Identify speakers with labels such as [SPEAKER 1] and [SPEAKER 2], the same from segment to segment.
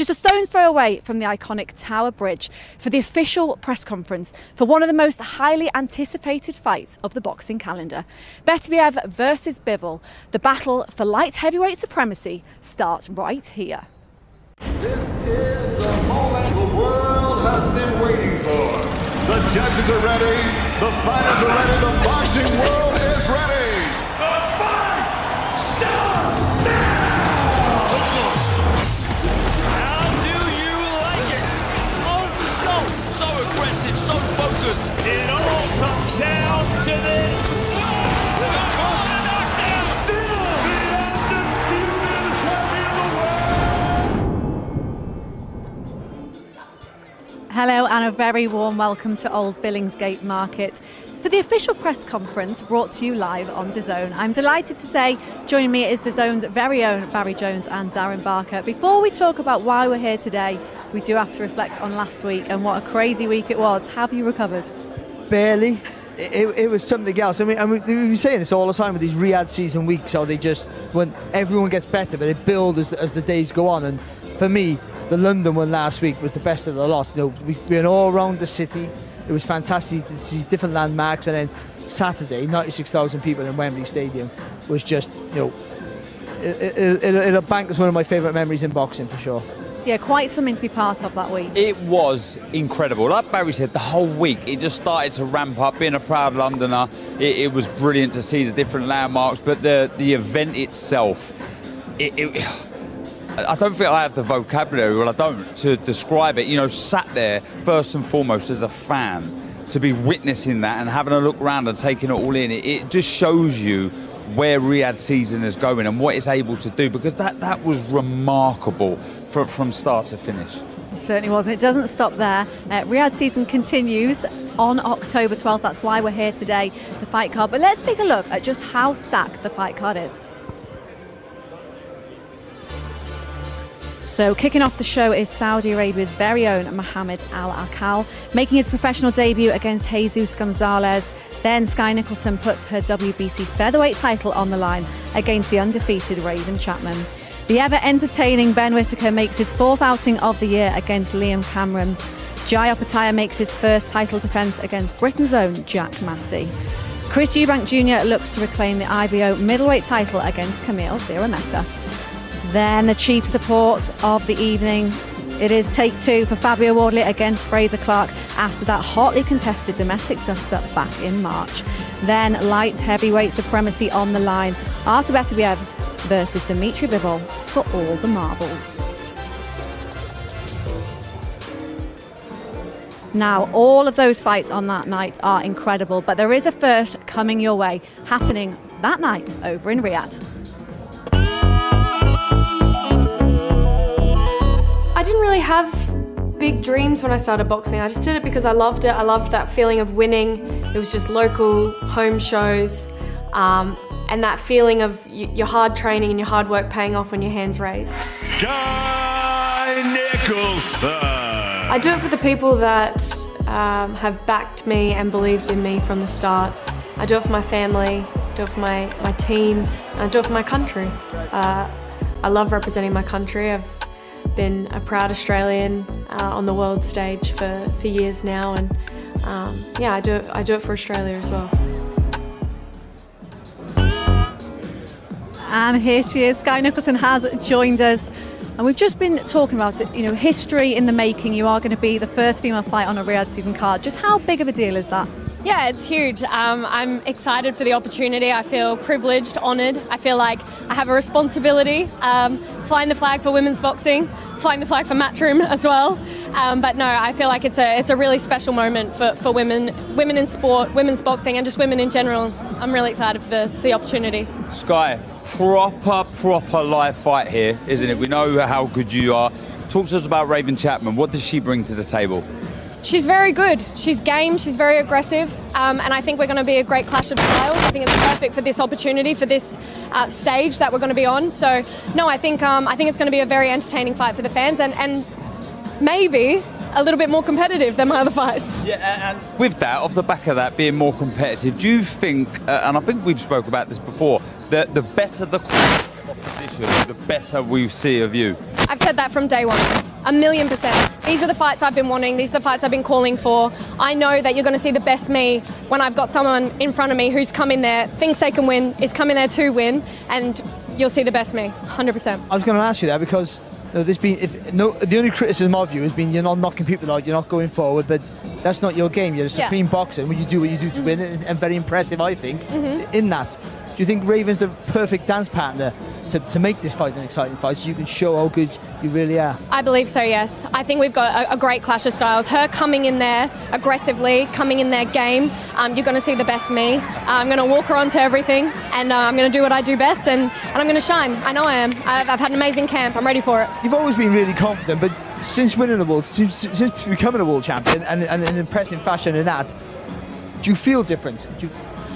[SPEAKER 1] just a stone's throw away from the iconic Tower Bridge for the official press conference for one of the most highly anticipated fights of the boxing calendar. Beterbiev versus Bivol. The battle for light heavyweight supremacy starts right here.
[SPEAKER 2] This is the moment the world has been waiting for. The judges are ready, the fighters are ready, the boxing world is ready. The fight starts now! Let's go.
[SPEAKER 3] How do you like it? So aggressive, so focused. It all comes down to this.
[SPEAKER 1] Hello and a very warm welcome to Old Billingsgate Market for the official press conference brought to you live on DAZN. I'm delighted to say joining me is DAZN's very own Barry Jones and Darren Barker. Before we talk about why we're here today, we do have to reflect on last week and what a crazy week it was. Have you recovered?
[SPEAKER 4] Barely. It was something else. I mean, we've been saying this all the time with these Riyadh season weeks, how they just, when everyone gets better, but it builds as the days go on. And for me, the London one last week was the best of the lot. You know, we've been all around the city. It was fantastic to see different landmarks. And then Saturday, 96,000 people in Wembley Stadium was just, you know, it'll bank as one of my favourite memories in boxing for sure.
[SPEAKER 1] Yeah, quite something to be part of that week.
[SPEAKER 5] It was incredible. Like Barry said, the whole week, it just started to ramp up. Being a proud Londoner, it was brilliant to see the different landmarks. But the event itself, I don't think I have the vocabulary, well I don't, to describe it. You know, sat there first and foremost as a fan, to be witnessing that and having a look around and taking it all in, it just shows you where Riyadh season is going and what it's able to do, because that was remarkable from start to finish.
[SPEAKER 1] It certainly was, and it doesn't stop there. Riyadh season continues on October 12th, that's why we're here today, the fight card. But let's take a look at just how stacked the fight card is. So kicking off the show is Saudi Arabia's very own Mohammed Al Akal, making his professional debut against Jesus Gonzalez. Then Skye Nicolson puts her WBC featherweight title on the line against the undefeated Raven Chapman. The ever-entertaining Ben Whittaker makes his fourth outing of the year against Liam Cameron. Jai Opetaia makes his first title defence against Britain's own Jack Massey. Chris Eubank Jr looks to reclaim the IBO middleweight title against Camille Szeremeta. Then the chief support of the evening, it is take two for Fabio Wardley against Fraser Clarke after that hotly contested domestic dust-up back in March. Then light heavyweight supremacy on the line, Artur Beterbiev versus Dmitry Bivol for all the marbles. Now, all of those fights on that night are incredible, but there is a first coming your way, happening that night over in Riyadh.
[SPEAKER 6] I didn't really have big dreams when I started boxing. I just did it because I loved it. I loved that feeling of winning. It was just local home shows, and that feeling of your hard training and your hard work paying off when your hands raised.
[SPEAKER 2] Skye Nicolson.
[SPEAKER 6] I do it for the people that have backed me and believed in me from the start. I do it for my family, I do it for my team, and I do it for my country. I love representing my country. I've been a proud Australian on the world stage for years now, and yeah, I do it for Australia as well.
[SPEAKER 1] And here she is, Skye Nicolson has joined us, and we've just been talking about it, you know, history in the making. You are going to be the first female fight on a Riyadh season card. Just how big of a deal is that?
[SPEAKER 7] Yeah, it's huge. I'm excited for the opportunity. I feel privileged, honoured. I feel like I have a responsibility, flying the flag for women's boxing, flying the flag for Matchroom as well. But no, I feel like it's a really special moment for women in sport, women's boxing, and just women in general. I'm really excited for the opportunity.
[SPEAKER 5] Skye, proper live fight here, isn't it? We know how good you are. Talk to us about Raven Chapman. What does she bring to the table?
[SPEAKER 7] She's very good. She's game. She's very aggressive, and I think we're going to be a great clash of styles. I think it's perfect for this opportunity, for this stage that we're going to be on. So, no, I think it's going to be a very entertaining fight for the fans, and maybe a little bit more competitive than my other fights.
[SPEAKER 5] Yeah, and with that, off the back of that being more competitive, do you think, and I think we've spoke about this before, that the better the opposition, the better we see of you?
[SPEAKER 7] I've said that from day one. 1,000,000%. These are the fights I've been wanting. These are the fights I've been calling for. I know that you're going to see the best me when I've got someone in front of me who's come in there, thinks they can win, is coming there to win, and you'll see the best me, 100%.
[SPEAKER 4] I was going to ask you that because the only criticism of you has been you're not knocking people out, you're not going forward, but that's not your game. You're a supreme boxer when you do what you do to win, and very impressive, I think, in that. Do you think Raven's the perfect dance partner to make this fight an exciting fight so you can show how good you really are?
[SPEAKER 7] I believe so, yes. I think we've got a great clash of styles. Her coming in there aggressively, coming in their game, you're going to see the best me. I'm going to walk her onto everything, and I'm going to do what I do best, and I'm going to shine. I know I am. I've had an amazing camp. I'm ready for it.
[SPEAKER 4] You've always been really confident, but since winning the world, since becoming a world champion, and in impressive fashion in that, do you feel different?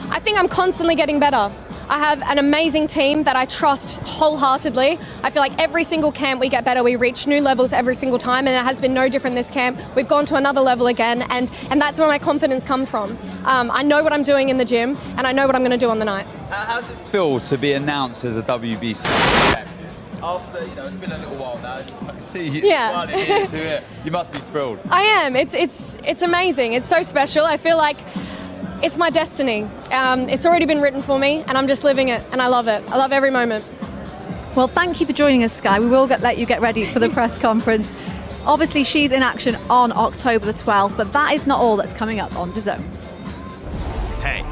[SPEAKER 7] I think I'm constantly getting better. I have an amazing team that I trust wholeheartedly. I feel like every single camp we get better, we reach new levels every single time, and it has been no different this camp. We've gone to another level again, and that's where my confidence comes from. I know what I'm doing in the gym, and I know what I'm going to do on the night.
[SPEAKER 5] How does it feel to be announced as a WBC champion? After, it's been a little while now, I can see you smiling here to it. You must be thrilled.
[SPEAKER 7] I am. It's amazing. It's so special. I feel like it's my destiny. It's already been written for me, and I'm just living it, and I love it. I love every moment.
[SPEAKER 1] Well, thank you for joining us, Skye. We will let you get ready for the press conference. Obviously, she's in action on October the 12th, but that is not all that's coming up on DAZN.
[SPEAKER 8] Hey,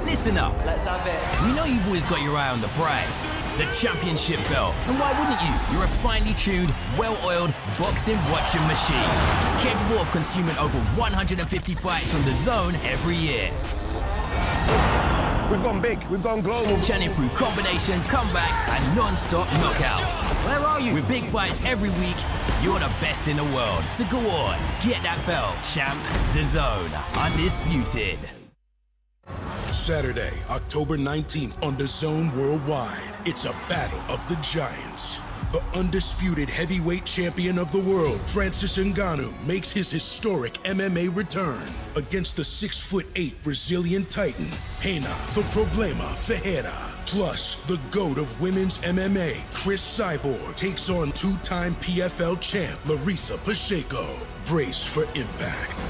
[SPEAKER 8] listen up. Let's have it. We know you've always got your eye on the prize, the championship belt. And why wouldn't you? You're a finely tuned, well-oiled boxing watching machine, capable of consuming over 150 fights on DAZN every year.
[SPEAKER 9] We've gone big, we've gone global.
[SPEAKER 8] Churning through combinations, comebacks, and non-stop knockouts. Where are you? With big fights every week, you're the best in the world. So go on, get that belt, champ. DAZN, undisputed.
[SPEAKER 10] Saturday, October 19th on DAZN Worldwide. It's a battle of the giants. The undisputed heavyweight champion of the world, Francis Ngannou, makes his historic MMA return against the 6'8" Brazilian titan, Reina the Problema Ferreira. Plus, the GOAT of women's MMA, Chris Cyborg, takes on two-time PFL champ, Larissa Pacheco. Brace for impact.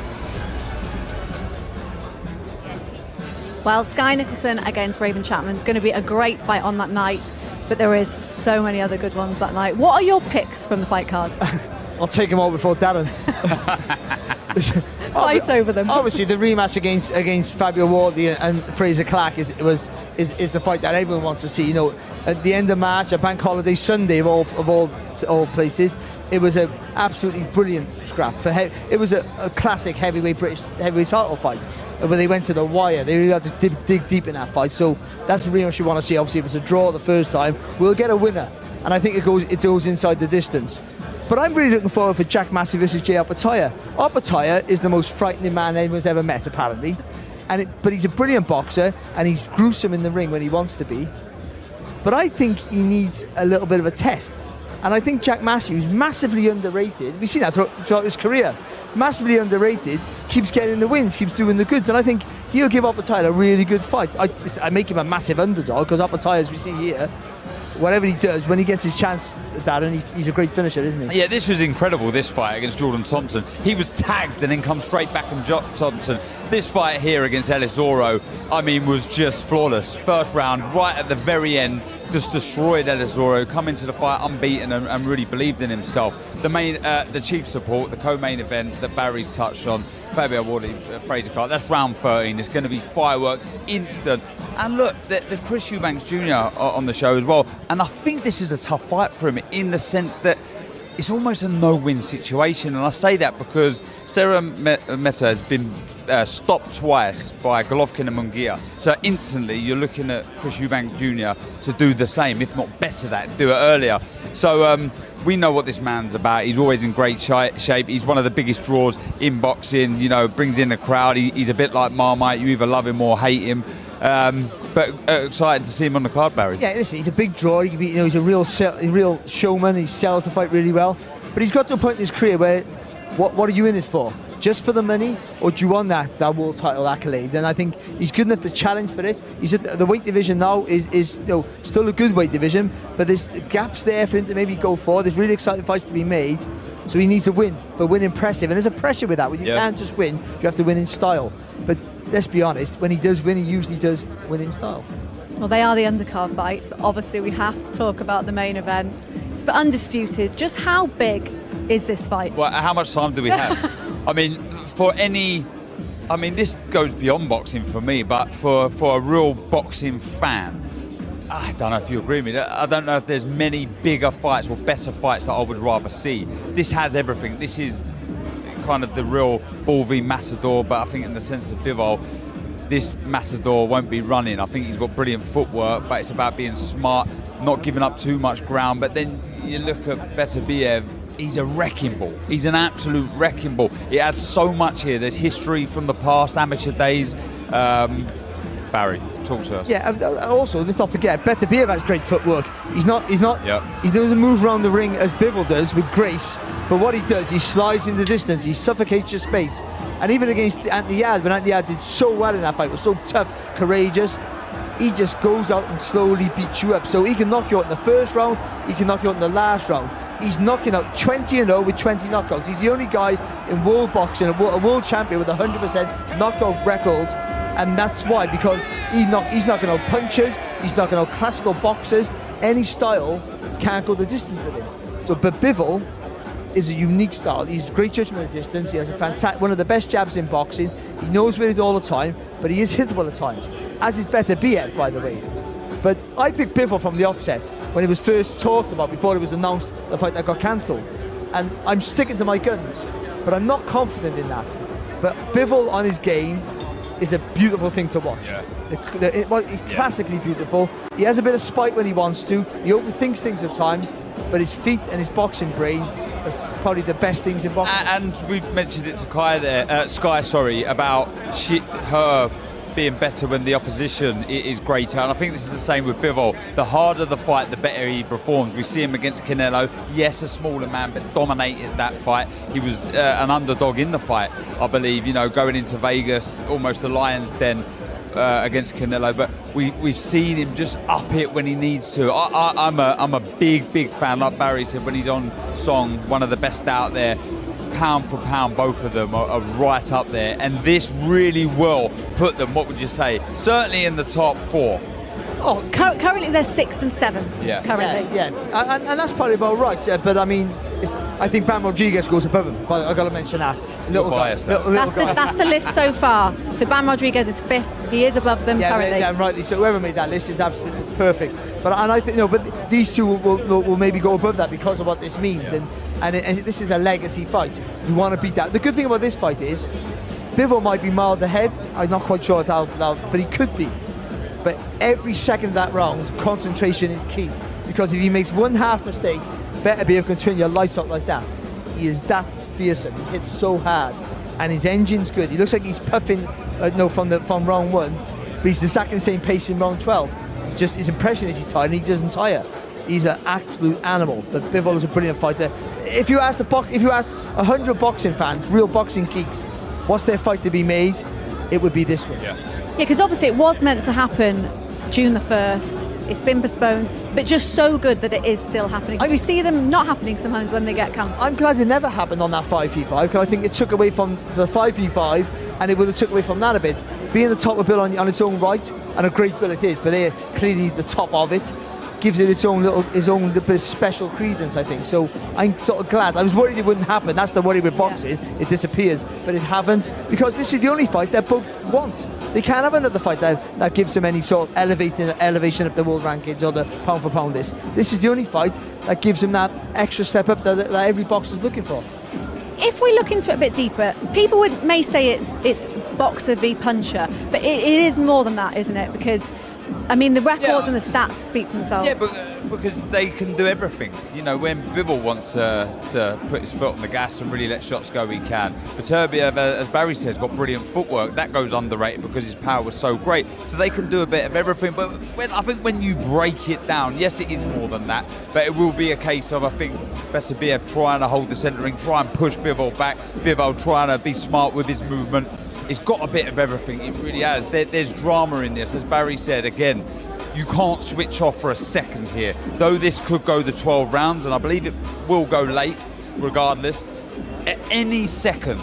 [SPEAKER 1] Well, Skye Nicolson against Raven Chapman is going to be a great fight on that night, but there is so many other good ones that night. What are your picks from the fight card?
[SPEAKER 4] I'll take them all before Darren.
[SPEAKER 1] Fight over them.
[SPEAKER 4] Obviously, the rematch against Fabio Wardley and Fraser Clarke is the fight that everyone wants to see. At the end of March, a bank holiday Sunday of all places, it was an absolutely brilliant scrap. It was a classic British heavyweight title fight where they went to the wire. They really had to dig deep in that fight. So that's the rematch we want to see. Obviously, if it's a draw the first time, we'll get a winner, and I think it goes inside the distance. But I'm really looking forward for Jack Massey versus Jai Opetaia. Opetaia is the most frightening man anyone's ever met, apparently. But he's a brilliant boxer, and he's gruesome in the ring when he wants to be. But I think he needs a little bit of a test. And I think Jack Massey, who's massively underrated, we've seen that throughout his career, massively underrated, keeps getting the wins, keeps doing the goods. And I think he'll give Opetaia a really good fight. I make him a massive underdog, because Opetaia, as we see here, whatever he does, when he gets his chance, Darren, he's a great finisher, isn't he?
[SPEAKER 5] Yeah, this was incredible, this fight against Jordan Thompson. He was tagged and then come straight back from Thompson. This fight here against Ellis Oro, was just flawless. First round, right at the very end, just destroyed Ellis Oro, come into the fight unbeaten and really believed in himself. The chief support, the co-main event that Barry's touched on, Fabio Wardley, Fraser Clarke, that's round 13. It's going to be fireworks, instant. And look, the Chris Eubank Jr. on the show as well. And I think this is a tough fight for him in the sense that it's almost a no-win situation. And I say that because Szeremeta has been stopped twice by Golovkin and Munguia. So instantly you're looking at Chris Eubank Jr. to do the same, if not better do it earlier. So we know what this man's about. He's always in great shape. He's one of the biggest draws in boxing, brings in the crowd. He's a bit like Marmite. You either love him or hate him. But excited to see him on the card, Barry. Yeah, listen, he's a big draw. He's a real showman. He sells the fight really well. But he's got to a point in his career where, what are you in it for?
[SPEAKER 4] just for the money, or do you want that world title accolade? And I think he's good enough to challenge for it. He's at the weight division now is still a good weight division, but there's gaps there for him to maybe go forward. There's really exciting fights to be made, so he needs to win, but win impressive. And there's a pressure with that. When you can't just win, you have to win in style. But let's be honest, when he does win, he usually does win in style.
[SPEAKER 1] Well, they are the undercard fights, but obviously we have to talk about the main event. It's for Undisputed. Just how big is this fight?
[SPEAKER 5] Well, how much time do we have? I mean, this goes beyond boxing for me, but for a real boxing fan, I don't know if you agree with me. I don't know if there's many bigger fights or better fights that I would rather see. This has everything. This is kind of the real Ball v Matador, but I think in the sense of Bivol, this Matador won't be running. I think he's got brilliant footwork, but it's about being smart, not giving up too much ground. But then you look at Beterbiev, he's a wrecking ball. He's an absolute wrecking ball. It has so much here. There's history from the past, amateur days. Barry, talk to us.
[SPEAKER 4] Yeah, also, let's not forget, Beterbiev has great footwork. He doesn't move around the ring as Bivol does with grace, but what he does, he slides in the distance, he suffocates your space. And even against Riyadh, when Riyadh did so well in that fight, was so tough, courageous, he just goes out and slowly beats you up. So he can knock you out in the first round, he can knock you out in the last round. He's knocking out 20-0 with 20 knockouts. He's the only guy in world boxing, a world champion with 100% knockout records. And that's why, because he's knocking out punchers, he's knocking out classical boxers. Any style can't go the distance with him. So, but Bivol is a unique style. He's a great judgment of distance. He has one of the best jabs in boxing. He knows where it is all the time, but he is hittable at times, as is Beterbiev, by the way. But I picked Bivol from the offset when it was first talked about, before it was announced the fight that got cancelled. And I'm sticking to my guns, but I'm not confident in that. But Bivol on his game is a beautiful thing to watch. He's classically beautiful. He has a bit of spite when he wants to. He overthinks things at times, but his feet and his boxing brain, that's probably the best things in boxing.
[SPEAKER 5] And we mentioned it to Skye, about her being better when the opposition is greater, and I think this is the same with Bivol. The harder the fight, the better he performs. We see him against Canelo, yes, a smaller man, but dominated that fight. He was an underdog in the fight, I believe, going into Vegas, almost a lion's den against Canelo, but we've seen him just up it when he needs to. I'm a big fan, like Barry said, when he's on song, one of the best out there. Pound for pound, both of them are right up there, and this really will put them, what would you say, certainly in the top four.
[SPEAKER 1] Oh, currently they're 6th and 7th.
[SPEAKER 5] Yeah.
[SPEAKER 1] Currently.
[SPEAKER 4] Yeah. And that's probably about right. But I mean, I think Bam Rodriguez goes above him. But I've got to mention that.
[SPEAKER 1] That's the list so far. So Bam Rodriguez is 5th. He is above them currently.
[SPEAKER 4] Yeah, rightly. So whoever made that list is absolutely perfect. But I think but these two will maybe go above that because of what this means.
[SPEAKER 5] Yeah.
[SPEAKER 4] And this is a legacy fight. You want to beat that. The good thing about this fight is Bivol might be miles ahead. I'm not quite sure how, but he could be. But every second of that round, concentration is key. Because if he makes one half mistake, Beterbiev can turn your lights out like that. He is that fearsome. He hits so hard. And his engine's good. He looks like he's puffing from round 1. But he's exactly the same pace in round 12. His impression is he's tired, and he doesn't tire. He's an absolute animal. But Bivol is a brilliant fighter. If you ask 100 boxing fans, real boxing geeks, what's their fight to be made, it would be this one.
[SPEAKER 1] Yeah, because obviously it was meant to happen June the 1st. It's been postponed, but just so good that it is still happening. We see them not happening sometimes when they get cancelled.
[SPEAKER 4] I'm glad it never happened on that 5v5, because I think it took away from the 5v5, and it would have took away from that a bit. Being the top of bill on its own right, and a great bill it is, but they're clearly the top of it, gives it its own little bit of special credence, I think. So I'm sort of glad. I was worried it wouldn't happen. That's the worry with boxing. Yeah. It disappears. But it happened because this is the only fight they both want. They can't have another fight that gives them any sort of elevation of the world rankings or the pound for pound list. This is the only fight that gives them that extra step up that every boxer's looking for.
[SPEAKER 1] If we look into it a bit deeper, people may say it's boxer v puncher, but it is more than that, isn't it? Because I mean, the records and the stats speak for themselves.
[SPEAKER 5] Yeah, but because they can do everything. You know, when Bivol wants to put his foot on the gas and really let shots go, he can. Beterbiev, as Barry said, got brilliant footwork. That goes underrated because his power was so great. So they can do a bit of everything. But I think when you break it down, yes, it is more than that. But it will be a case of, I think, Beterbiev trying to hold the centering, try and push Bivol back. Bivol trying to be smart with his movement. It's got a bit of everything, it really has. There's drama in this. As Barry said, again, you can't switch off for a second here. Though this could go the 12 rounds, and I believe it will go late, regardless. At any second,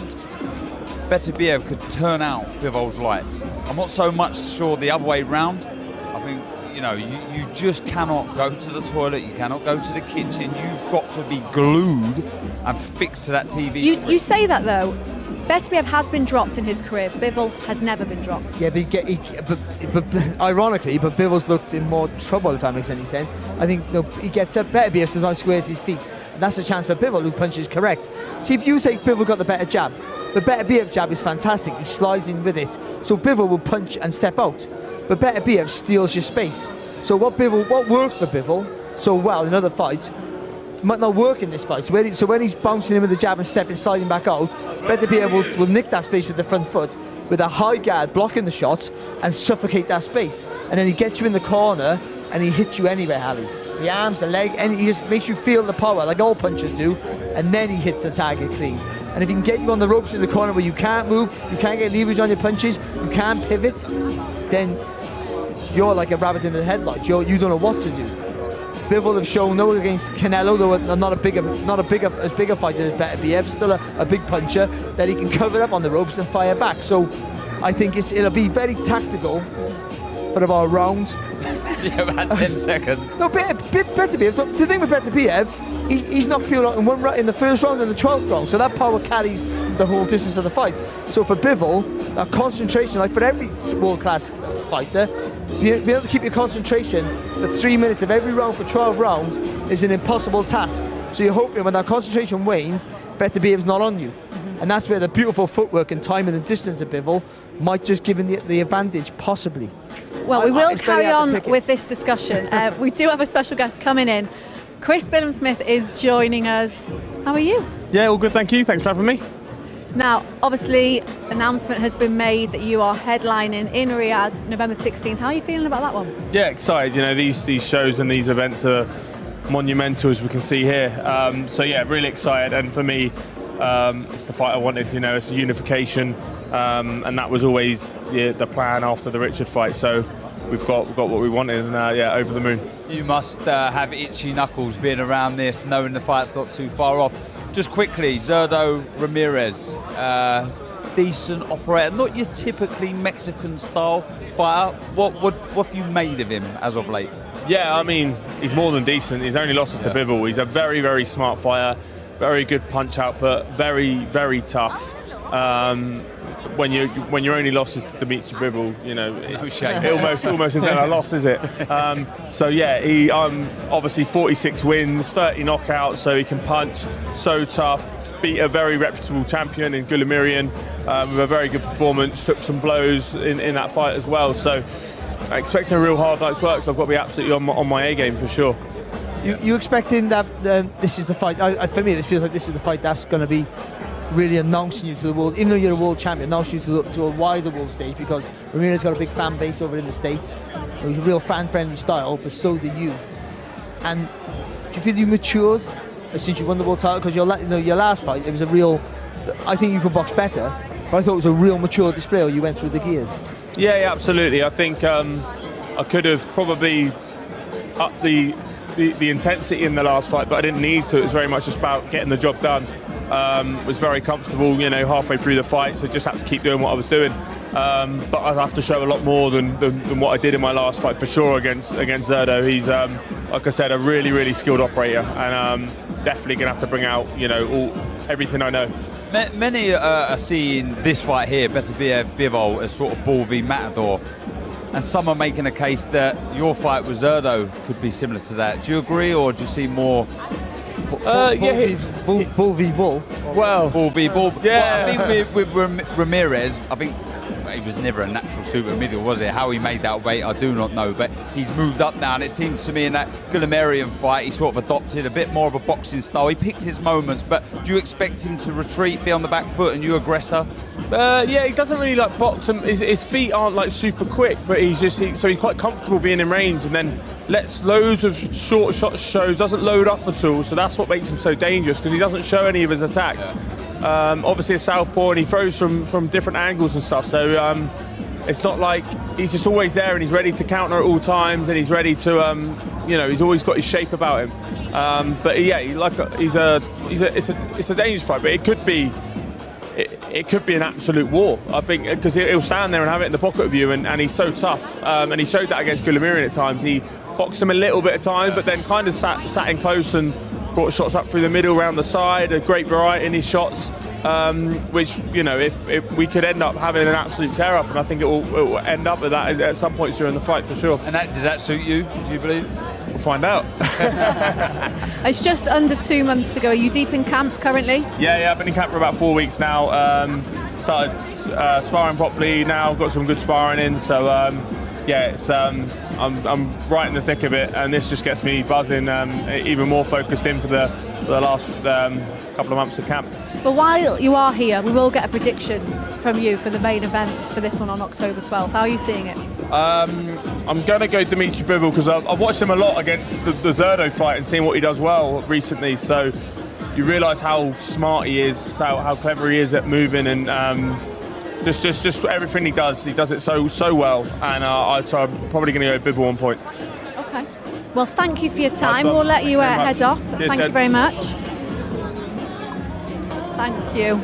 [SPEAKER 5] Beterbiev could turn out Bivol's lights. I'm not so much sure the other way round. I think, you know, you just cannot go to the toilet, you cannot go to the kitchen. You've got to be glued and fixed to that TV.
[SPEAKER 1] You say that, though. Beterbiev has been dropped in his career. Bivol has never been dropped.
[SPEAKER 4] Yeah, but ironically, Bivol's looked in more trouble, if that makes any sense. I think he gets up, Beterbiev sometimes squares his feet. And that's a chance for Bivol, who punches correct. See, if you think Bivol got the better jab, the Beterbiev jab is fantastic. He slides in with it. So Bivol will punch and step out. But Beterbiev steals your space. So what works for Bivol so well in other fights might not work in this fight. So when he's bouncing in with the jab and stepping, sliding back out, Beterbiev will nick that space with the front foot with a high guard blocking the shots and suffocate that space. And then he gets you in the corner and he hits you anywhere, Ali. The arms, the leg, and he just makes you feel the power like all punchers do, and then he hits the target clean. And if he can get you on the ropes in the corner where you can't move, you can't get leverage on your punches, you can't pivot, then you're like a rabbit in the headlights. You don't know what to do. Bivol have shown, though, against Canelo, though not as big a fighter as Beterbiev, still a big puncher, that he can cover up on the ropes and fire back. So I think it'll be very tactical for about a round.
[SPEAKER 5] Yeah, about 10 seconds.
[SPEAKER 4] No, Beterbiev, the thing with Beterbiev, he's knocked people out in the first round and the 12th round, so that power carries the whole distance of the fight. So for Bivol, that concentration, like for every world-class fighter, be able to keep your concentration for 3 minutes of every round for 12 rounds is an impossible task. So you're hoping when that concentration wanes, Beterbiev's not on you. And that's where the beautiful footwork and timing and distance of Bivol might just give him the advantage, possibly.
[SPEAKER 1] Well, we will carry on with this discussion. We do have a special guest coming in. Chris Billam-Smith is joining us. How are you?
[SPEAKER 9] Yeah, all good, thank you. Thanks for having me.
[SPEAKER 1] Now, obviously, announcement has been made that you are headlining in Riyadh November 16th. How are you feeling about that one?
[SPEAKER 9] Yeah, excited. You know, these shows and these events are monumental, as we can see here. So yeah, really excited. And for me, it's the fight I wanted. You know, it's a unification, and that was always the plan after the Richard fight. So we've got what we wanted, and yeah, over the moon. You must have itchy knuckles being around this, knowing the fight's not too far off. Just quickly, Zurdo Ramirez, decent operator, not your typically Mexican style fighter. What have you made of him as of late? Yeah, I mean, he's more than decent. He's only lost us to Bivol. He's a very, very smart fighter, very good punch output, very, very tough. When your only loss is to Dmitry Bivol, you know, it almost isn't a loss, is it? So yeah, he obviously 46 wins, 30 knockouts, so he can punch, so tough. Beat a very reputable champion in Gulamirian with a very good performance. Took some blows in that fight as well. So I'm expecting a real hard night's work. So I've got to be absolutely on my A game for sure. You expecting that this is the fight? For me, this feels like this is the fight that's going to be really announcing you to the world, even though you're a world champion, announcing you to a wider world stage, because Ramirez got a big fan base over in the States. He's a real fan-friendly style, but so do you. And do you feel you matured since you won the world title? Because your last fight, it was a real, I think you could box better, but I thought it was a real mature display where you went through the gears. Yeah, absolutely. I think I could have probably upped the intensity in the last fight, but I didn't need to. It was very much just about getting the job done. Was very comfortable, halfway through the fight, so just had to keep doing what I was doing. But I have to show a lot more than what I did in my last fight for sure against Zurdo. He's, like I said, a really, really skilled operator, and definitely going to have to bring out, everything I know. Many are seeing this fight here, Beterbiev Bivol, as sort of ball v Matador. And some are making a case that your fight with Zurdo could be similar to that. Do you agree, or do you see more? Bull v bull. Well, bull v bull. Yeah. Well, I think with Ramirez, I think
[SPEAKER 5] he was never a natural super middle, was he? How he made that weight, I do not know. But he's moved up now, and it seems to me in that Guillemarian fight, he sort of adopted a bit more of a boxing style. He picks his moments, but do you expect him to retreat, be on the back foot, and you aggressor?
[SPEAKER 9] Yeah, he doesn't really like box, and his feet aren't like super quick, but so he's quite comfortable being in range, and then lets loads of short shots show, doesn't load up at all, so that's what makes him so dangerous, because he doesn't show any of his attacks. Obviously a southpaw, and he throws from different angles and stuff, so it's not like he's just always there and he's ready to counter at all times, and he's ready to he's always got his shape about him. But yeah, it's a dangerous fight, but it could be an absolute war, I think, because he'll stand there and have it in the pocket of you, and he's so tough, and he showed that against Guillemarian at times. He boxed him a little bit at times, but then kind of sat in close and brought shots up through the middle, around the side, a great variety in his shots, which, if we could end up having an absolute tear-up, and I think it will end up with that at some points during the fight for sure.
[SPEAKER 5] And does that suit you, do you believe?
[SPEAKER 9] We'll find out.
[SPEAKER 1] It's just under 2 months to go. Are you deep in camp currently?
[SPEAKER 9] Yeah, I've been in camp for about 4 weeks now. Started sparring properly now, got some good sparring in, so I'm right in the thick of it, and this just gets me buzzing, even more focused in for the last couple of months of camp.
[SPEAKER 1] But while you are here, we will get a prediction from you for the main event for this one on October 12th. How are you seeing it?
[SPEAKER 9] I'm going to go Dmitry Bivol, because I've watched him a lot against the Zerdo fight and seen what he does well recently, so you realise how smart he is, how clever he is at moving, and just everything he does it so well, and so I'm probably going to go Bivol on points.
[SPEAKER 1] Okay. Well, thank you for your time. We'll let you head off.
[SPEAKER 9] Cheers,
[SPEAKER 1] thank you very much. Thank you.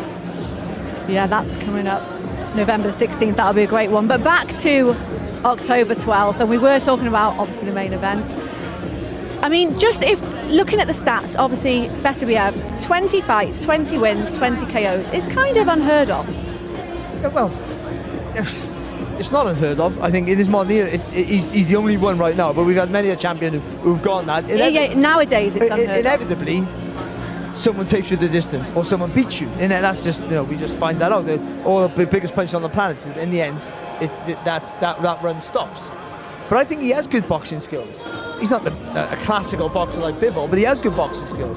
[SPEAKER 1] Yeah, that's coming up November 16th. That'll be a great one. But back to October 12th, and we were talking about, obviously, the main event. I mean, just if looking at the stats, obviously, Beterbiev, 20 fights, 20 wins, 20 KOs is kind of unheard of.
[SPEAKER 4] Well, it's not unheard of. I think in this modern era, he's the only one right now, but we've had many a champion who've gone that.
[SPEAKER 1] Nowadays it's unheard of.
[SPEAKER 4] Inevitably, someone takes you the distance or someone beats you, and that's just, we just find that out. All the biggest punches on the planet, in the end, that run stops. But I think he has good boxing skills. He's not a classical boxer like Bivol, but he has good boxing skills.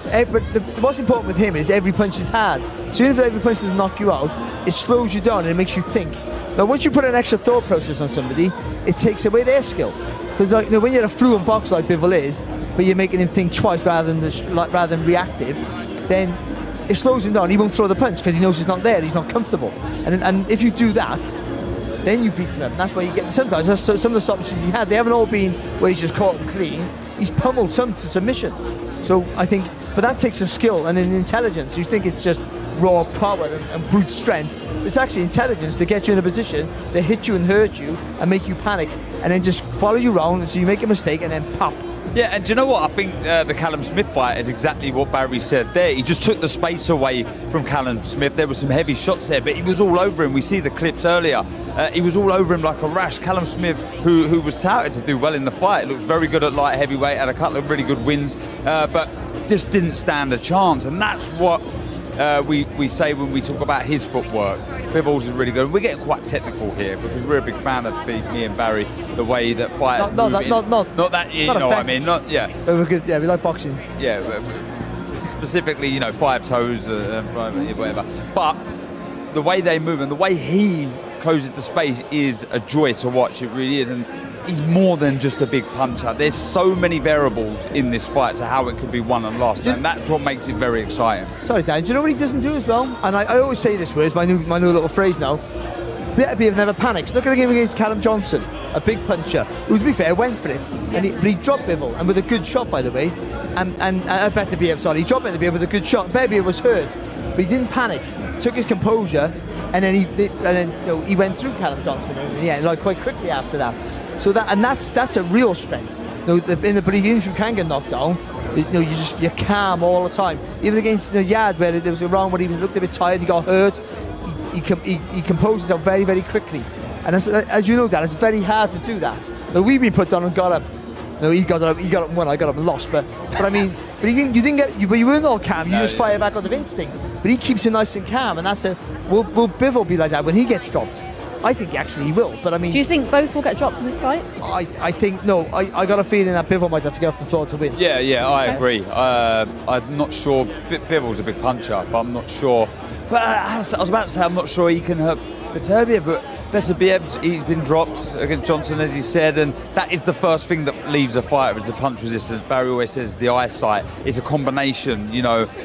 [SPEAKER 4] But the most important with him is every punch is hard. So even if every punch doesn't knock you out, it slows you down and it makes you think. Now, once you put an extra thought process on somebody, it takes away their skill. Because when you're a fluent boxer like Bivol is, but you're making him think twice rather than reactive, then it slows him down. He won't throw the punch because he knows he's not there. He's not comfortable. And if you do that, then you beat him up. And that's why you get sometimes some of the stoppages he had. They haven't all been where he's just caught and clean. He's pummeled some to submission. So I think, but that takes a skill and an intelligence. You think it's just raw power and brute strength. It's actually intelligence to get you in a position to hit you and hurt you and make you panic, and then just follow you around so you make a mistake and then pop.
[SPEAKER 5] Yeah, and do you know what? I think the Callum Smith fight is exactly what Barry said there. He just took the space away from Callum Smith. There were some heavy shots there, but he was all over him. We see the clips earlier. He was all over him like a rash. Callum Smith, who was touted to do well in the fight, looks very good at light heavyweight, had a couple of really good wins, but just didn't stand a chance. And that's what we say when we talk about his footwork. Bivol's is really good. We're getting quite technical here because we're a big fan of me and Barry, the way that fighters
[SPEAKER 4] not that,
[SPEAKER 5] you know what I mean? Not, yeah.
[SPEAKER 4] But we're good. Yeah, we like boxing.
[SPEAKER 5] Yeah, specifically, 5 toes, whatever. But the way they move and the way he closes the space is a joy to watch. It really is. And he's more than just a big puncher. There's so many variables in this fight to how it could be won and lost, and that's what makes it very exciting.
[SPEAKER 4] Sorry, Dan, do you know what he doesn't do as well? And I always say this word, it's my new little phrase now. Beterbiev never panics. Look at the game against Callum Johnson, a big puncher, who, to be fair, went for it. And he dropped Bivol, and with a good shot, by the way. And Beterbiev, sorry, he dropped Beterbiev with a good shot. Beterbiev was hurt, but he didn't panic. Took his composure, and then he went through Callum Johnson, and quite quickly after that. So that's a real strength. But even if you can get knocked down, you're calm all the time. Even against Riyadh, where there was a round where he looked a bit tired, he got hurt. He composed himself very, very quickly. And as you know, Dan, it's very hard to do that. Now, we've been put down and got up. He got up and won. I got up and lost. But you weren't all calm. You just fire back out of instinct. But he keeps it nice and calm, and will Bivol be like that when he gets dropped? I think actually he will. But I mean,
[SPEAKER 1] Do you think both will get dropped in this fight?
[SPEAKER 4] I think no. I got a feeling that Bivol might have to get off the floor to win.
[SPEAKER 5] Yeah, I agree. I'm not sure. Bivol's a big puncher, but I'm not sure. But I was about to say, I'm not sure he can hurt Beterbiev, but Beterbiev, he's been dropped against Johnson, as you said, and that is the first thing that leaves a fighter, is the punch resistance. Barry always says the eyesight is a combination,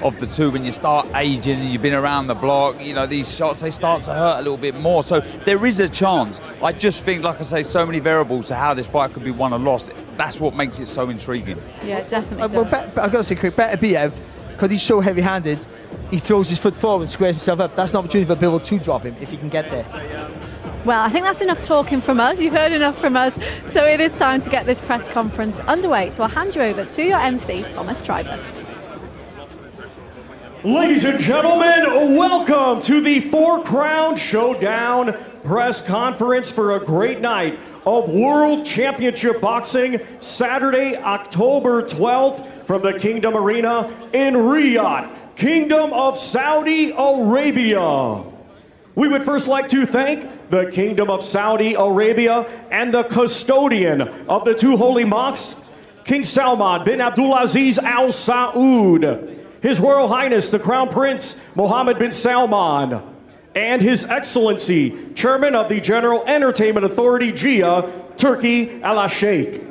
[SPEAKER 5] of the two. When you start aging and you've been around the block, these shots, they start to hurt a little bit more. So there is a chance. I just think, like I say, so many variables to how this fight could be won or lost. That's what makes it so intriguing.
[SPEAKER 1] Yeah, definitely.
[SPEAKER 4] Well, I've got to say, quick, Beterbiev, because he's so heavy-handed, he throws his foot forward and squares himself up. That's an opportunity for Bivol to drop him if he can get there.
[SPEAKER 1] Well, I think that's enough talking from us. You've heard enough from us. So it is time to get this press conference underway. So I'll hand you over to your MC, Thomas Treiber.
[SPEAKER 11] Ladies and gentlemen, welcome to the Four Crown Showdown press conference for a great night of World Championship Boxing, Saturday, October 12th, from the Kingdom Arena in Riyadh, Kingdom of Saudi Arabia. We would first like to thank the Kingdom of Saudi Arabia and the custodian of the two holy mosques, King Salman bin Abdulaziz Al Saud, His Royal Highness the Crown Prince Mohammed bin Salman, and His Excellency, Chairman of the General Entertainment Authority, Jia, Turkey Al-Sheikh.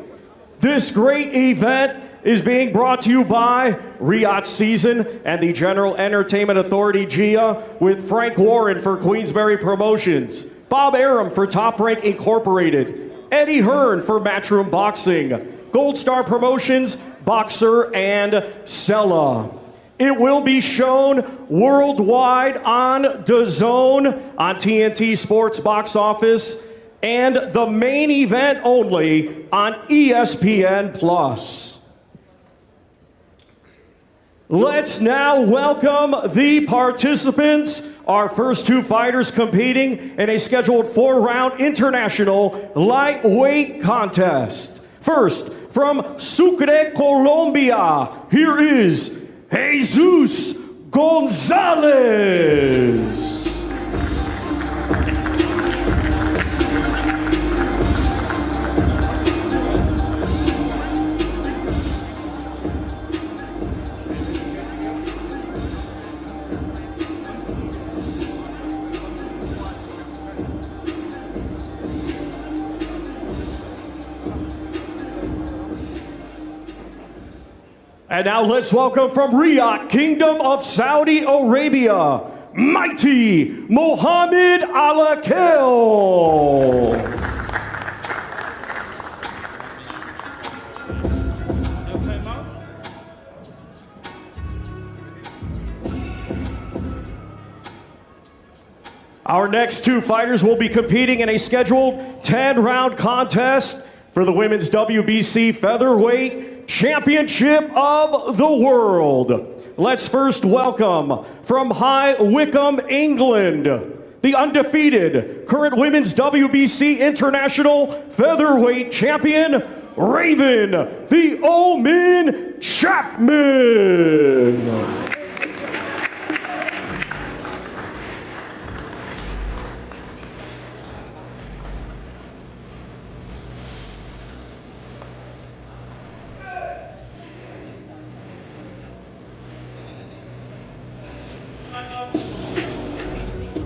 [SPEAKER 11] This great event is being brought to you by Riyadh Season and the General Entertainment Authority, Jia, with Frank Warren for Queensberry Promotions, Bob Arum for Top Rank Incorporated, Eddie Hearn for Matchroom Boxing, Gold Star Promotions, Boxer, and Sella. It will be shown worldwide on DAZN, on TNT Sports Box Office, and the main event only on ESPN+. Let's now welcome the participants. Our first two fighters competing in a scheduled 4-round international lightweight contest. First, from Sucre, Colombia, here is Jesus Gonzalez. And now let's welcome from Riyadh, Kingdom of Saudi Arabia, mighty Mohammed Al Akil. Our next two fighters will be competing in a scheduled 10-round contest for the women's WBC Featherweight Championship of the World. Let's first welcome from High Wycombe, England, the undefeated current women's WBC International Featherweight Champion, Raven the Omen Chapman.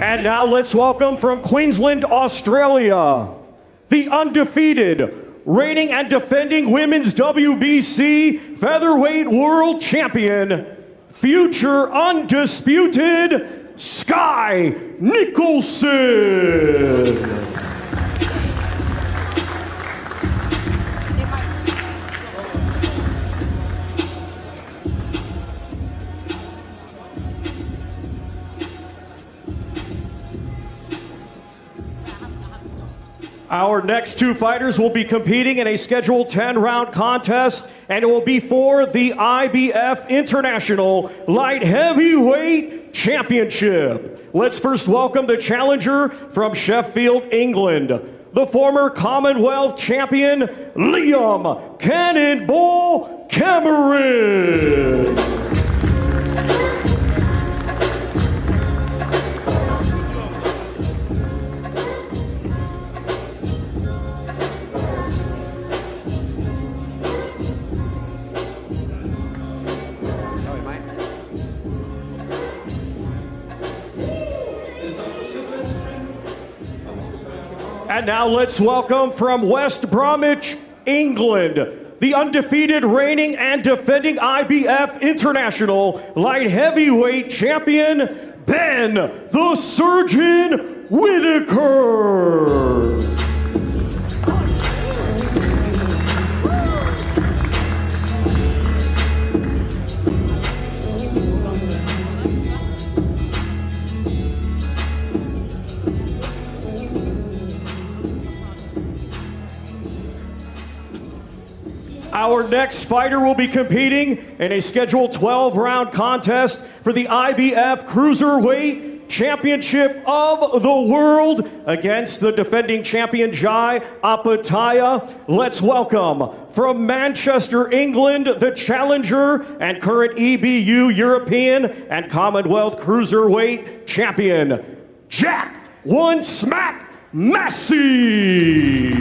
[SPEAKER 11] And now let's welcome from Queensland, Australia, the undefeated, reigning and defending women's WBC Featherweight World Champion, future undisputed Skye Nicolson. Our next two fighters will be competing in a scheduled 10-round contest, and it will be for the IBF International Light Heavyweight Championship. Let's first welcome the challenger from Sheffield, England, the former Commonwealth champion, Liam Cannonball Cameron. And now let's welcome from West Bromwich, England, the undefeated reigning and defending IBF International Light Heavyweight Champion, Ben the Surgeon Whittaker. Our next fighter will be competing in a scheduled 12-round contest for the IBF Cruiserweight Championship of the World against the defending champion Jai Opetaia. Let's welcome from Manchester, England, the challenger and current EBU European and Commonwealth Cruiserweight Champion, Jack One Smack Massey.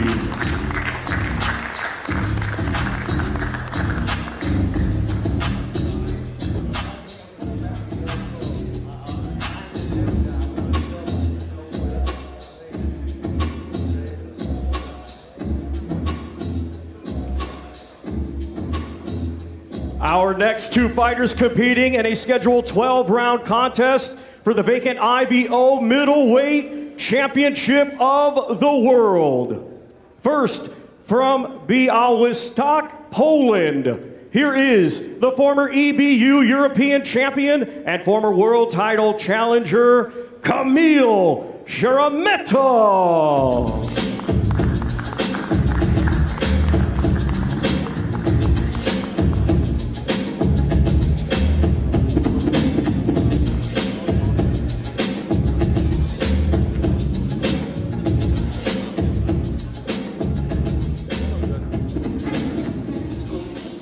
[SPEAKER 11] Our next two fighters competing in a scheduled 12-round contest for the vacant IBO Middleweight Championship of the World. First, from Białystok, Poland, here is the former EBU European Champion and former World Title Challenger, Kamil Szeremeta.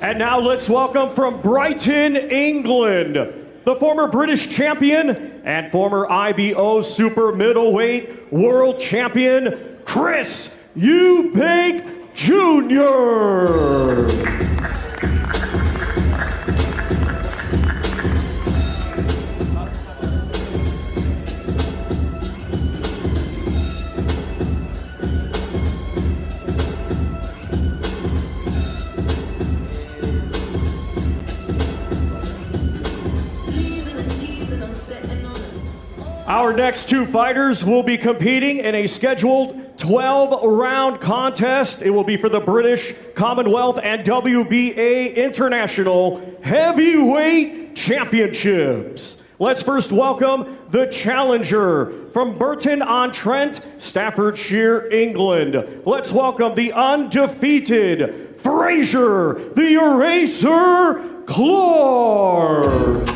[SPEAKER 11] And now let's welcome from Brighton, England, the former British champion and former IBO Super Middleweight World Champion, Chris Eubank Jr. Our next two fighters will be competing in a scheduled 12-round contest. It will be for the British, Commonwealth, and WBA International Heavyweight Championships. Let's first welcome the challenger from Burton-on-Trent, Staffordshire, England. Let's welcome the undefeated Fraser the Eraser Clarke.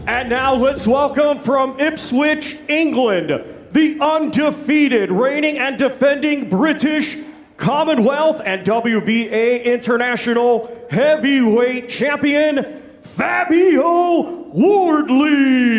[SPEAKER 11] And now let's welcome from Ipswich, England, the undefeated reigning and defending British, Commonwealth, and WBA International Heavyweight Champion, Fabio Wardley.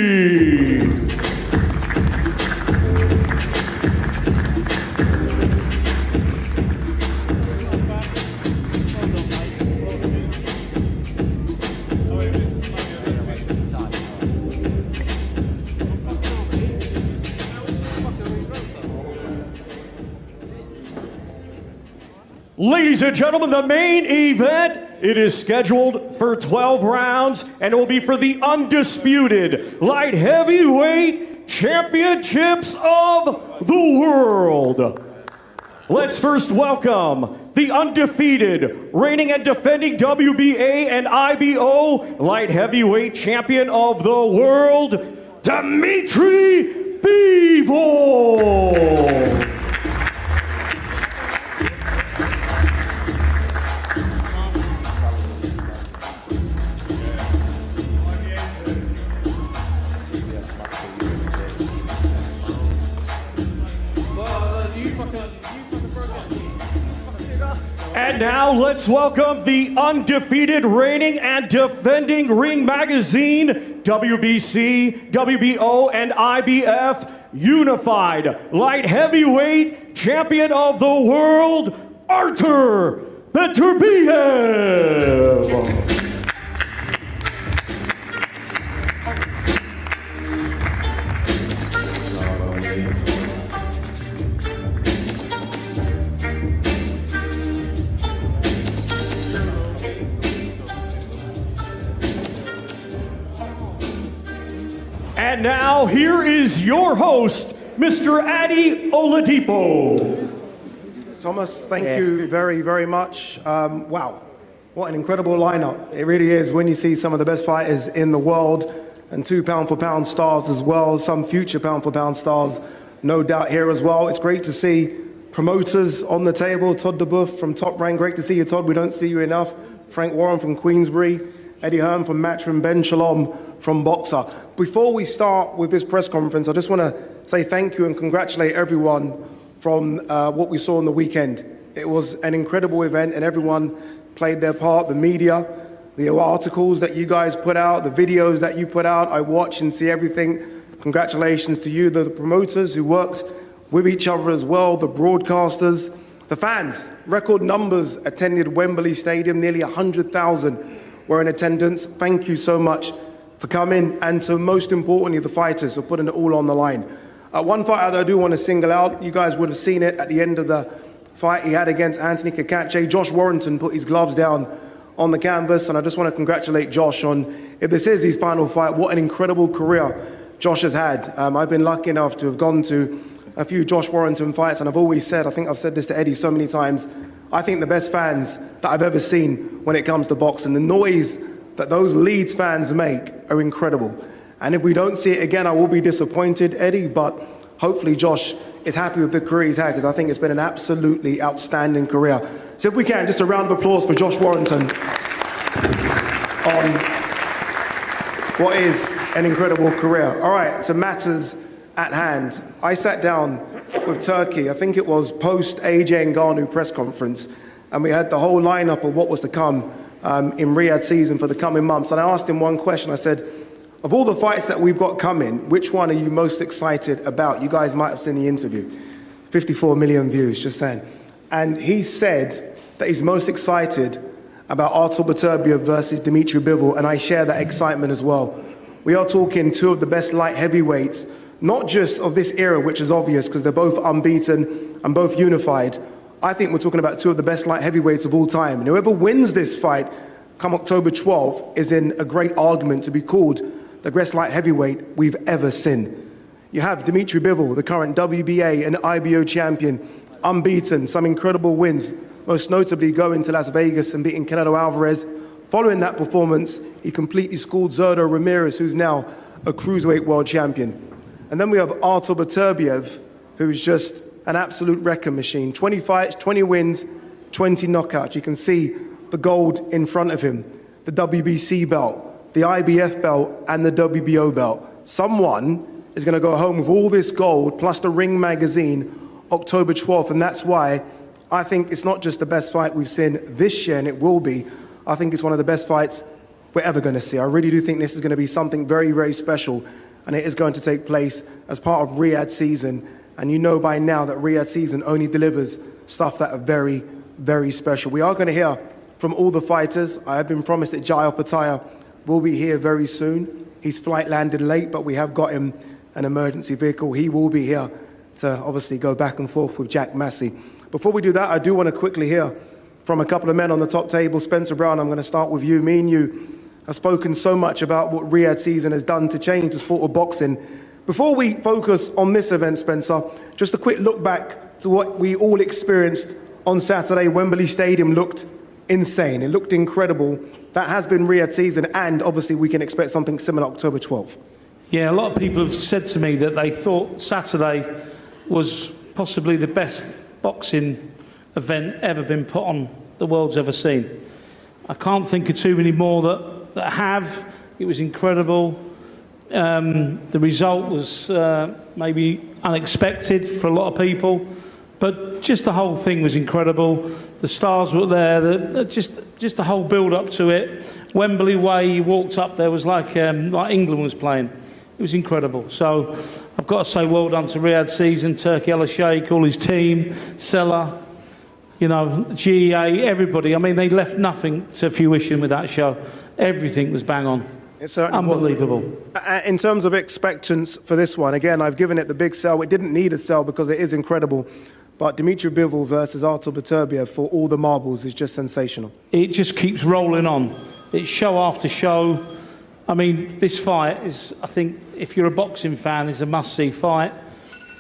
[SPEAKER 11] Ladies and gentlemen, the main event, it is scheduled for 12 rounds, and it will be for the undisputed light heavyweight championships of the world. Let's first welcome the undefeated, reigning and defending WBA and IBO light heavyweight champion of the world, Dmitry Bivol. And now let's welcome the undefeated, reigning and defending Ring Magazine, WBC, WBO, and IBF Unified Light Heavyweight Champion of the World, Artur Beterbiev. And now, here is your host, Mr. Adi Oladipo.
[SPEAKER 12] Thomas, thank you very, very much. Wow, what an incredible lineup. It really is when you see some of the best fighters in the world and 2 pound-for-pound stars as well, some future pound-for-pound stars, no doubt here as well. It's great to see promoters on the table. Todd DeBuff from Top Rank, great to see you, Todd. We don't see you enough. Frank Warren from Queensbury, Eddie Hearn from Matchroom, Ben Shalom from Boxer. Before we start with this press conference, I just want to say thank you and congratulate everyone from what we saw on the weekend. It was an incredible event and everyone played their part, the media, the articles that you guys put out, the videos that you put out. I watch and see everything. Congratulations to you, the promoters who worked with each other as well, the broadcasters, the fans. Record numbers attended Wembley Stadium, nearly 100,000 were in attendance. Thank you so much for coming, and to most importantly, the fighters for putting it all on the line. One fighter that I do want to single out, you guys would have seen it at the end of the fight he had against Anthony Kakache. Josh Warrington put his gloves down on the canvas, and I just want to congratulate Josh on, if this is his final fight, what an incredible career Josh has had. I've been lucky enough to have gone to a few Josh Warrington fights, and I've always said, I think I've said this to Eddie so many times, I think the best fans that I've ever seen when it comes to boxing, the noise that those Leeds fans make are incredible. And if we don't see it again, I will be disappointed, Eddie, but hopefully Josh is happy with the career he's had, because I think it's been an absolutely outstanding career. So if we can, just a round of applause for Josh Warrington on what is an incredible career. All right, to matters at hand. I sat down with Turkey, I think it was post AJ Ngannou press conference, and we had the whole lineup of what was to come in Riyadh season for the coming months. And I asked him one question. I said, of all the fights that we've got coming, which one are you most excited about? You guys might have seen the interview. 54 million views, just saying. And he said that he's most excited about Artur Beterbiev versus Dmitry Bivol, and I share that excitement as well. We are talking 2 of the best light heavyweights, not just of this era, which is obvious because they're both unbeaten and both unified. I think we're talking about 2 of the best light heavyweights of all time. And whoever wins this fight come October 12th is in a great argument to be called the best light heavyweight we've ever seen. You have Dmitry Bivol, the current WBA and IBO champion, unbeaten, some incredible wins, most notably going to Las Vegas and beating Canelo Alvarez. Following that performance, he completely schooled Zurdo Ramirez, who's now a cruiserweight world champion. And then we have Artur Beterbiev, who's just an absolute wrecking machine. 20 fights, 20 wins, 20 knockouts. You can see the gold in front of him, the WBC belt, the IBF belt, and the WBO belt. Someone is going to go home with all this gold, plus the Ring Magazine, October 12th, and that's why I think it's not just the best fight we've seen this year, and it will be. I think it's one of the best fights we're ever going to see. I really do think this is going to be something very, very special, and it is going to take place as part of Riyadh season. And you know by now that Riyadh season only delivers stuff that are very, very special. We are going to hear from all the fighters. I have been promised that Jai Opetaia will be here very soon. His flight landed late, but we have got him an emergency vehicle. He will be here to obviously go back and forth with Jack Massey. Before we do that, I do want to quickly hear from a couple of men on the top table. Spencer Brown, I'm going to start with you. Me and you have spoken so much about what Riyadh season has done to change the sport of boxing. Before we focus on this event, Spencer, just a quick look back to what we all experienced on Saturday. Wembley Stadium looked insane. It looked incredible. That has been Riyadh season, and obviously we can expect something similar October 12th.
[SPEAKER 13] Yeah, a lot of people have said to me that they thought Saturday was possibly the best boxing event ever been put on the world's ever seen. I can't think of too many more that have. It was incredible. The result was maybe unexpected for a lot of people. But just the whole thing was incredible. The stars were there. Just the whole build-up to it. Wembley way, you walked up there was like England was playing. It was incredible. So I've got to say well done to Riyadh Season, Turki Al-Sheikh, all his team, Sella, GEA, everybody. I mean, they left nothing to fruition with that show. Everything was bang on.
[SPEAKER 12] It certainly
[SPEAKER 13] unbelievable.
[SPEAKER 12] Was. In terms of expectance for this one, again, I've given it the big sell. It didn't need a sell because it is incredible. But Dmitry Bivol versus Artur Beterbiev for all the marbles is just sensational.
[SPEAKER 13] It just keeps rolling on. It's show after show. I mean, this fight is, I think, if you're a boxing fan, is a must-see fight.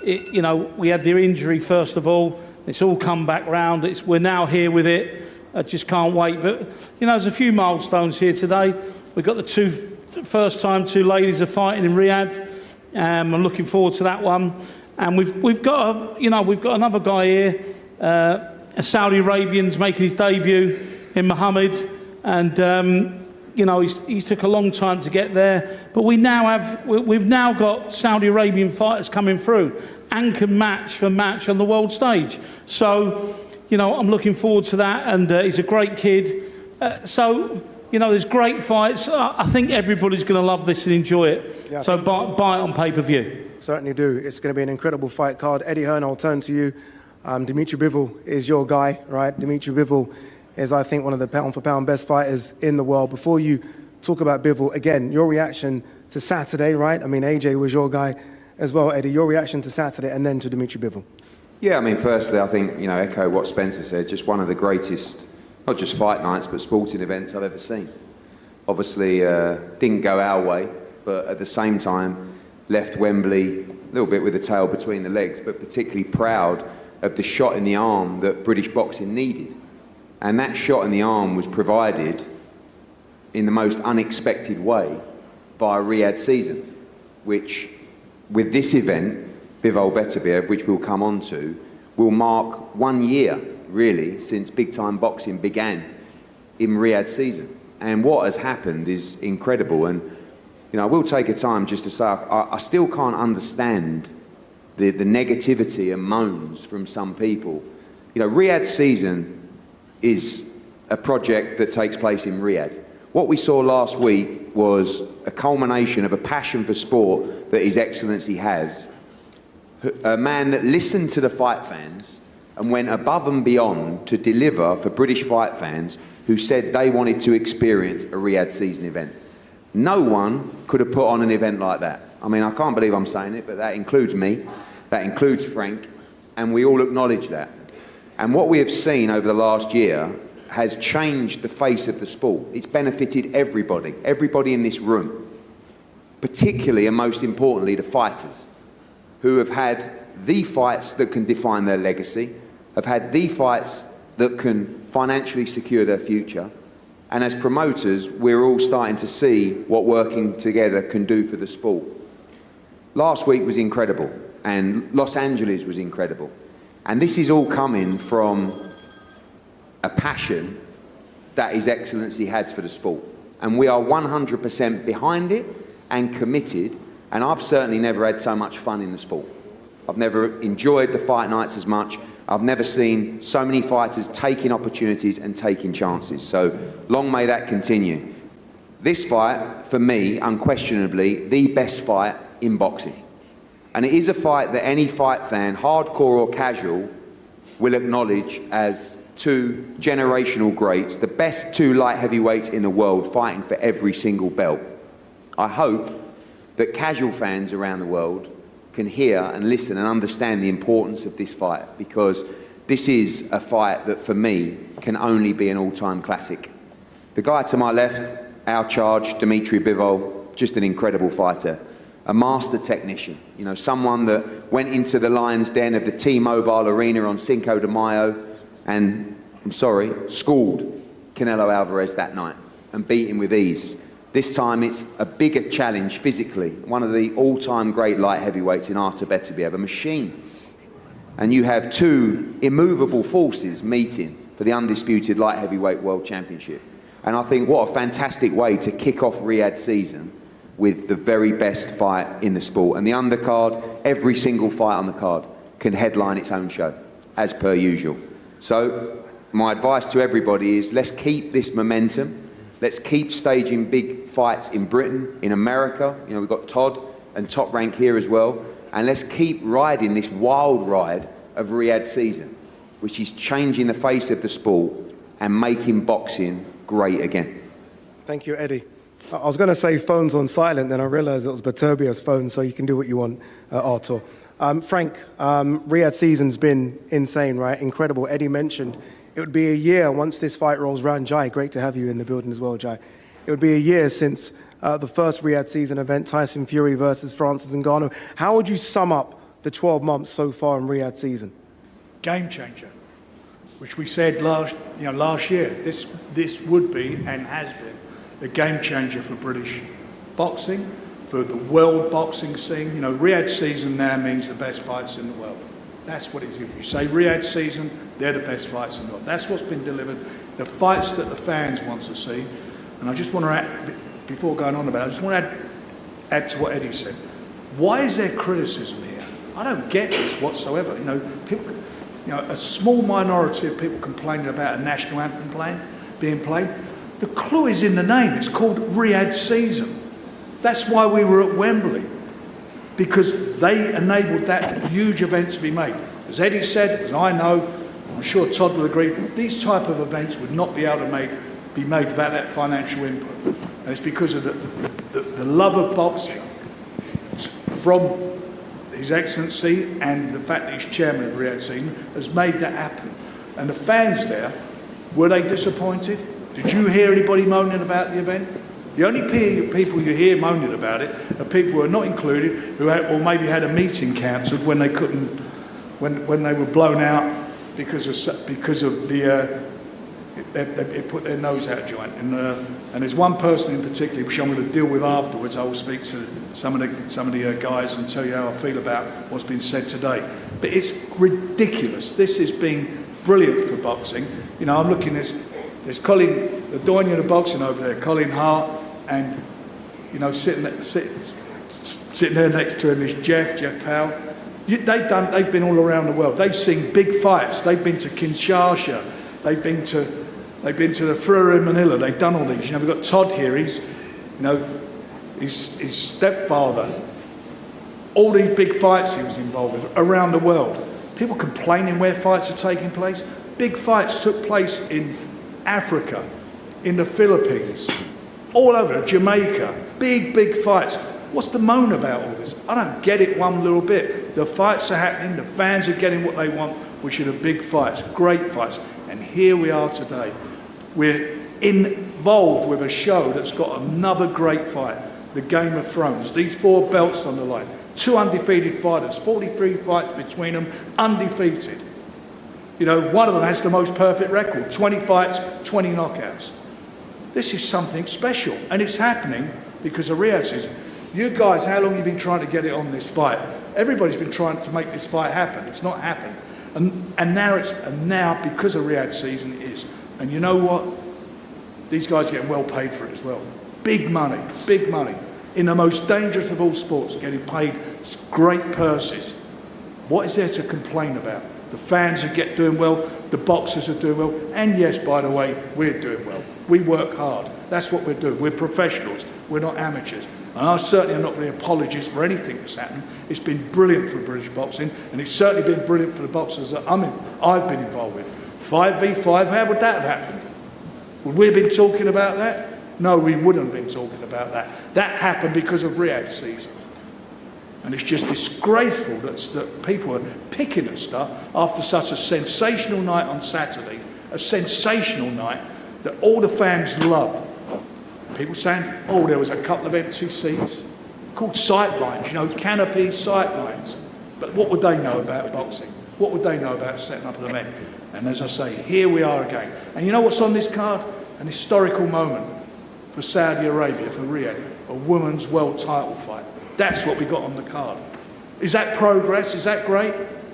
[SPEAKER 13] We had the injury first of all. It's all come back round. We're now here with it. I just can't wait. But, there's a few milestones here today. We've got the first time two ladies are fighting in Riyadh. I'm looking forward to that one. And we've got another guy here, a Saudi Arabian's making his debut in Mohammed, and he's took a long time to get there. But we've now got Saudi Arabian fighters coming through and can match for match on the world stage. So I'm looking forward to that, and he's a great kid. There's great fights. I think everybody's going to love this and enjoy it. Yeah, so buy it on pay-per-view.
[SPEAKER 12] Certainly do. It's going to be an incredible fight card. Eddie Hearn, I'll turn to you. Dmitry Bivol is your guy, right? Dmitry Bivol is, I think, one of the pound-for-pound best fighters in the world. Before you talk about Bivol, again, your reaction to Saturday, right? I mean, AJ was your guy as well, Eddie. Your reaction to Saturday and then to Dmitry Bivol.
[SPEAKER 14] Yeah, I mean, firstly, I think, echo what Spencer said, just one of the greatest, not just fight nights, but sporting events I've ever seen. Obviously, didn't go our way, but at the same time, left Wembley a little bit with the tail between the legs, but particularly proud of the shot in the arm that British boxing needed. And that shot in the arm was provided in the most unexpected way via Riyadh Season, which, with this event, Bivol Beterbiev, which we'll come on to, will mark 1 year, really, since big-time boxing began in Riyadh Season. And what has happened is incredible. And I will take a time just to say I still can't understand the negativity and moans from some people. Riyadh Season is a project that takes place in Riyadh. What we saw last week was a culmination of a passion for sport that His Excellency has. A man that listened to the fight fans and went above and beyond to deliver for British fight fans who said they wanted to experience a Riyadh Season event. No one could have put on an event like that. I mean, I can't believe I'm saying it, but that includes me, that includes Frank, and we all acknowledge that. And what we have seen over the last year has changed the face of the sport. It's benefited everybody in this room, particularly and most importantly the fighters, who have had the fights that can define their legacy, have had the fights that can financially secure their future. And as promoters, we're all starting to see what working together can do for the sport. Last week was incredible, and Los Angeles was incredible. And this is all coming from a passion that His Excellency has for the sport. And we are 100% behind it and committed, and I've certainly never had so much fun in the sport. I've never enjoyed the fight nights as much. I've never seen so many fighters taking opportunities and taking chances. So long may that continue. This fight, for me, unquestionably, the best fight in boxing. And it is a fight that any fight fan, hardcore or casual, will acknowledge as two generational greats, the best two light heavyweights in the world fighting for every single belt. I hope that casual fans around the world can hear and listen and understand the importance of this fight, because this is a fight that, for me, can only be an all-time classic. The guy to my left, our charge, Dmitry Bivol, just an incredible fighter, a master technician, someone that went into the lion's den of the T-Mobile Arena on Cinco de Mayo and, schooled Canelo Alvarez that night and beat him with ease. This time it's a bigger challenge physically. One of the all-time great light heavyweights in Artur Beterbiev, a machine. And you have two immovable forces meeting for the undisputed light heavyweight world championship. And I think what a fantastic way to kick off Riyadh Season with the very best fight in the sport. And the undercard, every single fight on the card can headline its own show. as per usual. So my advice to everybody is let's keep this momentum. Let's keep staging big fights in Britain, in America. You know, we've got Todd and Top Rank here as well. And let's keep riding this wild ride of Riyadh season, which is changing the face of the sport and making boxing great again.
[SPEAKER 12] Thank you, Eddie. I was going to say phones on silent, then I realised it was Beterbiev's phone, so you can do what you want, Artur. Frank, Riyadh season's been insane, right? Incredible. Eddie mentioned it would be a year once this fight rolls around. Jai, great to have you in the building as well, Jai. It would be a year since the first Riyadh season event, Tyson Fury versus Francis Ngannou. How would you sum up the 12 months so far in Riyadh season?
[SPEAKER 15] Game changer, which we said last year. This would be and has been the game changer for British boxing, for the world boxing scene. You know, Riyadh season now means the best fights in the world. That's what it is. If you say Riyadh season, they're the best fights in the world. That's what's been delivered. The fights that the fans want to see. And I just want to add, before going on about it, I just want to add to what Eddie said. Why is there criticism here? I don't get this whatsoever. You know, people, a small minority of people complaining about a national anthem being played. The clue is in the name. It's called Riyadh season. That's why we were at Wembley, because they enabled that huge event to be made. As Eddie said, as I know, I'm sure Todd will agree, these type of events would not be able to be made without that financial input. And it's because of the love of boxing from His Excellency and the fact that he's chairman of Riyadh season has made that happen. And the fans there, were they disappointed? Did you hear anybody moaning about the event? The only people you hear moaning about it are people who are not included, who had, or maybe had a meeting cancelled when they couldn't, when they were blown out because of the they put their nose out of joint. And there's one person in particular, which I'm going to deal with afterwards. I will speak to some of the guys and tell you how I feel about what's been said today. But it's ridiculous. This has been brilliant for boxing. You know, I'm looking at. There's Colin, the doyen of boxing over there, Colin Hart, and you know, sitting there next to him is Jeff Powell. They've been all around the world. They've seen big fights. They've been to Kinshasa. They've been to the Fleur in Manila. They've done all these. You know, we've got Todd here. He's, you know, his stepfather. All these big fights he was involved with around the world. People complaining where fights are taking place. Big fights took place in Africa, in the Philippines, all over, Jamaica, big fights. What's the moan about all this? I don't get it one little bit. The fights are happening, the fans are getting what they want, which are the big fights, great fights. And here we are today. We're involved with a show that's got another great fight, the Game of Thrones. These 4 belts on the line, 2 undefeated fighters, 43 fights between them, undefeated. You know, one of them has the most perfect record, 20 fights, 20 knockouts. This is something special, and it's happening because of Riyadh season. You guys, how long have you been trying to get it on this fight? Everybody's been trying to make this fight happen. It's not happened. And now because of Riyadh season, it is. And you know what? These guys are getting well paid for it as well. Big money. In the most dangerous of all sports, getting paid great purses. What is there to complain about? The fans are doing well, the boxers are doing well, and yes, by the way, we're doing well. We work hard. That's what we're doing. We're professionals. We're not amateurs. And I certainly am not really an apologist for anything that's happened. It's been brilliant for British boxing, and it's certainly been brilliant for the boxers that I've been involved with. 5v5, how would that have happened? Would we have been talking about that? No, we wouldn't have been talking about that. That happened because of Riyadh season. And it's just disgraceful that people are picking at stuff after such a sensational night on Saturday, a sensational night that all the fans loved. People saying, oh, there was a couple of empty seats, called sightlines, you know, canopy sightlines. But what would they know about boxing? What would they know about setting up an event? And as I say, here we are again. And you know what's on this card? An historical moment for Saudi Arabia, for Riyadh, a women's world title fight. That's what we got on the card. Is that progress? Is that great?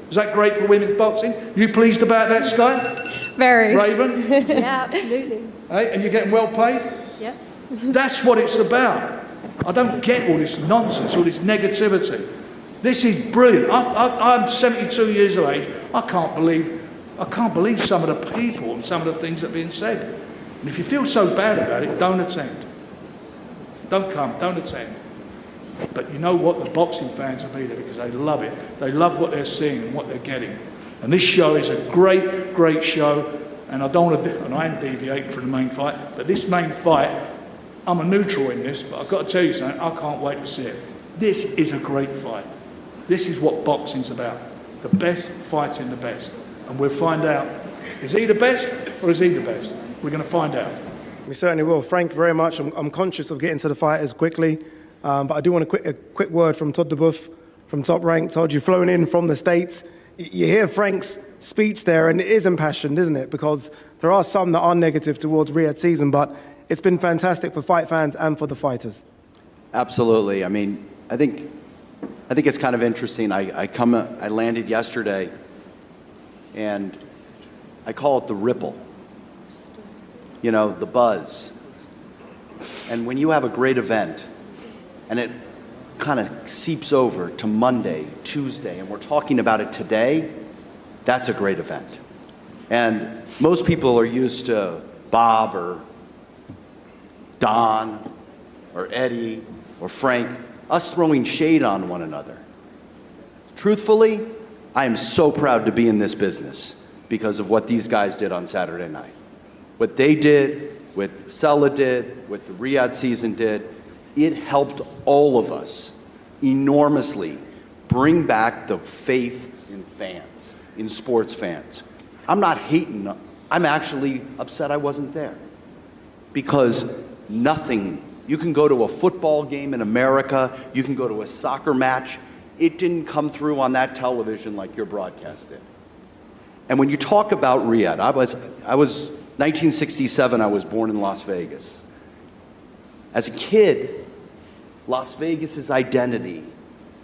[SPEAKER 15] Is that great for women's boxing? You pleased about that, Skye?
[SPEAKER 6] Very.
[SPEAKER 15] Raven?
[SPEAKER 6] Yeah, absolutely.
[SPEAKER 15] Hey, and you're getting well paid?
[SPEAKER 6] Yes.
[SPEAKER 15] That's what it's about. I don't get all this nonsense, all this negativity. This is brilliant. I'm 72 years of age. I can't believe some of the people and some of the things that are being said. And if you feel so bad about it, don't attend. Don't come, don't attend. But you know what? The boxing fans will be there because they love it. They love what they're seeing and what they're getting. And this show is a great, great show. And I don't want to, and I am deviating from the main fight, but this main fight, I'm a neutral in this, but I've got to tell you something, I can't wait to see it. This is a great fight. This is what boxing's about. The best fighting the best. And we'll find out, is he the best or is he the best? We're going to find out.
[SPEAKER 12] We certainly will. Thank you very much. I'm conscious of getting to the fighters quickly, but I do want a quick word from Todd DeBuff from Top Rank. Todd, you've flown in from the States. You hear Frank's speech there, and it is impassioned, isn't it? Because there are some that are negative towards Riyadh season, but it's been fantastic for fight fans and for the fighters.
[SPEAKER 16] Absolutely. I mean, I think it's kind of interesting. I landed yesterday, and I call it the ripple. You know, the buzz. And when you have a great event, and it kind of seeps over to Monday, Tuesday, and we're talking about it today, that's a great event. And most people are used to Bob or Don or Eddie or Frank, us throwing shade on one another. Truthfully, I am so proud to be in this business because of what these guys did on Saturday night. What they did, what Sella did, what the Riyadh season did, it helped all of us enormously bring back the faith in fans, in sports fans. I'm not hating, I'm actually upset I wasn't there. Because nothing, you can go to a football game in America, you can go to a soccer match, it didn't come through on that television like your broadcast did. And when you talk about Riyadh, I was 1967, I was born in Las Vegas. As a kid, Las Vegas's identity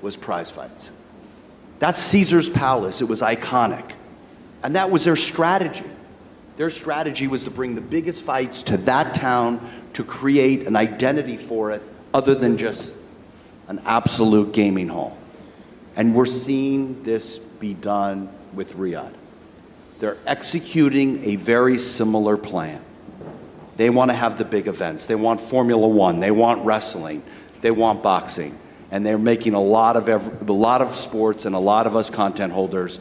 [SPEAKER 16] was prize fights. That's Caesar's Palace. It was iconic. And that was their strategy. Their strategy was to bring the biggest fights to that town to create an identity for it other than just an absolute gaming hall. And we're seeing this be done with Riyadh. They're executing a very similar plan. They want to have the big events. They want Formula One. They want wrestling. They want boxing. And they're making a lot of sports and a lot of us content holders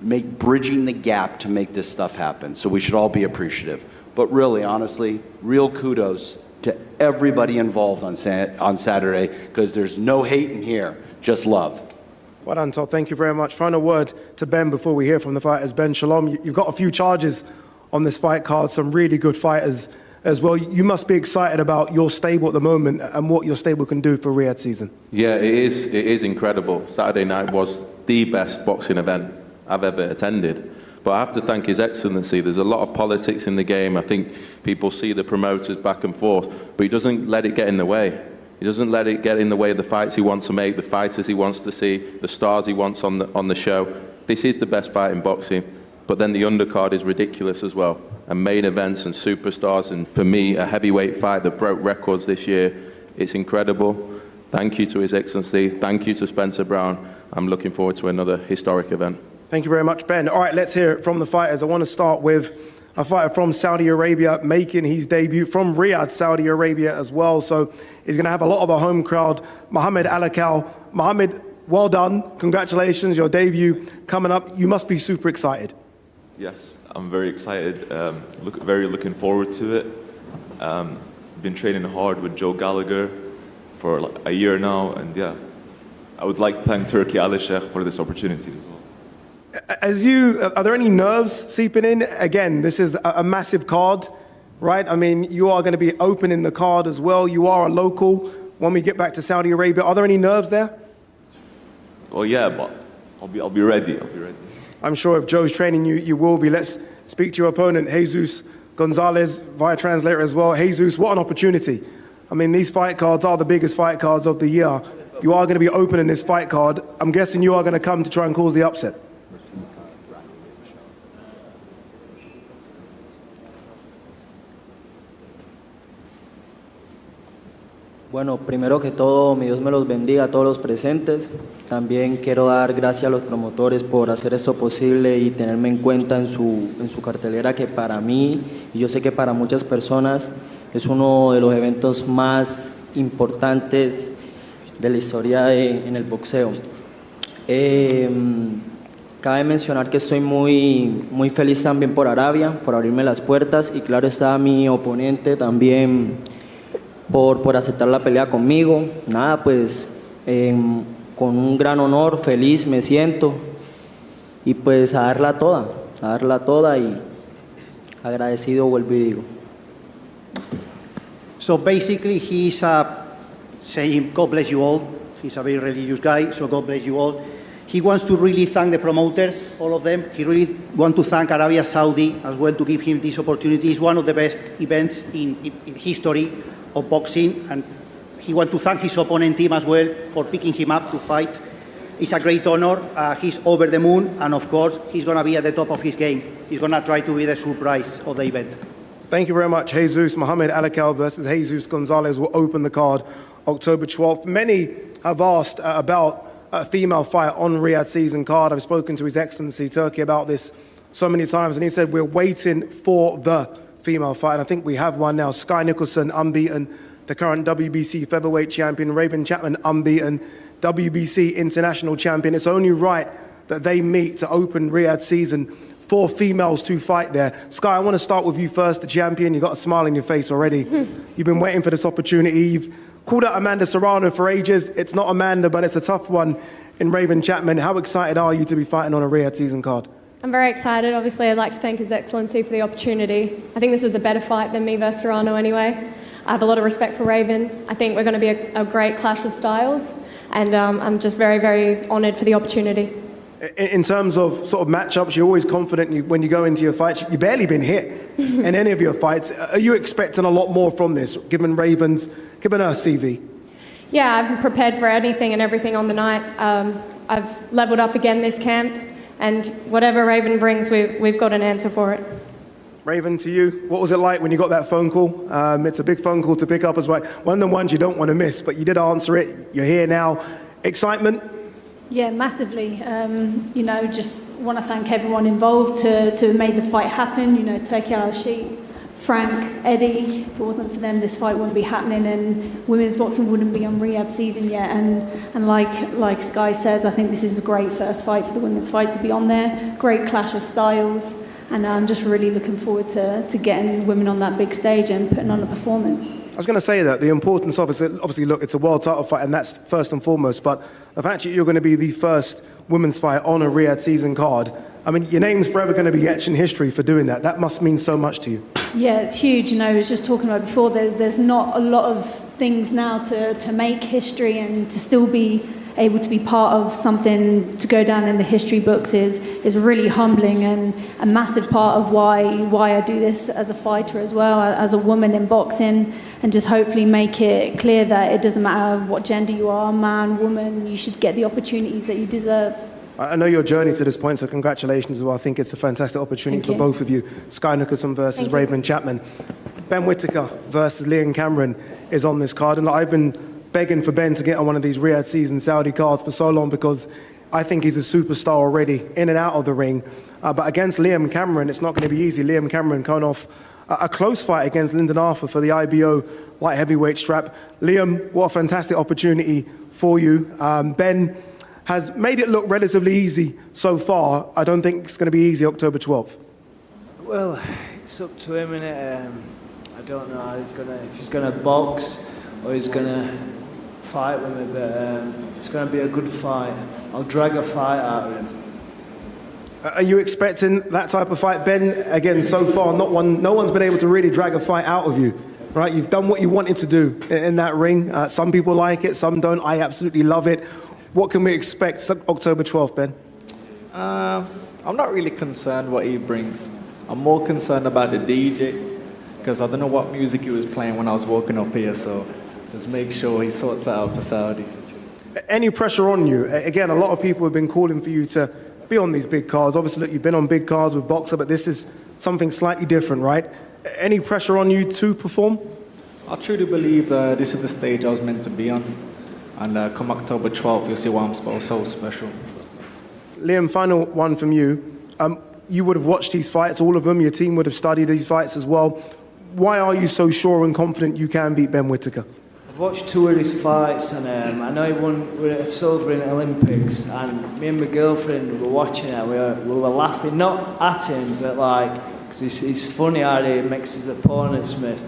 [SPEAKER 16] bridging the gap to make this stuff happen. So we should all be appreciative. But really, honestly, real kudos to everybody involved on Saturday, because there's no hate in here, just love.
[SPEAKER 12] Well done, Todd. Thank you very much. Final word to Ben before we hear from the fighters. Ben, Shalom, you've got a few charges on this fight card, some really good fighters as well. You must be excited about your stable at the moment and what your stable can do for Riyadh season.
[SPEAKER 17] Yeah, it is incredible. Saturday night was the best boxing event I've ever attended. But I have to thank His Excellency. There's a lot of politics in the game. I think people see the promoters back and forth, but he doesn't let it get in the way. He doesn't let it get in the way of the fights he wants to make, the fighters he wants to see, the stars he wants on the show. This is the best fight in boxing, but then the undercard is ridiculous as well. And main events and superstars, and for me, a heavyweight fight that broke records this year. It's incredible. Thank you to His Excellency. Thank you to Spencer Brown. I'm looking forward to another historic event.
[SPEAKER 12] Thank you very much, Ben. All right, let's hear it from the fighters. I want to start with a fighter from Saudi Arabia making his debut from Riyadh, Saudi Arabia as well. So he's going to have a lot of a home crowd. Mohammed Alakal. Mohammed, well done. Congratulations, your debut coming up. You must be super excited.
[SPEAKER 18] Yes, I'm very excited. Looking forward to it. Been training hard with Joe Gallagher for like a year now, and yeah, I would like to thank Turkey Ali Sheikh for this opportunity as well.
[SPEAKER 12] Are there any nerves seeping in? Again, this is a massive card, right? I mean, you are going to be opening the card as well. You are a local. When we get back to Saudi Arabia, are there any nerves there?
[SPEAKER 18] Well, yeah, but I'll be ready.
[SPEAKER 12] I'm sure if Joe's training you, you will be. Let's speak to your opponent, Jesus Gonzalez, via translator as well. Jesus, what an opportunity. I mean, these fight cards are the biggest fight cards of the year. You are going to be opening this fight card. I'm guessing you are going to come to try and cause the upset.
[SPEAKER 19] Bueno, primero que todo, mi Dios me los bendiga a todos los presentes. También quiero dar gracias a los promotores por hacer esto posible y tenerme en cuenta en su cartelera, que para mí, y yo sé que para muchas personas, es uno de los eventos más importantes de la historia en el boxeo. Cabe mencionar que estoy muy feliz también por Arabia, por abrirme las puertas, y claro está mi oponente también por aceptar la pelea conmigo. Nada, pues con un gran honor, feliz me siento, y pues a darla toda y agradecido vuelvo y digo.
[SPEAKER 20] So basically he's saying God bless you all. He's a very religious guy, so God bless you all. He wants to really thank the promoters, all of them. He really wants to thank Arabia Saudi as well to give him this opportunity. It's one of the best events in history of boxing, and he wants to thank his opponent team as well for picking him up to fight. It's a great honor. He's over the moon, and of course, he's going to be at the top of his game. He's going to try to be the surprise of the event.
[SPEAKER 12] Thank you very much. Jesus Mohamed Alakal versus Jesus Gonzalez will open the card October 12th. Many have asked about a female fight on Riyadh season card. I've spoken to His Excellency Turkey about this so many times, and he said we're waiting for the female fight. And I think we have one now. Skye Nicolson, unbeaten, the current WBC featherweight champion. Raven Chapman, unbeaten, WBC international champion. It's only right that they meet to open Riyadh season. 4 females to fight there. Skye, I want to start with you first, the champion. You've got a smile on your face already. You've been waiting for this opportunity. You've called out Amanda Serrano for ages. It's not Amanda, but it's a tough one in Raven Chapman. How excited are you to be fighting on a Riyadh season card?
[SPEAKER 7] I'm very excited. Obviously, I'd like to thank His Excellency for the opportunity. I think this is a better fight than me versus Serrano anyway. I have a lot of respect for Raven. I think we're going to be a great clash of styles, and I'm just very, very honoured for the opportunity.
[SPEAKER 12] In terms of sort of matchups, you're always confident when you go into your fights. You've barely been hit in any of your fights. Are you expecting a lot more from this, given her CV?
[SPEAKER 7] Yeah, I'm prepared for anything and everything on the night. I've levelled up again this camp, and whatever Raven brings, we've got an answer for it.
[SPEAKER 12] Raven, to you, what was it like when you got that phone call? It's a big phone call to pick up as well. One of the ones you don't want to miss, but you did answer it. You're here now. Excitement?
[SPEAKER 21] Yeah, massively. Just want to thank everyone involved to have made the fight happen. Turkey Al-Sheikh, Frank, Eddie. If it wasn't for them, this fight wouldn't be happening, and women's boxing wouldn't be on Riyadh season yet. And like Skye says, I think this is a great first fight for the women's fight to be on there. Great clash of styles, and I'm just really looking forward to getting women on that big stage and putting on a performance.
[SPEAKER 12] I was going to say that the importance of it, obviously, look, it's a world title fight, and that's first and foremost, but the fact that you're going to be the first women's fight on a Riyadh season card, I mean, your name's forever going to be etched in history for doing that. That must mean so much to you.
[SPEAKER 21] Yeah, it's huge. I was just talking about before, there's not a lot of things now to make history, and to still be able to be part of something to go down in the history books is really humbling, and a massive part of why I do this as a fighter as well, as a woman in boxing, and just hopefully make it clear that it doesn't matter what gender you are, man, woman, you should get the opportunities that you deserve.
[SPEAKER 12] I know your journey to this point, so congratulations as well. I think it's a fantastic opportunity for both of you. Skye Nicolson versus Raven Chapman. Ben Whittaker versus Liam Cameron is on this card, and I've been begging for Ben to get on one of these Riyadh season Saudi cards for so long, because I think he's a superstar already in and out of the ring. But against Liam Cameron, it's not going to be easy. Liam Cameron coming off a close fight against Lyndon Arthur for the IBO light heavyweight strap. Liam, what a fantastic opportunity for you. Ben has made it look relatively easy so far. I don't think it's going to be easy October 12th.
[SPEAKER 22] Well, it's up to him, innit? I don't know how if he's going to box or he's going to fight with me, but it's going to be a good fight. I'll drag a fight out of him.
[SPEAKER 12] Are you expecting that type of fight, Ben? Again, so far, no one's been able to really drag a fight out of you, right? You've done what you wanted to do in that ring. Some people like it, some don't. I absolutely love it. What can we expect October 12th, Ben?
[SPEAKER 22] I'm not really concerned what he brings. I'm more concerned about the DJ, because I don't know what music he was playing when I was walking up here, so just make sure he sorts that out for Saudi.
[SPEAKER 12] Any pressure on you? Again, a lot of people have been calling for you to be on these big cards. Obviously, look, you've been on big cards with Boxer, but this is something slightly different, right? Any pressure on you to perform?
[SPEAKER 2] I truly believe that this is the stage I was meant to be on. And come October 12th, you'll see why I'm so special.
[SPEAKER 12] Liam, final one from you. You would have watched these fights, all of them. Your team would have studied these fights as well. Why are you so sure and confident you can beat Ben Whittaker?
[SPEAKER 22] I've watched 2 of his fights, and I know he won with a silver in the Olympics. And me and my girlfriend were watching it. We were laughing, not at him, but like, because he's funny how he makes his opponents miss.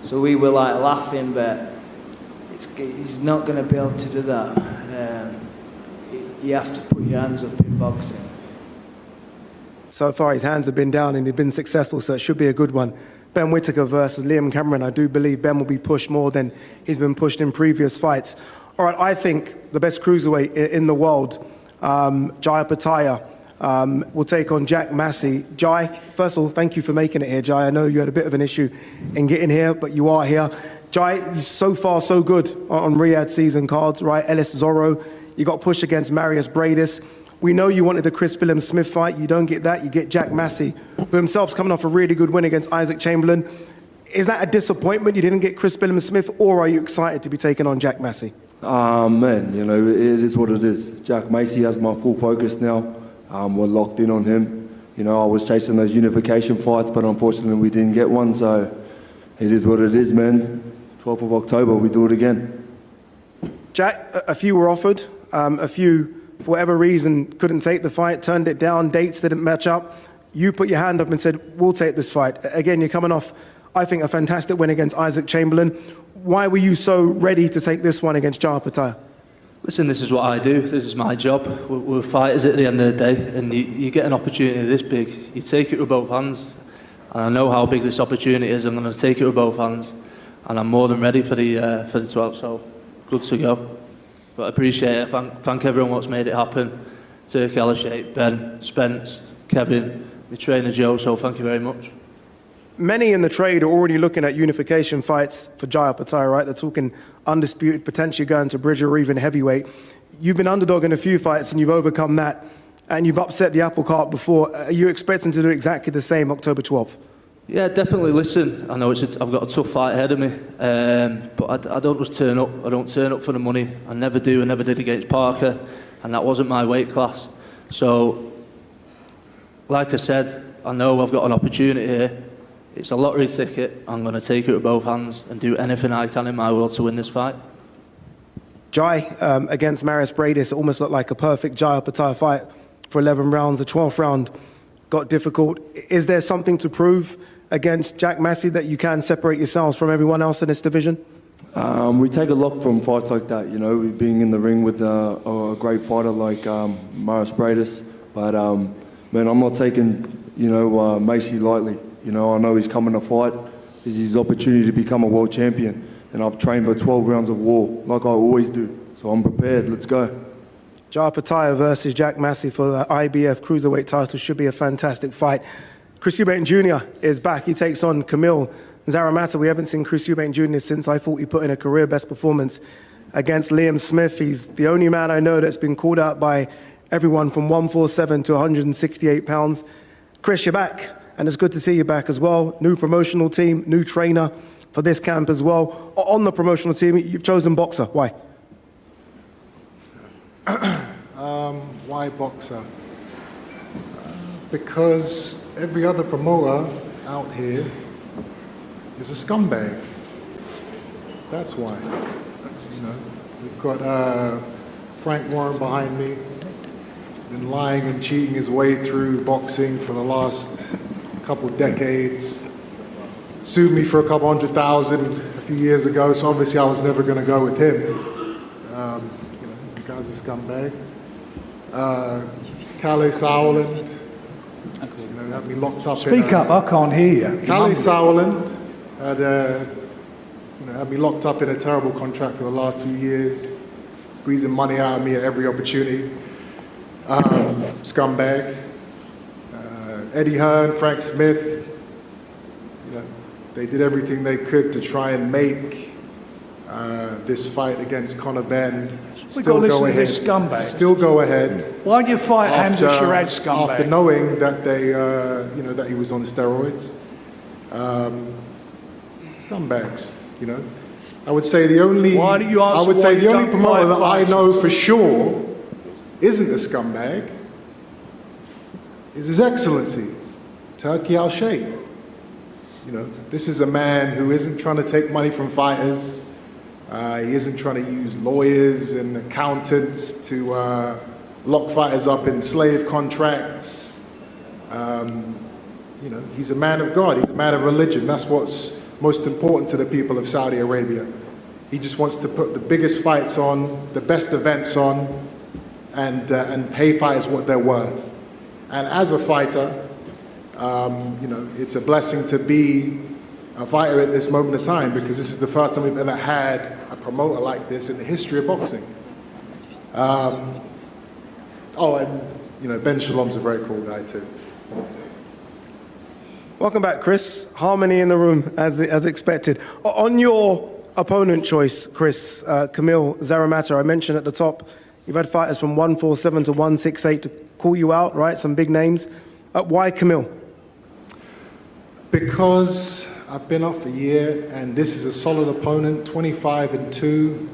[SPEAKER 22] So we were like laughing, but he's not going to be able to do that. You have to put your hands up in boxing.
[SPEAKER 12] So far, his hands have been down and they've been successful, so it should be a good one. Ben Whittaker versus Liam Cameron. I do believe Ben will be pushed more than he's been pushed in previous fights. All right, I think the best cruiserweight in the world, Jai Opetaia, will take on Jack Massey. Jai, first of all, thank you for making it here, Jai. I know you had a bit of an issue in getting here, but you are here. Jai, you're so far so good on Riyadh season cards, right? Ellis Zorro, you got pushed against Marius Bradis. We know you wanted the Chris Billam-Smith fight. You don't get that. You get Jack Massey, who himself's coming off a really good win against Isaac Chamberlain. Is that a disappointment you didn't get Chris Billam-Smith, or are you excited to be taking on Jack Massey?
[SPEAKER 3] Man, you know, it is what it is. Jack Massey has my full focus now. We're locked in on him. You know, I was chasing those unification fights, but unfortunately we didn't get one, so it is what it is, man. 12th of October, we do it again.
[SPEAKER 12] Jack, a few were offered. A few, for whatever reason, couldn't take the fight, turned it down, dates didn't match up. You put your hand up and said, we'll take this fight. Again, you're coming off, I think, a fantastic win against Isaac Chamberlain. Why were you so ready to take this one against Jai Opetaia?
[SPEAKER 2] Listen, this is what I do. This is my job. We're fighters at the end of the day, and you get an opportunity this big, you take it with both hands. And I know how big this opportunity is. I'm going to take it with both hands, and I'm more than ready for the 12th. So good to go. But I appreciate it. Thank everyone what's made it happen. Turkey, Alashate, Ben, Spence, Kevin, my trainer Joe. So thank you very much.
[SPEAKER 12] Many in the trade are already looking at unification fights for Jai Opetaia, right? They're talking undisputed, potentially going to Bridger or even heavyweight. You've been underdog in a few fights and you've overcome that, and you've upset the apple cart before. Are you expecting to do exactly the same October 12th?
[SPEAKER 2] Yeah, definitely. Listen, I know I've got a tough fight ahead of me, but I don't just turn up. I don't turn up for the money. I never do. I never did against Parker, and that wasn't my weight class. So, like I said, I know I've got an opportunity here. It's a lottery ticket. I'm going to take it with both hands and do anything I can in my world to win this fight.
[SPEAKER 12] Jai, against Marius Bradis, it almost looked like a perfect Jai Opetaia fight for 11 rounds. The 12th round got difficult. Is there something to prove against Jack Massey that you can separate yourselves from everyone else in this division?
[SPEAKER 3] We take a lot from fights like that, you know, being in the ring with a great fighter like Marius Bradis. But, man, I'm not taking, Massey lightly. You know, I know he's coming to fight. This is his opportunity to become a world champion. And I've trained for 12 rounds of war, like I always do. So I'm prepared. Let's go.
[SPEAKER 12] Jai Opetaia versus Jack Massey for the IBF Cruiserweight title should be a fantastic fight. Chris Eubank Jr. is back. He takes on Camille Szeremeta. We haven't seen Chris Eubank Jr. since I thought he put in a career-best performance against Liam Smith. He's the only man I know that's been called out by everyone from 147 to 168 pounds. Chris, you're back. And it's good to see you back as well. New promotional team, new trainer for this camp as well. On the promotional team, you've chosen boxer. Why?
[SPEAKER 23] Why boxer? Because every other promoter out here is a scumbag. That's why. You know, we've got Frank Warren behind me, been lying and cheating his way through boxing for the last couple decades. Sued me for a couple $100,000 a few years ago, so obviously I was never going to go with him. The guy's a scumbag. Kalle Sauerland, had me locked up.
[SPEAKER 15] Speak up, I can't hear you.
[SPEAKER 23] Kalle Sauerland had me locked up in a terrible contract for the last few years, squeezing money out of me at every opportunity. Scumbag. Eddie Hearn, Frank Smith, they did everything they could to try and make this fight against Conor Benn still go ahead. Still go ahead.
[SPEAKER 15] Why do you fight Hamza Sharad, scumbag?
[SPEAKER 23] After knowing that they, that he was on steroids. Scumbags. You know, I would say the only
[SPEAKER 15] Why don't you answer
[SPEAKER 23] I would
[SPEAKER 15] why
[SPEAKER 23] say
[SPEAKER 15] you
[SPEAKER 23] the only
[SPEAKER 15] don't
[SPEAKER 23] promoter
[SPEAKER 15] fight
[SPEAKER 23] that I
[SPEAKER 15] fights?
[SPEAKER 23] know for sure isn't a scumbag is His Excellency Turki Al-Sheikh. You know, this is a man who isn't trying to take money from fighters. He isn't trying to use lawyers and accountants to lock fighters up in slave contracts. You know, he's a man of God. He's a man of religion. That's what's most important to the people of Saudi Arabia. He just wants to put the biggest fights on, the best events on, and pay fighters what they're worth. And as a fighter, you know, it's a blessing to be a fighter at this moment of time because this is the first time we've ever had a promoter like this in the history of boxing. Oh, and you know, Ben Shalom's a very cool guy too.
[SPEAKER 12] Welcome back, Chris. Harmony in the room, as expected. On your opponent choice, Chris, Kamil Szeremeta, I mentioned at the top, you've had fighters from 147 to 168 to call you out, right? Some big names. Why Kamil?
[SPEAKER 23] Because I've been off a year, and this is a solid opponent, 25-2.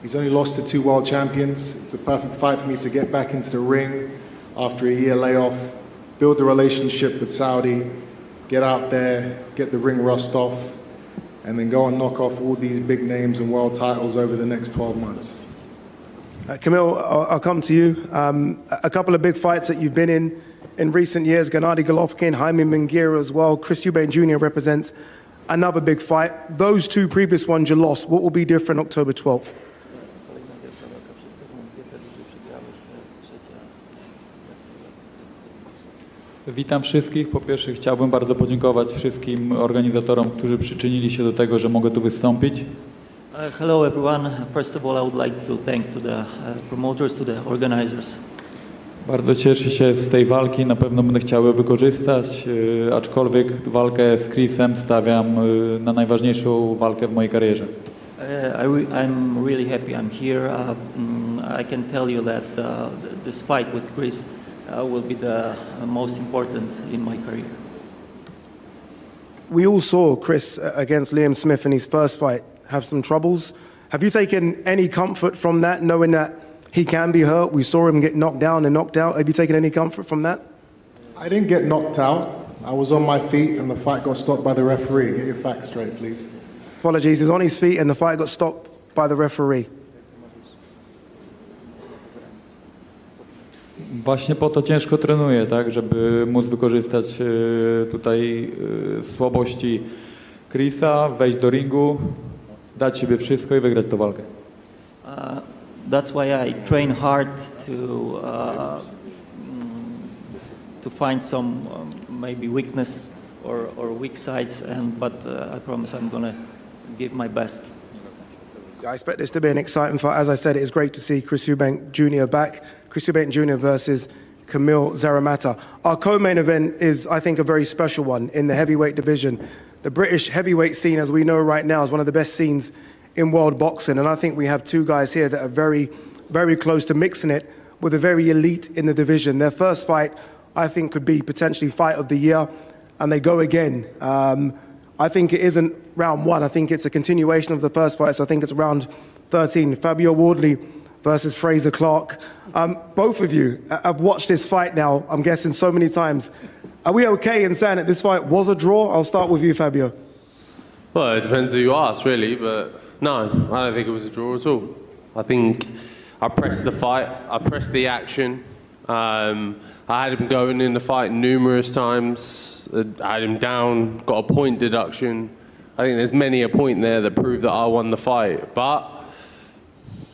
[SPEAKER 23] He's only lost to 2 world champions. It's the perfect fight for me to get back into the ring after a year layoff, build a relationship with Saudi, get out there, get the ring rust off, and then go and knock off all these big names and world titles over the next 12 months.
[SPEAKER 12] Kamil, I'll come to you. A couple of big fights that you've been in recent years, Gennady Golovkin, Jaime Munguia as well. Chris Eubank Jr. represents another big fight. Those 2 previous ones you lost. What will be different October 12th?
[SPEAKER 8] Witam wszystkich. Po pierwsze chciałbym bardzo podziękować wszystkim organizatorom, którzy przyczynili się do tego, że mogę tu wystąpić.
[SPEAKER 9] Hello everyone. First of all, I would like to thank to the promoters, to the organizers.
[SPEAKER 8] Bardzo cieszę się z tej walki, na pewno będę chciał wykorzystać, aczkolwiek walkę z Chrisem stawiam na najważniejszą walkę w mojej karierze.
[SPEAKER 9] I'm really happy I'm here. I can tell you that this fight with Chris will be the most important in my career.
[SPEAKER 12] We all saw Chris against Liam Smith in his first fight have some troubles. Have you taken any comfort from that, knowing that he can be hurt? We saw him get knocked down and knocked out. Have you taken any comfort from that?
[SPEAKER 23] I didn't get knocked out. I was on my feet and the fight got stopped by the referee. Get your facts straight, please.
[SPEAKER 12] Apologies, he was on his feet and the fight got stopped by the referee.
[SPEAKER 8] Właśnie po to ciężko trenuję, tak, żeby móc wykorzystać tutaj słabości Chrisa, wejść do ringu, dać siebie wszystko i wygrać tę walkę.
[SPEAKER 9] That's why I train hard to find some maybe weakness or weak sides, but I promise I'm gonna give my best.
[SPEAKER 12] I expect this to be an exciting fight. As I said, it is great to see Chris Eubank Jr. back. Chris Eubank Jr. versus Kamil Szeremeta. Our co-main event is, I think, a very special one in the heavyweight division. The British heavyweight scene, as we know right now, is one of the best scenes in world boxing. And I think we have 2 guys here that are very, very close to mixing it with a very elite in the division. Their first fight, I think, could be potentially fight of the year. And they go again. I think it isn't round 1. I think it's a continuation of the first fight. So I think it's round 13. Fabio Wardley versus Fraser Clarke. Both of you have watched this fight now, I'm guessing, so many times. Are we okay in saying that this fight was a draw? I'll start with you, Fabio.
[SPEAKER 10] Well, it depends who you ask, really, but no, I don't think it was a draw at all. I think I pressed the fight, I pressed the action. I had him going in the fight numerous times. I had him down, got a point deduction. I think there's many a point there that proved that I won the fight, but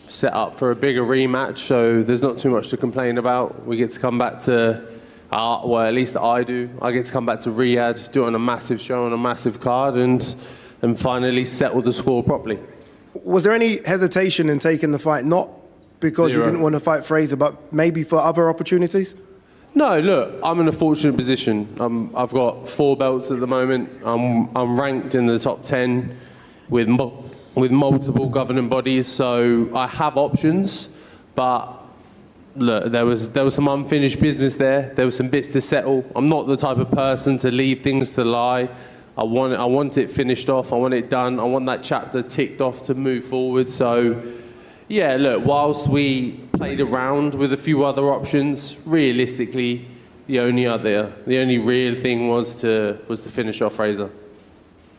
[SPEAKER 10] set up for a bigger rematch, so there's not too much to complain about. We get to come back to, well, at least I do. I get to come back to Riyadh, do it on a massive show, on a massive card, and finally settle the score properly.
[SPEAKER 12] Was there any hesitation in taking the fight? Not because you didn't want to fight Fraser, but maybe for other opportunities?
[SPEAKER 10] No, look, I'm in a fortunate position. I've got 4 belts at the moment. I'm ranked in the top 10 with multiple governing bodies, so I have options. But look, there was some unfinished business there. There were some bits to settle. I'm not the type of person to leave things to lie. I want it finished off. I want it done. I want that chapter ticked off to move forward. So, yeah, look, whilst we played around with a few other options, realistically, the only real thing was to finish off Fraser.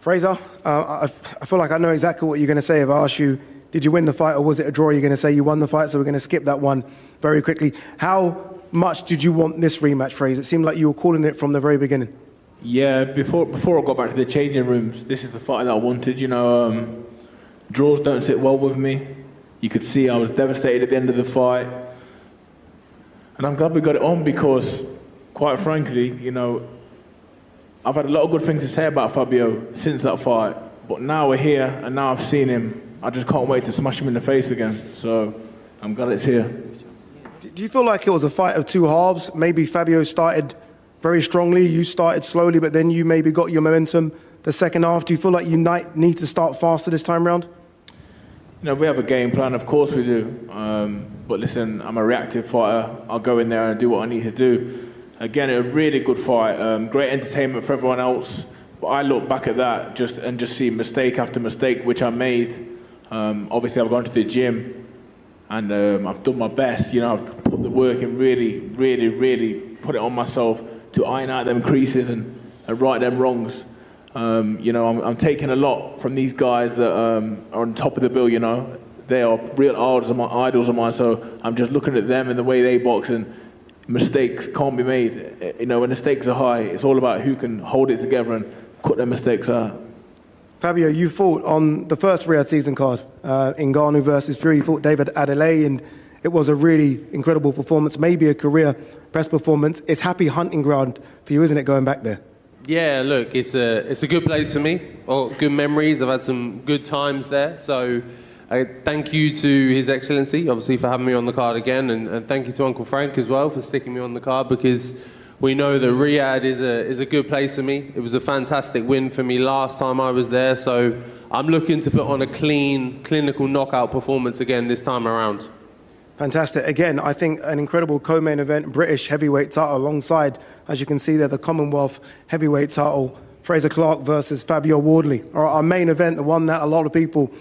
[SPEAKER 12] Fraser, I feel like I know exactly what you're going to say if I ask you, did you win the fight or was it a draw? You're going to say you won the fight, so we're going to skip that one very quickly. How much did you want this rematch, Fraser? It seemed like you were calling it from the very beginning.
[SPEAKER 1] Yeah, before I got back to the changing rooms, this is the fight that I wanted. You know, draws don't sit well with me. You could see I was devastated at the end of the fight. And I'm glad we got it on because, quite frankly, you know, I've had a lot of good things to say about Fabio since that fight. But now we're here and now I've seen him. I just can't wait to smash him in the face again. So I'm glad it's here.
[SPEAKER 12] Do you feel like it was a fight of two halves? Maybe Fabio started very strongly, you started slowly, but then you maybe got your momentum the second half. Do you feel like you need to start faster this time round?
[SPEAKER 1] You know, we have a game plan, of course we do. But listen, I'm a reactive fighter. I'll go in there and do what I need to do. Again, a really good fight, great entertainment for everyone else. But I look back at that and just see mistake after mistake, which I made. Obviously, I've gone to the gym and I've done my best. You know, I've put the work in, really put it on myself to iron out them creases and right them wrongs. You know, I'm taking a lot from these guys that are on top of the bill, you know. They are real idols of mine, so I'm just looking at them and the way they box, and mistakes can't be made. You know, when the stakes are high, it's all about who can hold it together and cut their mistakes out.
[SPEAKER 12] Fabio, you fought on the first Riyadh season card, Ngannou versus Fury. You fought David Adeleye, and it was a really incredible performance, maybe a career best performance. It's happy hunting ground for you, isn't it, going back there?
[SPEAKER 10] Yeah, look, it's a good place for me. Good memories. I've had some good times there. So thank you to His Excellency, obviously, for having me on the card again. And thank you to Uncle Frank as well for sticking me on the card, because we know that Riyadh is a good place for me. It was a fantastic win for me last time I was there. So I'm looking to put on a clinical knockout performance again this time around.
[SPEAKER 12] Fantastic. Again, I think an incredible co-main event, British heavyweight title alongside, as you can see there, the Commonwealth heavyweight title, Fraser Clarke versus Fabio Wardley. Our main event, the one that a lot of people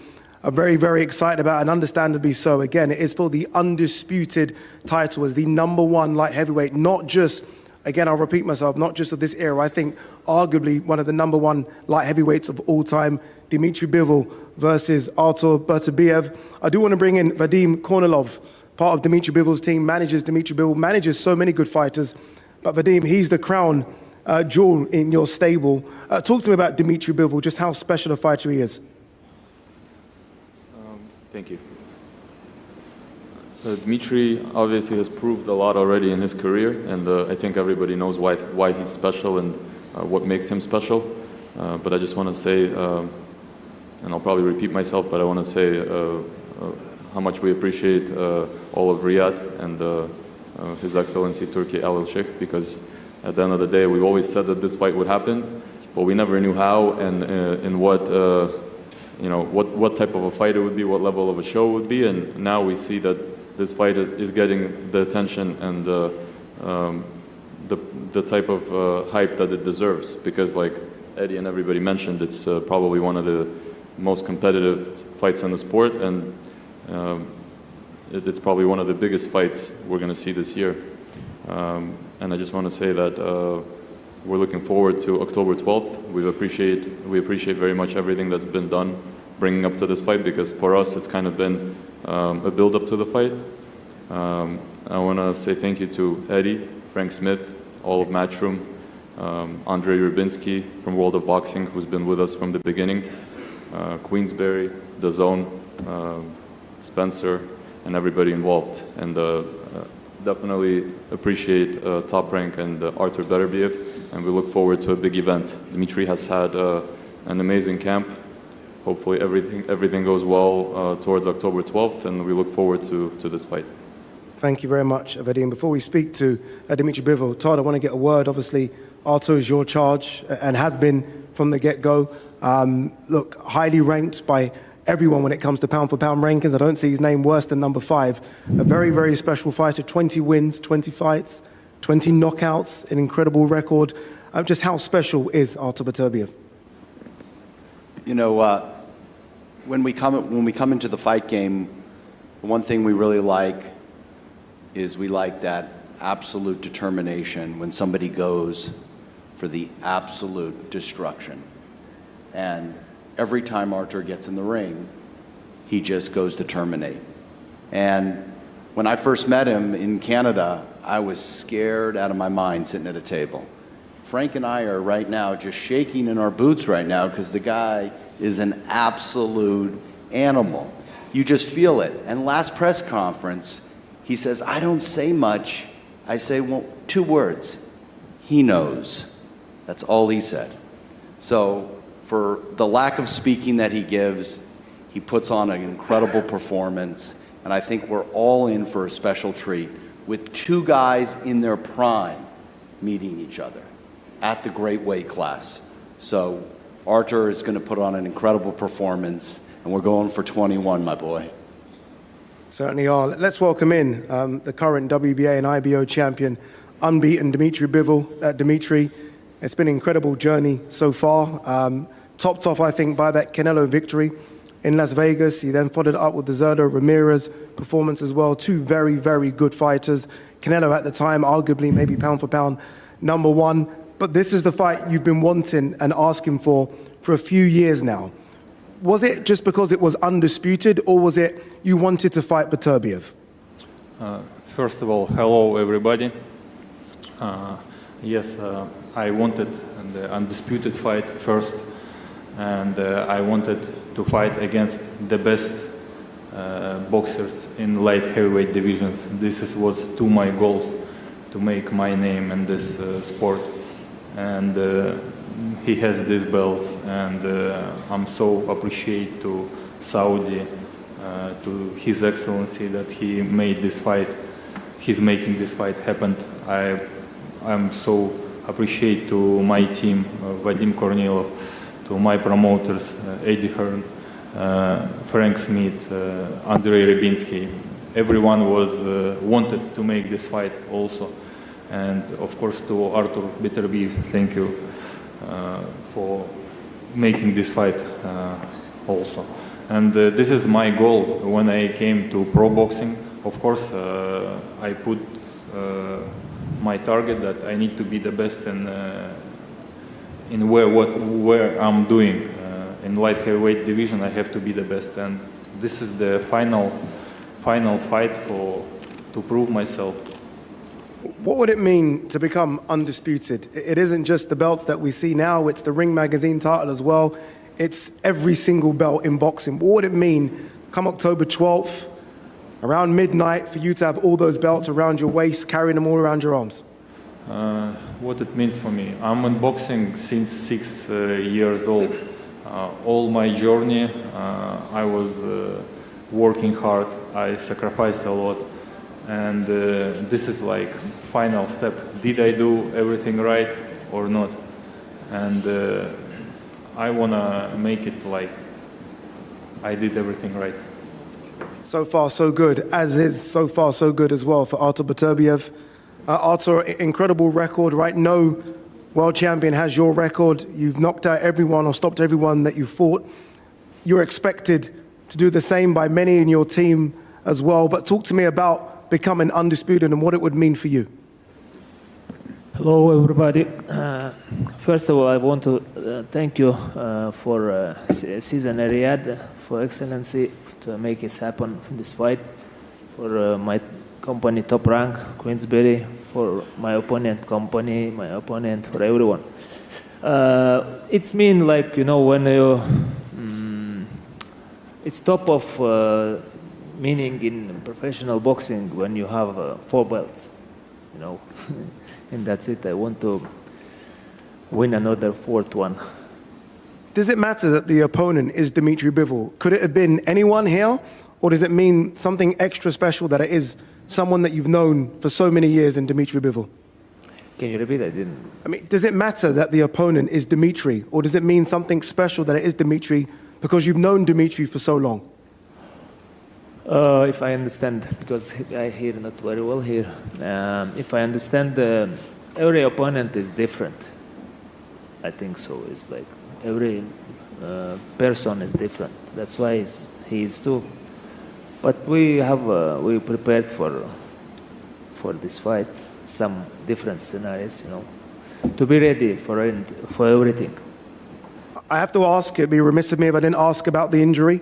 [SPEAKER 12] are very, very excited about, and understandably so. Again, it is for the undisputed title as the #1 light heavyweight, not just, again, I'll repeat myself, not just of this era. I think arguably one of the #1 light heavyweights of all time, Dmitry Bivol versus Artur Beterbiev. I do want to bring in Vadim Kornilov, part of Dmitry Bivol's team, Dmitry Bivol manages so many good fighters. But Vadim, he's the crown jewel in your stable. Talk to me about Dmitry Bivol, just how special a fighter he is.
[SPEAKER 18] Thank you. Dmitry obviously has proved a lot already in his career, and I think everybody knows why he's special and what makes him special. But I just want to say, and I'll probably repeat myself, but I want to say how much we appreciate all of Riyadh and His Excellency Turki Al-Sheikh, because at the end of the day, we've always said that this fight would happen, but we never knew how and in what what type of a fight it would be, what level of a show it would be, and now we see that this fight is getting the attention and the type of hype that it deserves, because like Eddie and everybody mentioned, it's probably one of the most competitive fights in the sport, and it's probably one of the biggest fights we're going to see this year. And I just want to say that we're looking forward to October 12th. We appreciate very much everything that's been done bringing up to this fight, because for us it's kind of been a build-up to the fight. I want to say thank you to Eddie, Frank Smith, all of Matchroom, Andrei Rybinski from World of Boxing, who's been with us from the beginning, Queensberry, DAZN, Spencer, and everybody involved. And definitely appreciate Top Rank and Artur Beterbiev, and we look forward to a big event. Dmitry has had an amazing camp. Hopefully everything goes well towards October 12th, and we look forward to this fight.
[SPEAKER 12] Thank you very much, Vadim. Before we speak to Dmitry Bivol, Todd, I want to get a word. Obviously, Artur is your charge and has been from the get-go. Look, highly ranked by everyone when it comes to pound-for-pound rankings. I don't see his name worse than #5. A very, very special fighter, 20 wins, 20 fights, 20 knockouts, an incredible record. Just how special is Artur Beterbiev?
[SPEAKER 16] You know, when we come into the fight game, the one thing we really like is we like that absolute determination when somebody goes for the absolute destruction. And every time Artur gets in the ring, he just goes to terminate. And when I first met him in Canada, I was scared out of my mind sitting at a table. Frank and I are right now just shaking in our boots right now because the guy is an absolute animal. You just feel it. And last press conference, he says, I don't say much. I say, well, 2 words. He knows. That's all he said. So for the lack of speaking that he gives, he puts on an incredible performance. And I think we're all in for a special treat with 2 guys in their prime meeting each other at the great weight class. So Artur is going to put on an incredible performance, and we're going for 21, my boy.
[SPEAKER 12] Certainly are. Let's welcome in the current WBA and IBO champion, unbeaten Dmitry Bivol. Dmitry, it's been an incredible journey so far. Topped off, I think, by that Canelo victory in Las Vegas. He then followed up with the Zurdo Ramirez performance as well. 2 very, very good fighters. Canelo at the time, arguably maybe pound for pound, #1. But this is the fight you've been wanting and asking for a few years now. Was it just because it was undisputed, or was it you wanted to fight Beterbiev?
[SPEAKER 8] First of all, hello everybody. Yes, I wanted the undisputed fight first, and I wanted to fight against the best boxers in light heavyweight divisions. This was 2 my goals, to make my name in this sport. And he has these belts, and I'm so appreciate to Saudi, to His Excellency that he made this fight. He's making this fight happen. I'm so appreciate to my team, Vadim Kornilov, to my promoters, Eddie Hearn, Frank Smith, Andrei Rybinski. Everyone was wanted to make this fight also. And of course to Artur Beterbiev, thank you for making this fight also. And this is my goal when I came to pro boxing. Of course, I put my target that I need to be the best in where I'm doing. In light heavyweight division, I have to be the best, and this is the final fight to prove myself.
[SPEAKER 12] What would it mean to become undisputed? It isn't just the belts that we see now, it's the Ring Magazine title as well. It's every single belt in boxing. What would it mean come October 12th, around midnight, for you to have all those belts around your waist, carrying them all around your arms?
[SPEAKER 8] What it means for me, I'm in boxing since 6 years old. All my journey, I was working hard, I sacrificed a lot. And this is like final step. Did I do everything right or not? And I wanna make it like I did everything right.
[SPEAKER 12] So far, so good, as is so far, so good as well for Artur Beterbiev. Artur, incredible record, right? No world champion has your record. You've knocked out everyone or stopped everyone that you fought. You're expected to do the same by many in your team as well. But talk to me about becoming undisputed and what it would mean for you.
[SPEAKER 4] Hello, everybody. First of all, I want to thank you for season Riyadh, for excellency, to make this happen, this fight, for my company Top Rank, Queensberry, for my opponent company, my opponent, for everyone. It's mean like, you know, when you, it's top of meaning in professional boxing when you have 4 belts, you know, and that's it. I want to win another 4th one.
[SPEAKER 12] Does it matter that the opponent is Dmitry Bivol? Could it have been anyone here, or does it mean something extra special that it is someone that you've known for so many years in Dmitry Bivol?
[SPEAKER 4] Can you repeat? I didn't.
[SPEAKER 12] I mean, does it matter that the opponent is Dmitry, or does it mean something special that it is Dmitry because you've known Dmitry for so long?
[SPEAKER 4] If I understand, because I hear not very well here. If I understand, every opponent is different. I think so. It's like every person is different. That's why he is too. But we prepared for this fight some different scenarios, to be ready for everything.
[SPEAKER 12] I have to ask, it'd be remiss of me if I didn't ask about the injury.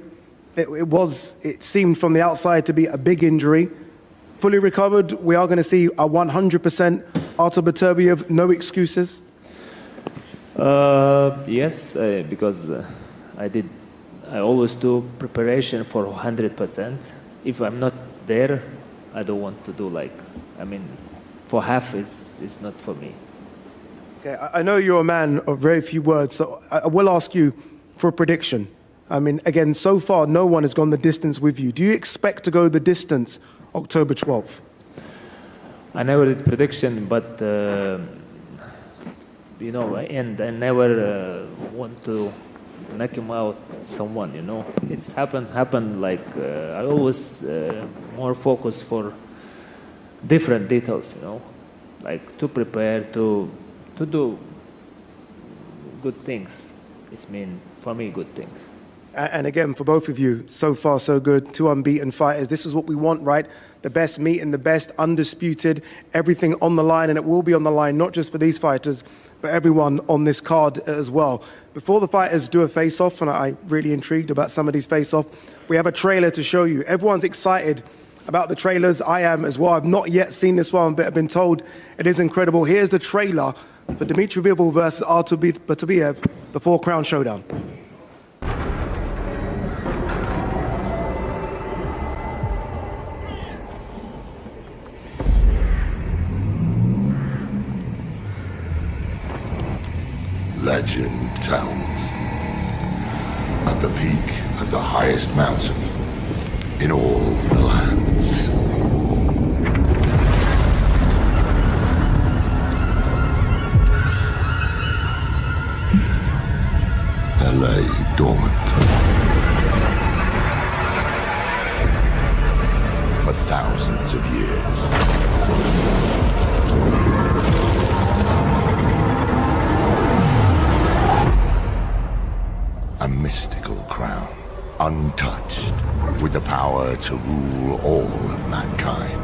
[SPEAKER 12] It seemed from the outside to be a big injury. Fully recovered, we are going to see a 100% Artur Beterbiev, no excuses?
[SPEAKER 4] Yes, because I always do preparation for 100%. If I'm not there, I don't want to do for half is not for me.
[SPEAKER 12] Okay, I know you're a man of very few words, so I will ask you for a prediction. Again, so far, no one has gone the distance with you. Do you expect to go the distance October 12th?
[SPEAKER 4] I never did prediction, but, and I never want to knock him out someone, It's happened I always more focus for different details, to prepare, to do good things. For me, good things.
[SPEAKER 12] And again, for both of you, so far so good, 2 unbeaten fighters. This is what we want, right? The best meeting, the best, undisputed, everything on the line, and it will be on the line, not just for these fighters, but everyone on this card as well. Before the fighters do a face-off, and I'm really intrigued about some of these face-off, we have a trailer to show you. Everyone's excited about the trailers. I am as well. I've not yet seen this one, but I've been told it is incredible. Here's the trailer for Dmitry Bivol versus Artur Beterbiev, the 4-Crown Showdown.
[SPEAKER 5] Legend tells, at the peak of the highest mountain in all the lands, there lay dormant for thousands of years. A mystical crown, untouched, with the power to rule all of mankind.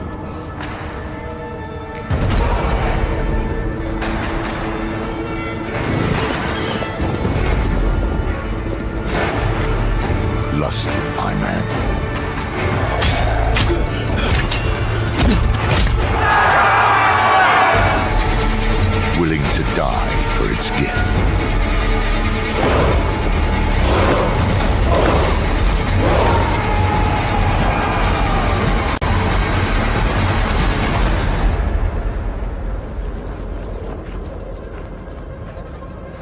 [SPEAKER 5] Lusted by men. Willing to die for its gift.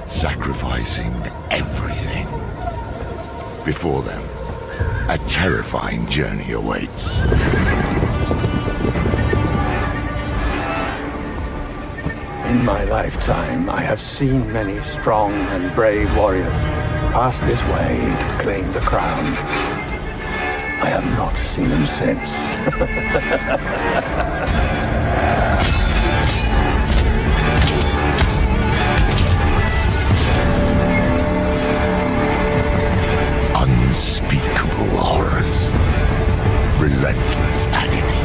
[SPEAKER 5] Sacrificing everything. Before them, a terrifying journey awaits.
[SPEAKER 11] In my lifetime, I have seen many strong and brave warriors pass this way to claim the crown. I have not seen them since.
[SPEAKER 5] Unspeakable horrors, relentless agony,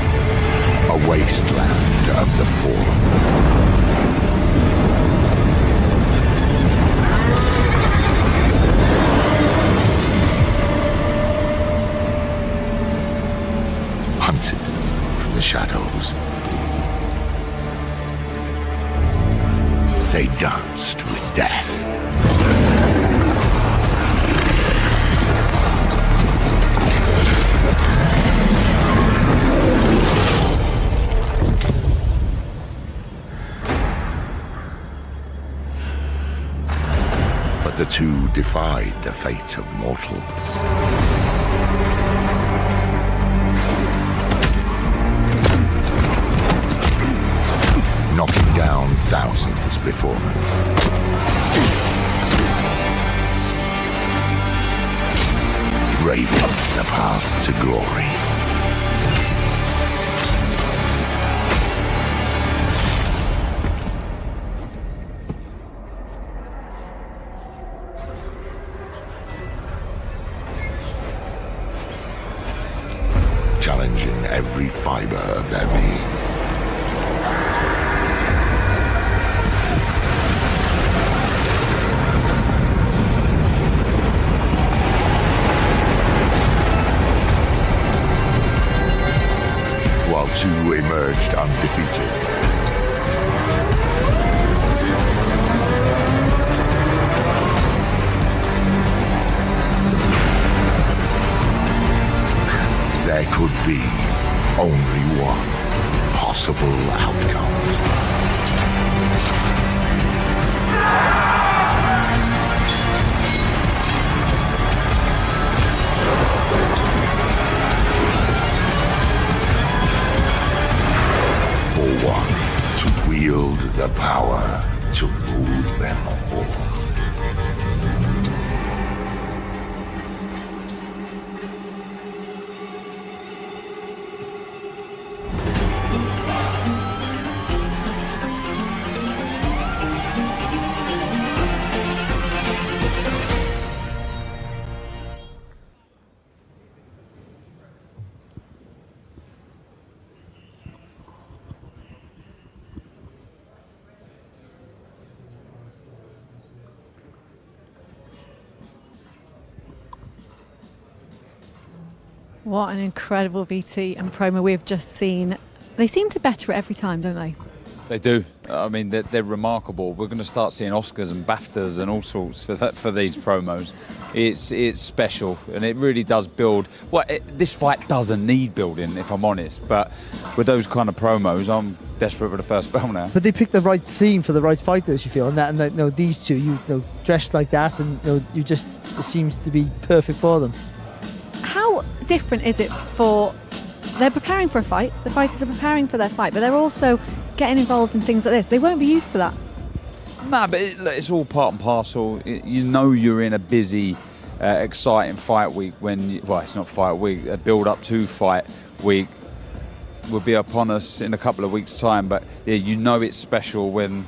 [SPEAKER 5] a wasteland of the fallen. Hunted from the shadows, they danced with death. The two defied the fate of mortal. Knocking down thousands before them. Braving the path to glory. challenging every fiber of their being. While two emerged undefeated. There could be only one possible outcome. For one to wield the power to rule them all.
[SPEAKER 6] What an incredible VT and promo we've just seen. They seem to better it every time, don't they?
[SPEAKER 13] They do. I mean, they're remarkable. We're going to start seeing Oscars and BAFTAs and all sorts for these promos. It's special, and it really does build. Well, this fight doesn't need building, if I'm honest. But with those kind of promos, I'm desperate for the first bell now.
[SPEAKER 14] But they picked the right theme for the right fighters, you feel, and these two, dressed like that, and you just, it seems to be perfect for them.
[SPEAKER 6] How different is it for... They're preparing for a fight, the fighters are preparing for their fight, but they're also getting involved in things like this. They won't be used to that.
[SPEAKER 13] No, but it's all part and parcel. You know you're in a busy, exciting fight week it's not fight week, a build-up to fight week will be upon us in a couple of weeks' time, but yeah, you know it's special when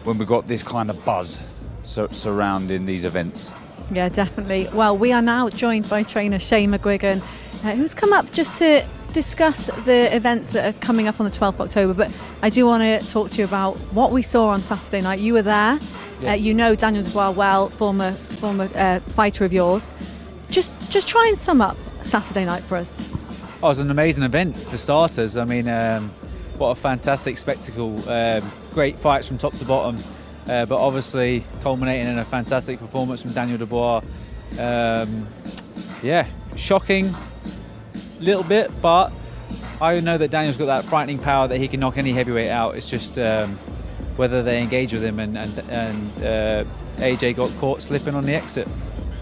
[SPEAKER 13] we've got this kind of buzz surrounding these events.
[SPEAKER 6] Yeah, definitely. Well, we are now joined by trainer Shane McGuigan, who's come up just to discuss the events that are coming up on the 12th of October, but I do want to talk to you about what we saw on Saturday night. You were there. Yeah. You know Daniel Dubois well, former fighter of yours. Just try and sum up Saturday night for us.
[SPEAKER 24] Oh, it was an amazing event for starters. I mean, what a fantastic spectacle. Great fights from top to bottom. But obviously culminating in a fantastic performance from Daniel Dubois. Shocking a little bit, but I know that Daniel's got that frightening power that he can knock any heavyweight out. It's just whether they engage with him, and AJ got caught slipping on the exit.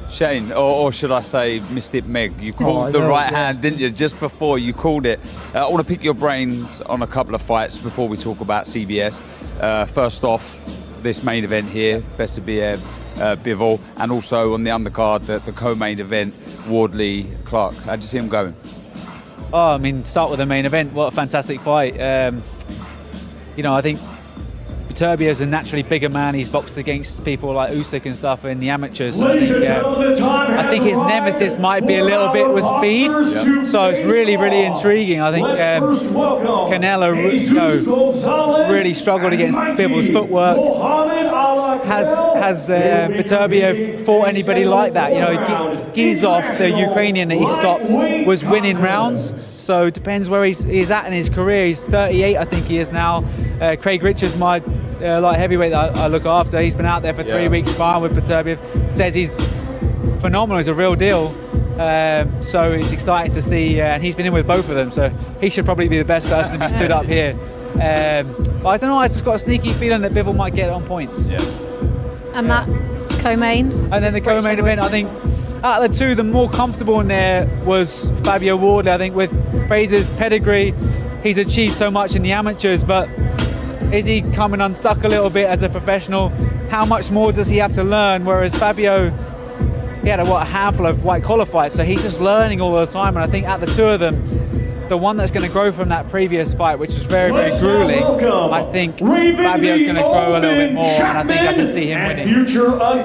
[SPEAKER 13] Shane, or should I say, Mystic Meg, you called right hand, didn't you? Just before you called it. I want to pick your brains on a couple of fights before we talk about CBS. First off, this main event here, Beterbiev, Bivol, and also on the undercard, the co-main event, Wardley, Clarke. How'd you see him going?
[SPEAKER 24] Oh, I mean, start with the main event. What a fantastic fight. I think Beterbiev is a naturally bigger man. He's boxed against people like Usyk and stuff in the amateurs. So I think his nemesis might be a little bit with speed. Yeah. So it's really, really intriguing. I think Canelo really struggled against Bivol's footwork. Has Beterbiev fought anybody like that? Gizov, the Ukrainian that he stopped, was winning rounds. So it depends where he's at in his career. He's 38, I think he is now. Craig Richards, my light heavyweight that I look after, he's been out there for 3 weeks sparring with Beterbiev. Says he's phenomenal, he's a real deal. So it's exciting to see, and he's been in with both of them, so he should probably be the best person to be stood up here. But I don't know, I just got a sneaky feeling that Bivol might get it on points. Yeah.
[SPEAKER 6] And that co-main?
[SPEAKER 24] And then the co-main event, I think out of the two, the more comfortable in there was Fabio Wardley. I think with Fraser's pedigree, he's achieved so much in the amateurs, but is he coming unstuck a little bit as a professional? How much more does he have to learn? Whereas Fabio, he had a handful of white collar fights, so he's just learning all the time. And I think at the two of them, the one that's going to grow from that previous fight, which was very, very grueling. I think Fabio's going to grow a little bit more, and I think I can see him winning.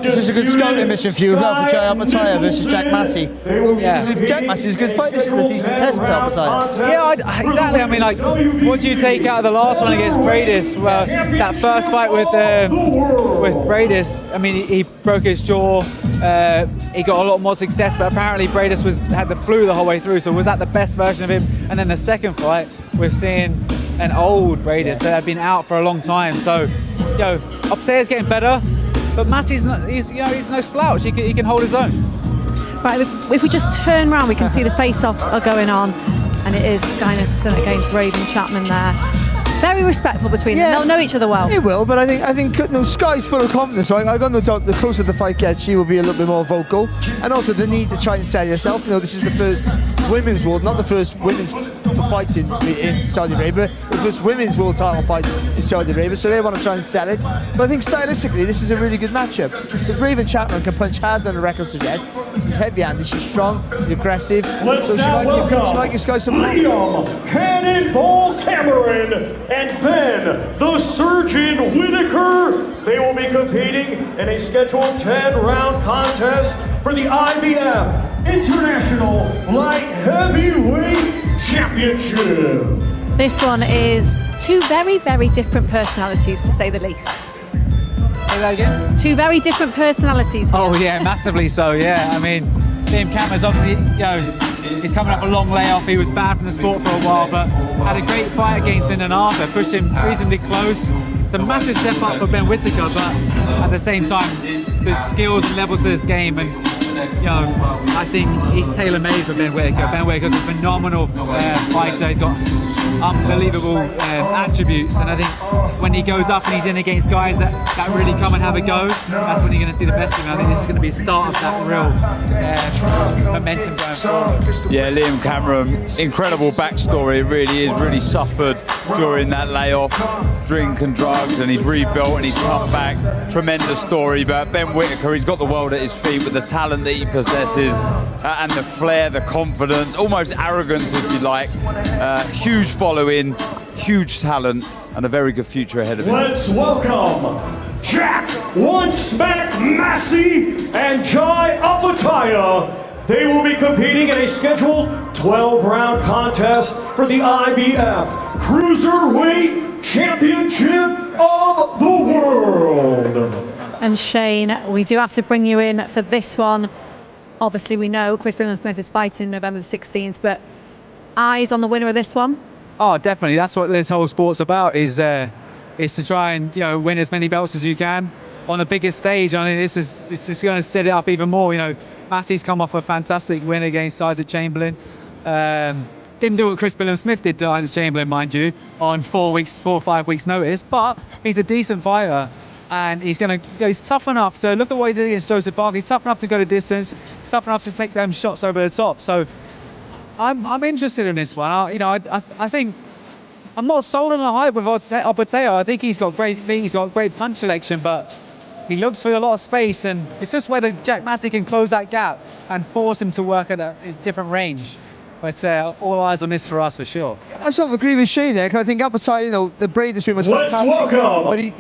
[SPEAKER 14] This is a good scouting mission for you, for Jai Opetaia versus Jack Massey.
[SPEAKER 24] Yeah.
[SPEAKER 14] If Jack Massey's a good fight, this is a decent test for Opetaia.
[SPEAKER 24] Yeah, exactly. I mean, like, what do you take out of the last one against Bradis? Well, that first fight with Bradis, I mean, he broke his jaw. He got a lot more success, but apparently Bradis had the flu the whole way through. So was that the best version of him? And then the second fight, we're seeing an old Bradis that had been out for a long time. So, Opetaia's getting better, but Massey's not. He's no slouch. He can hold his own.
[SPEAKER 6] Right, if we just turn around, we can see the face-offs are going on, and it is Skye Nicolson against Raven Chapman there. Very respectful between them. They'll know each other well.
[SPEAKER 14] It will, but I think Skye's full of confidence. So I got no doubt the closer the fight gets, she will be a little bit more vocal, and also the need to try and sell yourself. This is the first women's world, not the first women's fight in Saudi Arabia, the first women's world title fight in Saudi Arabia. So they want to try and sell it. But I think stylistically, this is a really good matchup. If Raven Chapman can punch harder than the record suggests, she's heavy-handed, she's strong, aggressive. So she might give Skye some
[SPEAKER 7] Liam Cannonball Cameron and Ben the Surgeon Whittaker. They will be competing in a scheduled 10-round contest for the IBF International Light Heavyweight Championship.
[SPEAKER 6] This one is two very, very different personalities, to say the least.
[SPEAKER 24] Say that again?
[SPEAKER 6] Two very different personalities here.
[SPEAKER 24] Oh yeah, massively so. Yeah, I mean, Liam Cameron's obviously, he's coming up a long layoff. He was banned from the sport for a while, but had a great fight against Lyndon Arthur, pushed him reasonably close. It's a massive step up for Ben Whittaker, but at the same time, there's skills and levels to this game, and I think he's tailor-made for Ben Whittaker. Ben Whittaker's a phenomenal fighter. He's got unbelievable attributes, and I think when he goes up and he's in against guys that really come and have a go, that's when you're going to see the best of him. I think this is going to be a start of that real momentum going forward.
[SPEAKER 13] Yeah, Liam Cameron, incredible backstory. It really is. Really suffered during that layoff, drink and drugs, and he's rebuilt and he's come back. Tremendous story. But Ben Whittaker, he's got the world at his feet with the talent that he possesses and the flair, the confidence, almost arrogance, if you like. Huge following, huge talent, and a very good future ahead of him.
[SPEAKER 7] Let's welcome Jack One Smack Massey and Jai Opetaia. They will be competing in a scheduled 12-round contest for the IBF Cruiserweight Championship of the World.
[SPEAKER 6] And Shane, we do have to bring you in for this one. Obviously, we know Chris Billam-Smith is fighting November the 16th, but eyes on the winner of this one?
[SPEAKER 24] Oh, definitely. That's what this whole sport's about, is to try and win as many belts as you can on the biggest stage. I mean, it's just going to set it up even more. Massey's come off a fantastic win against Isaac Chamberlain. Didn't do what Chris Billam-Smith did to Isaac Chamberlain, mind you, on 4 or 5 weeks' notice, but he's a decent fighter. And he's tough enough. So look at what he did against Joseph Barker. He's tough enough to go the distance, tough enough to take them shots over the top. So I'm interested in this one. I think I'm not sold on the hype with Opetaia. I think he's got great feet, he's got great punch selection, but he looks for a lot of space, and it's just whether Jack Massey can close that gap and force him to work at a different range. But all eyes on this for us, for sure.
[SPEAKER 14] I sort of agree with Shane there, because I think Opetaia, the braid is pretty much fantastic.
[SPEAKER 7] Welcome,
[SPEAKER 14] but I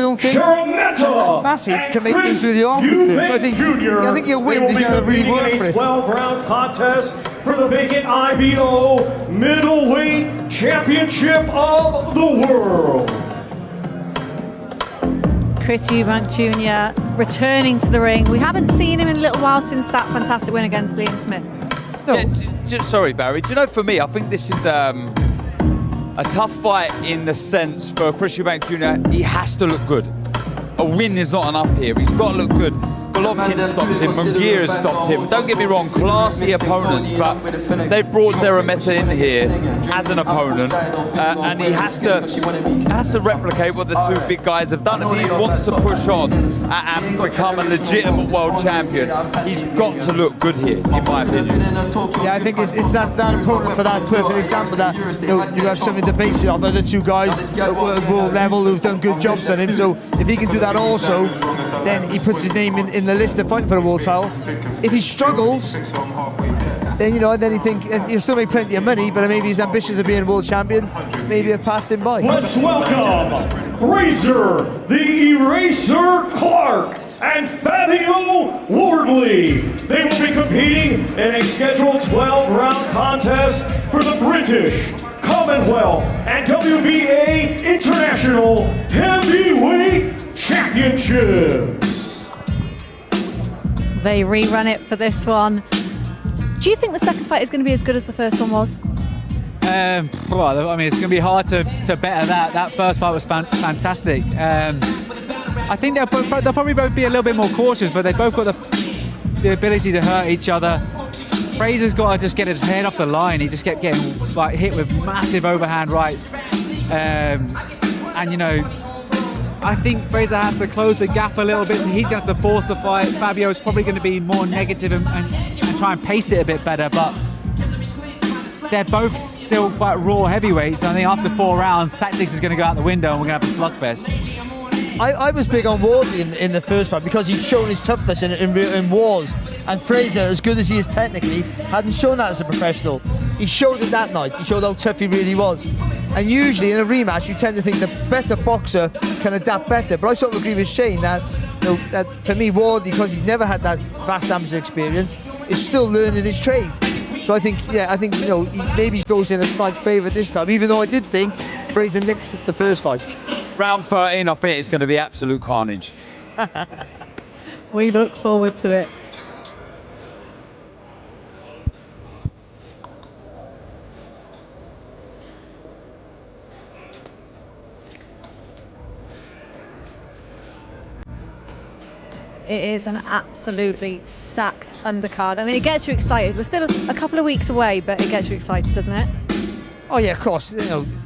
[SPEAKER 14] don't think
[SPEAKER 7] Szeremeta
[SPEAKER 14] Massey can make things through the arm. So I think your win is going to really work for it.
[SPEAKER 7] 12-round contest for the vacant IBO Middleweight Championship of the World.
[SPEAKER 6] Chris Eubank Jr. returning to the ring. We haven't seen him in a little while since that fantastic win against Liam Smith.
[SPEAKER 14] No.
[SPEAKER 13] Sorry, Barry. Do you know, for me, I think this is a tough fight in the sense for Chris Eubank Jr. He has to look good. A win is not enough here. He's got to look good. Golovkin stopped him, Munguia has stopped him. Don't get me wrong, classy opponents, but they brought Szeremeta in here as an opponent, and he has to replicate what the two big guys have done. If he wants to push on and become a legitimate world champion, he's got to look good here, in my opinion.
[SPEAKER 14] Yeah, I think it's that opponent for that perfect example that you have something to base it off. Other two guys at world level who've done good jobs on him. So if he can do that also, then he puts his name in the list of fighting for a world title. If he struggles, then then you think he'll still make plenty of money, but maybe his ambitions of being world champion maybe have passed him by.
[SPEAKER 7] Let's welcome Fraser the Eraser Clarke and Fabio Wardley. They will be competing in a scheduled 12-round contest for the British, Commonwealth, and WBA International Heavyweight Championships.
[SPEAKER 6] They rerun it for this one. Do you think the second fight is going to be as good as the first one was?
[SPEAKER 24] Well, I mean, it's going to be hard to better that. That first fight was fantastic. I think they'll probably both be a little bit more cautious, but they've both got the ability to hurt each other. Fraser's got to just get his head off the line. He just kept getting hit with massive overhand rights. I think Fraser has to close the gap a little bit, so he's going to have to force the fight. Fabio's probably going to be more negative and try and pace it a bit better, but they're both still quite raw heavyweights. So I think after 4 rounds, tactics is going to go out the window and we're going to have a slugfest.
[SPEAKER 14] I was big on Wardley in the first fight because he's shown his toughness in wars. And Fraser, as good as he is technically, hadn't shown that as a professional. He showed it that night. He showed how tough he really was. And usually in a rematch, you tend to think the better boxer can adapt better. But I sort of agree with Shane that, that for me, Wardley, because he's never had that vast amateur experience, is still learning his trade. So I think he maybe goes in a slight favourite this time, even though I did think Fraser nicked the first fight.
[SPEAKER 13] Round 13, I bet it's going to be absolute carnage.
[SPEAKER 6] We look forward to it. It is an absolutely stacked undercard. I mean, it gets you excited. We're still a couple of weeks away, but it gets you excited, doesn't it?
[SPEAKER 14] Oh yeah, of course.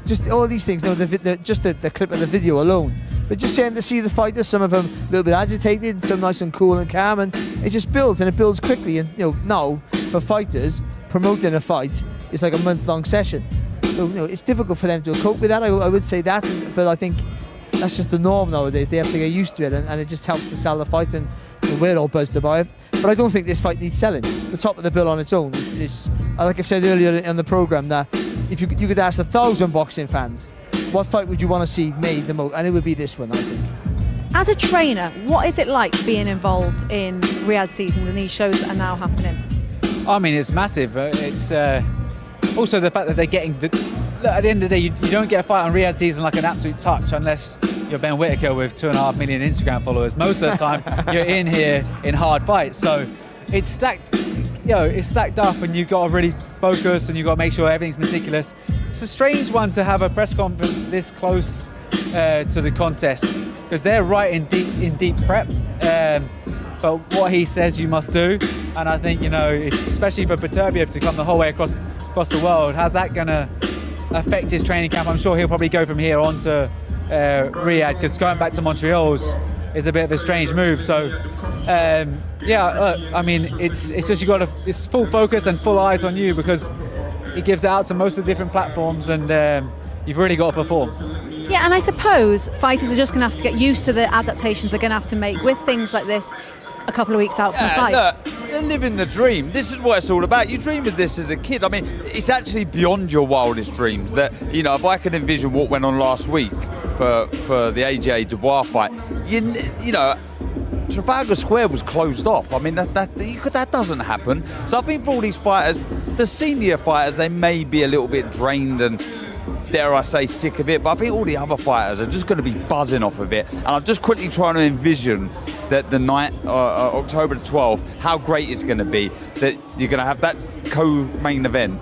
[SPEAKER 14] Just all these things. Just the clip of the video alone. But just saying to see the fighters, some of them a little bit agitated, some nice and cool and calm, and it just builds and it builds quickly. And now for fighters, promoting a fight is like a month-long session. So it's difficult for them to cope with that. I would say that, but I think that's just the norm nowadays. They have to get used to it, and it just helps to sell the fight, and we're all buzzed about it. But I don't think this fight needs selling. The top of the bill on its own is, like I've said earlier on the programme, that if you could ask 1,000 boxing fans, what fight would you want to see made the most, and it would be this one, I think.
[SPEAKER 6] As a trainer, what is it like being involved in Riyadh season and these shows that are now happening?
[SPEAKER 24] I mean, it's massive. It's also the fact that they're getting at the end of the day, you don't get a fight on Riyadh season like an absolute touch unless you're Ben Whittaker with 2.5 million Instagram followers. Most of the time, you're in here in hard fights. So it's stacked. It's stacked up, and you've got to really focus, and you've got to make sure everything's meticulous. It's a strange one to have a press conference this close to the contest, because they're right in deep prep. But what he says you must do, and I think it's especially for Beterbiev to come the whole way across the world. How's that going to affect his training camp? I'm sure he'll probably go from here on to Riyadh, because going back to Montreal's is a bit of a strange move. So I mean, it's just it's full focus and full eyes on you, because he gives it out to most of the different platforms, and you've really got to perform.
[SPEAKER 6] Yeah, and I suppose fighters are just going to have to get used to the adaptations they're going to have to make with things like this a couple of weeks out from the fight.
[SPEAKER 13] Look, they're living the dream. This is what it's all about. You dreamed of this as a kid. I mean, it's actually beyond your wildest dreams. That if I could envision what went on last week for the AJ Dubois fight, Trafalgar Square was closed off. I mean, that doesn't happen. So I think for all these fighters, the senior fighters, they may be a little bit drained and, dare I say, sick of it. But I think all the other fighters are just going to be buzzing off of it. And I'm just quickly trying to envision that the night, October the 12th, how great it's going to be. That you're going to have that co-main event.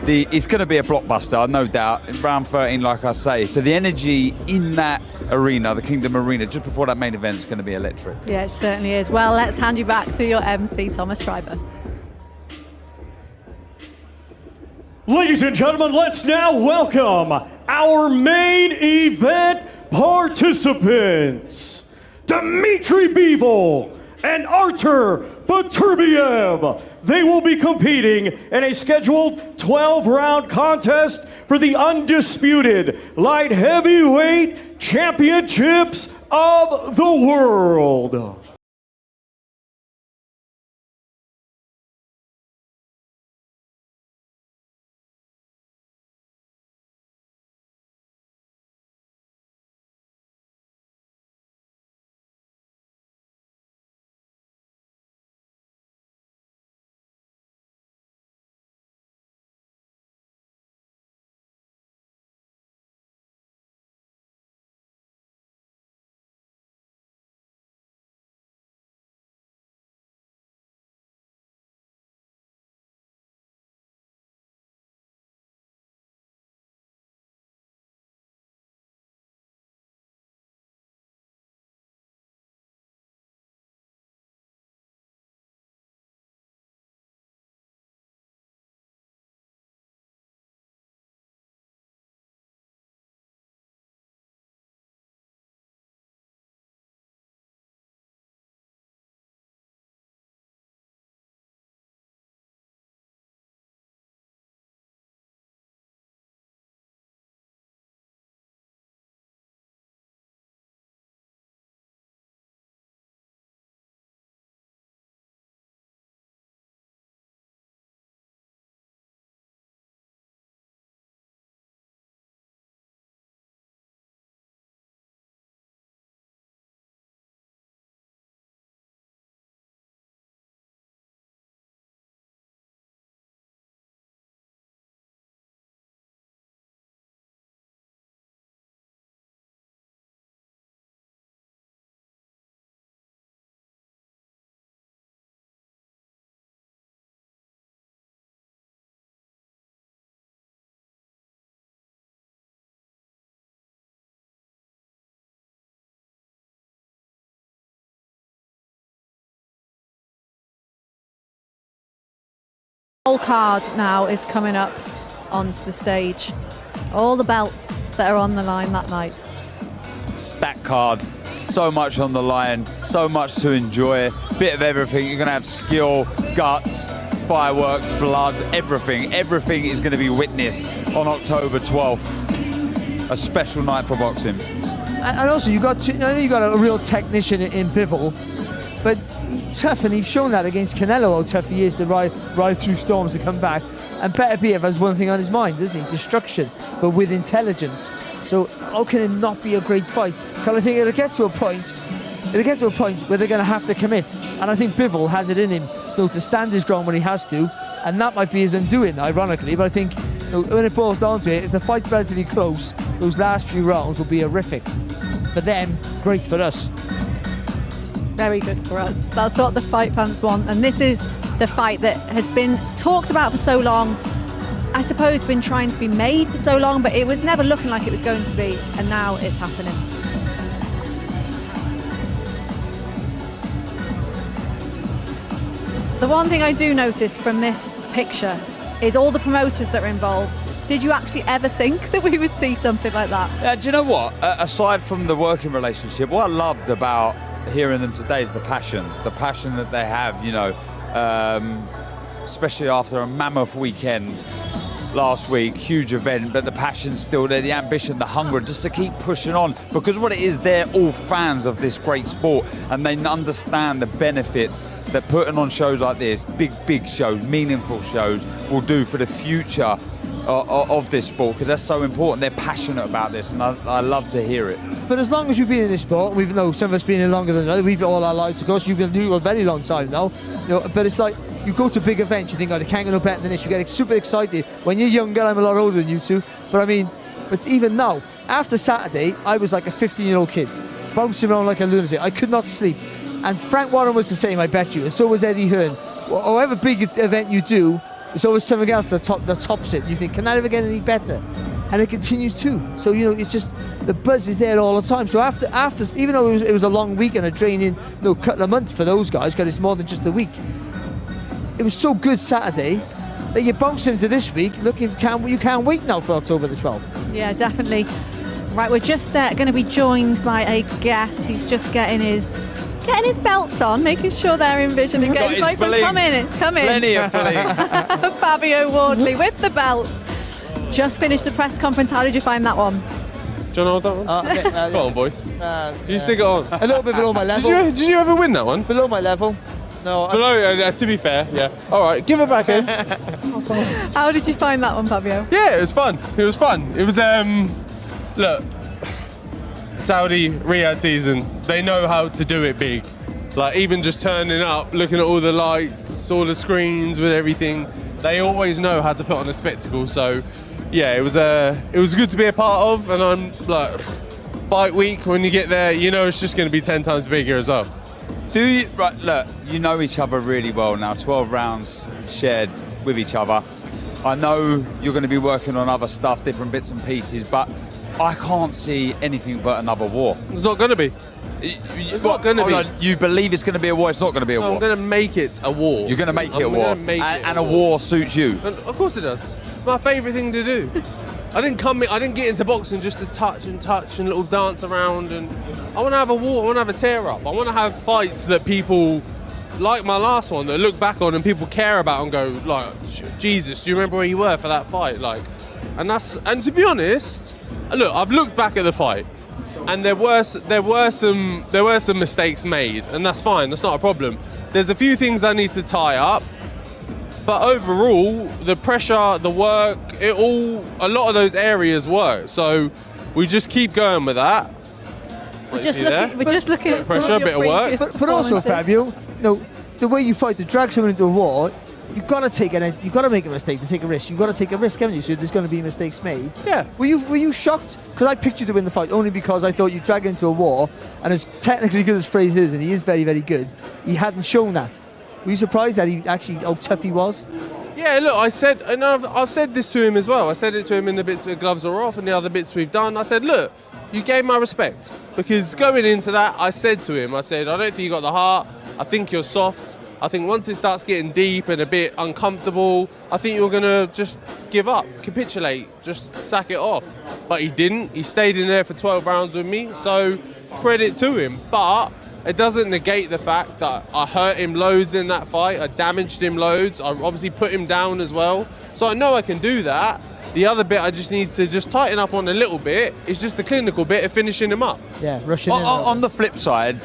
[SPEAKER 13] It's going to be a blockbuster, no doubt, in round 13, like I say. So the energy in that arena, the Kingdom Arena, just before that main event, is going to be electric.
[SPEAKER 6] Yeah, it certainly is. Well, let's hand you back to your MC, Thomas Schreiber.
[SPEAKER 7] Ladies and gentlemen, let's now welcome our main event participants, Dmitry Bivol and Artur Beterbiev. They will be competing in a scheduled 12-round contest for the undisputed light heavyweight championships of the world.
[SPEAKER 6] whole card now is coming up onto the stage. All the belts that are on the line that night.
[SPEAKER 13] Stack card, so much on the line, so much to enjoy, bit of everything. You're going to have skill, guts, fireworks, blood, everything. Everything is going to be witnessed on October 12th. A special night for boxing.
[SPEAKER 14] And also, I know you got a real technician in Bivol, but he's tough, and he's shown that against Canelo, how tough he is to ride through storms and come back. And Beterbiev has one thing on his mind, doesn't he? Destruction, but with intelligence. So how can it not be a great fight? Because I think it'll get to a point where they're going to have to commit. And I think Bivol has it in him, to stand his ground when he has to, and that might be his undoing, ironically. But I think when it boils down to it, if the fight's relatively close, those last few rounds will be horrific. For them, great for us.
[SPEAKER 6] Very good for us. That's what the fight fans want. And this is the fight that has been talked about for so long. I suppose been trying to be made for so long, but it was never looking like it was going to be. And now it's happening. The one thing I do notice from this picture is all the promoters that are involved. Did you actually ever think that we would see something like that?
[SPEAKER 13] Do you know what? Aside from the working relationship, what I loved about hearing them today is the passion that they have, especially after a mammoth weekend last week, huge event, but the passion's still there, the ambition, the hunger, just to keep pushing on. Because what it is, they're all fans of this great sport, and they understand the benefits that putting on shows like this, big shows, meaningful shows, will do for the future of this sport, because that's so important. They're passionate about this, and I love to hear it.
[SPEAKER 14] But as long as you've been in this sport, we've know some of us been in longer than others, we've all our lives, of course, you've been doing it a very long time now. But it's like, you go to big events, you think, oh, they can't get no better than this. You get super excited. When you're younger, I'm a lot older than you two. But even now, after Saturday, I was like a 15-year-old kid, bouncing around like a lunatic. I could not sleep. And Frank Warren was the same, I bet you. And so was Eddie Hearn. However big event you do, there's always something else that tops it. You think, can that ever get any better? And it continues too. So, it's just, the buzz is there all the time. So after even though it was a long week and a draining couple of months for those guys, because it's more than just a week, it was so good Saturday that you bounce into this week looking, you can't wait now for October the 12th.
[SPEAKER 6] Yeah, definitely. Right, we're just going to be joined by a guest. He's just getting his belts on, making sure they're in vision and getting his microphone. Come in.
[SPEAKER 13] Plenty of bling.
[SPEAKER 6] Fabio Wardley with the belts. Just finished the press conference. How did you find that one?
[SPEAKER 10] Do you know that one? Go on, boy. You stick it on.
[SPEAKER 14] A little bit below my level.
[SPEAKER 10] Did you ever win that one?
[SPEAKER 14] Below my level. No.
[SPEAKER 10] To be fair, yeah. All right, give it back in.
[SPEAKER 6] How did you find that one, Fabio?
[SPEAKER 10] Yeah, it was fun. It was, look, Saudi Riyadh season, they know how to do it big. Like, even just turning up, looking at all the lights, all the screens with everything, they always know how to put on a spectacle. So, yeah, it was good to be a part of, and I'm like, fight week, when you get there, it's just going to be 10 times bigger as well.
[SPEAKER 13] Look, you know each other really well now, 12 rounds shared with each other. I know you're going to be working on other stuff, different bits and pieces, but I can't see anything but another war.
[SPEAKER 10] It's not going to be. It's not going to be.
[SPEAKER 13] You believe it's going to be a war, it's not going to be a war.
[SPEAKER 10] I'm going to make it a war.
[SPEAKER 13] You're going to make it a war. And a war suits you.
[SPEAKER 10] And of course it does. It's my favourite thing to do. I didn't get into boxing just to touch and little dance around, and I want to have a war, I want to have a tear up. I want to have fights that people, like my last one, that look back on and people care about and go like, Jesus, do you remember where you were for that fight? And to be honest, look, I've looked back at the fight, and there were some mistakes made, and that's fine, that's not a problem. There's a few things I need to tie up. But overall, the pressure, the work, a lot of those areas work. So we just keep going with that.
[SPEAKER 6] We're just looking at
[SPEAKER 10] pressure, a bit of work.
[SPEAKER 14] But also, Fabio, the way you fight to drag someone into a war, you've got to make a mistake to take a risk. You've got to take a risk, haven't you? So there's going to be mistakes made.
[SPEAKER 10] Yeah.
[SPEAKER 14] Were you shocked? Because I pictured to win the fight only because I thought you drag into a war, and as technically good as Fraser is, and he is very, very good, he hadn't shown that. Were you surprised that how tough he was?
[SPEAKER 10] Yeah, look, I've said this to him as well. I said it to him in the bits where gloves are off and the other bits we've done. I said, look, you gave my respect. Because going into that, I said to him, I don't think you got the heart. I think you're soft. I think once it starts getting deep and a bit uncomfortable, I think you're going to just give up, capitulate, just sack it off. But he didn't. He stayed in there for 12 rounds with me, so credit to him. But it doesn't negate the fact that I hurt him loads in that fight. I damaged him loads. I obviously put him down as well. So I know I can do that. The other bit I just need to just tighten up on a little bit is just the clinical bit of finishing him up.
[SPEAKER 14] Yeah, rushing in.
[SPEAKER 13] On the flip side,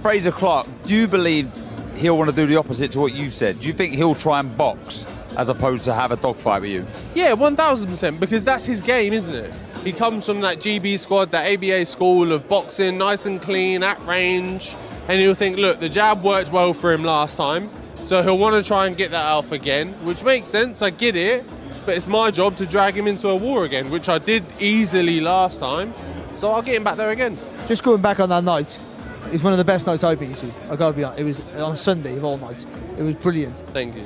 [SPEAKER 13] Fraser Clarke, do you believe he'll want to do the opposite to what you've said? Do you think he'll try and box as opposed to have a dogfight with you?
[SPEAKER 10] Yeah, 1,000%, because that's his game, isn't it? He comes from that GB squad, that ABA school of boxing, nice and clean, at range, and he'll think, look, the jab worked well for him last time, so he'll want to try and get that off again, which makes sense, I get it, but it's my job to drag him into a war again, which I did easily last time, so I'll get him back there again.
[SPEAKER 14] Just going back on that night, it was one of the best nights I've been to. I gotta be honest. It was on a Sunday of all nights. It was brilliant.
[SPEAKER 10] Thank you.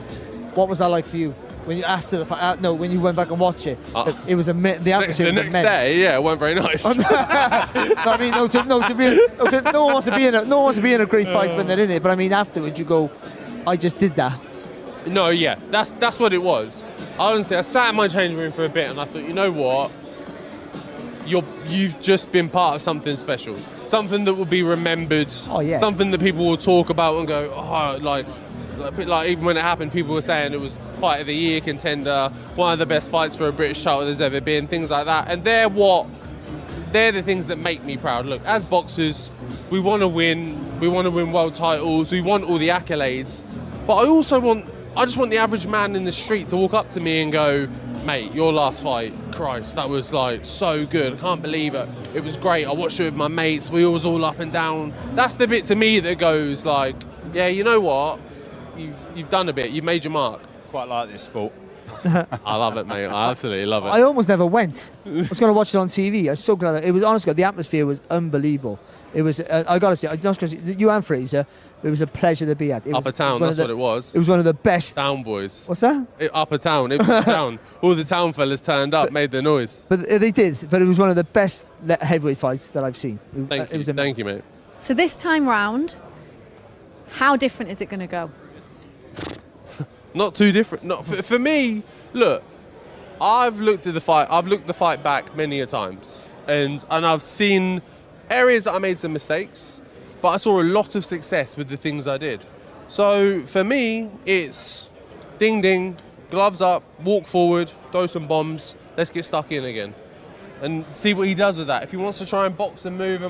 [SPEAKER 14] What was that like for you? When you after the fight? No, when you went back and watched it, it was the atmosphere.
[SPEAKER 10] The
[SPEAKER 14] was
[SPEAKER 10] next
[SPEAKER 14] immense.
[SPEAKER 10] day, yeah, it weren't very nice.
[SPEAKER 14] I mean, no one wants to be in a great fight when they're in it. But I mean, afterwards you go, I just did that.
[SPEAKER 10] No, yeah, that's what it was. Honestly, I sat in my changing room for a bit and I thought, you know what? You've just been part of something special, something that will be remembered.
[SPEAKER 14] Oh yeah.
[SPEAKER 10] Something that people will talk about and go, oh, like a bit like even when it happened, people were saying it was fight of the year contender, one of the best fights for a British title there's ever been, things like that. And they're the things that make me proud. Look, as boxers, we want to win. We want to win world titles. We want all the accolades. But I just want the average man in the street to walk up to me and go, mate, your last fight, Christ, that was like so good. I can't believe it. It was great. I watched it with my mates. We was all up and down. That's the bit to me that goes like, yeah, you know what? You've done a bit. You've made your mark.
[SPEAKER 13] Quite like this sport.
[SPEAKER 10] I love it, mate. I absolutely love it.
[SPEAKER 14] I almost never went. I was going to watch it on TV. I was so glad. It was honestly, the atmosphere was unbelievable. It was. I got to say, you and Fraser. It was a pleasure to be at.
[SPEAKER 10] Upper Town, that's what it was.
[SPEAKER 14] It was one of the best.
[SPEAKER 10] Town boys.
[SPEAKER 14] What's that?
[SPEAKER 10] Upper Town. It was the town. All the town fellas turned up, made the noise.
[SPEAKER 14] But they did. But it was one of the best heavyweight fights that I've seen.
[SPEAKER 10] Thank you, mate.
[SPEAKER 6] So this time round, how different is it going to go?
[SPEAKER 10] Not too different. Not for me. Look, I've looked at the fight. I've looked the fight back many a times, and I've seen areas that I made some mistakes. But I saw a lot of success with the things I did. So for me, it's ding ding, gloves up, walk forward, throw some bombs, let's get stuck in again. And see what he does with that. If he wants to try and box and move,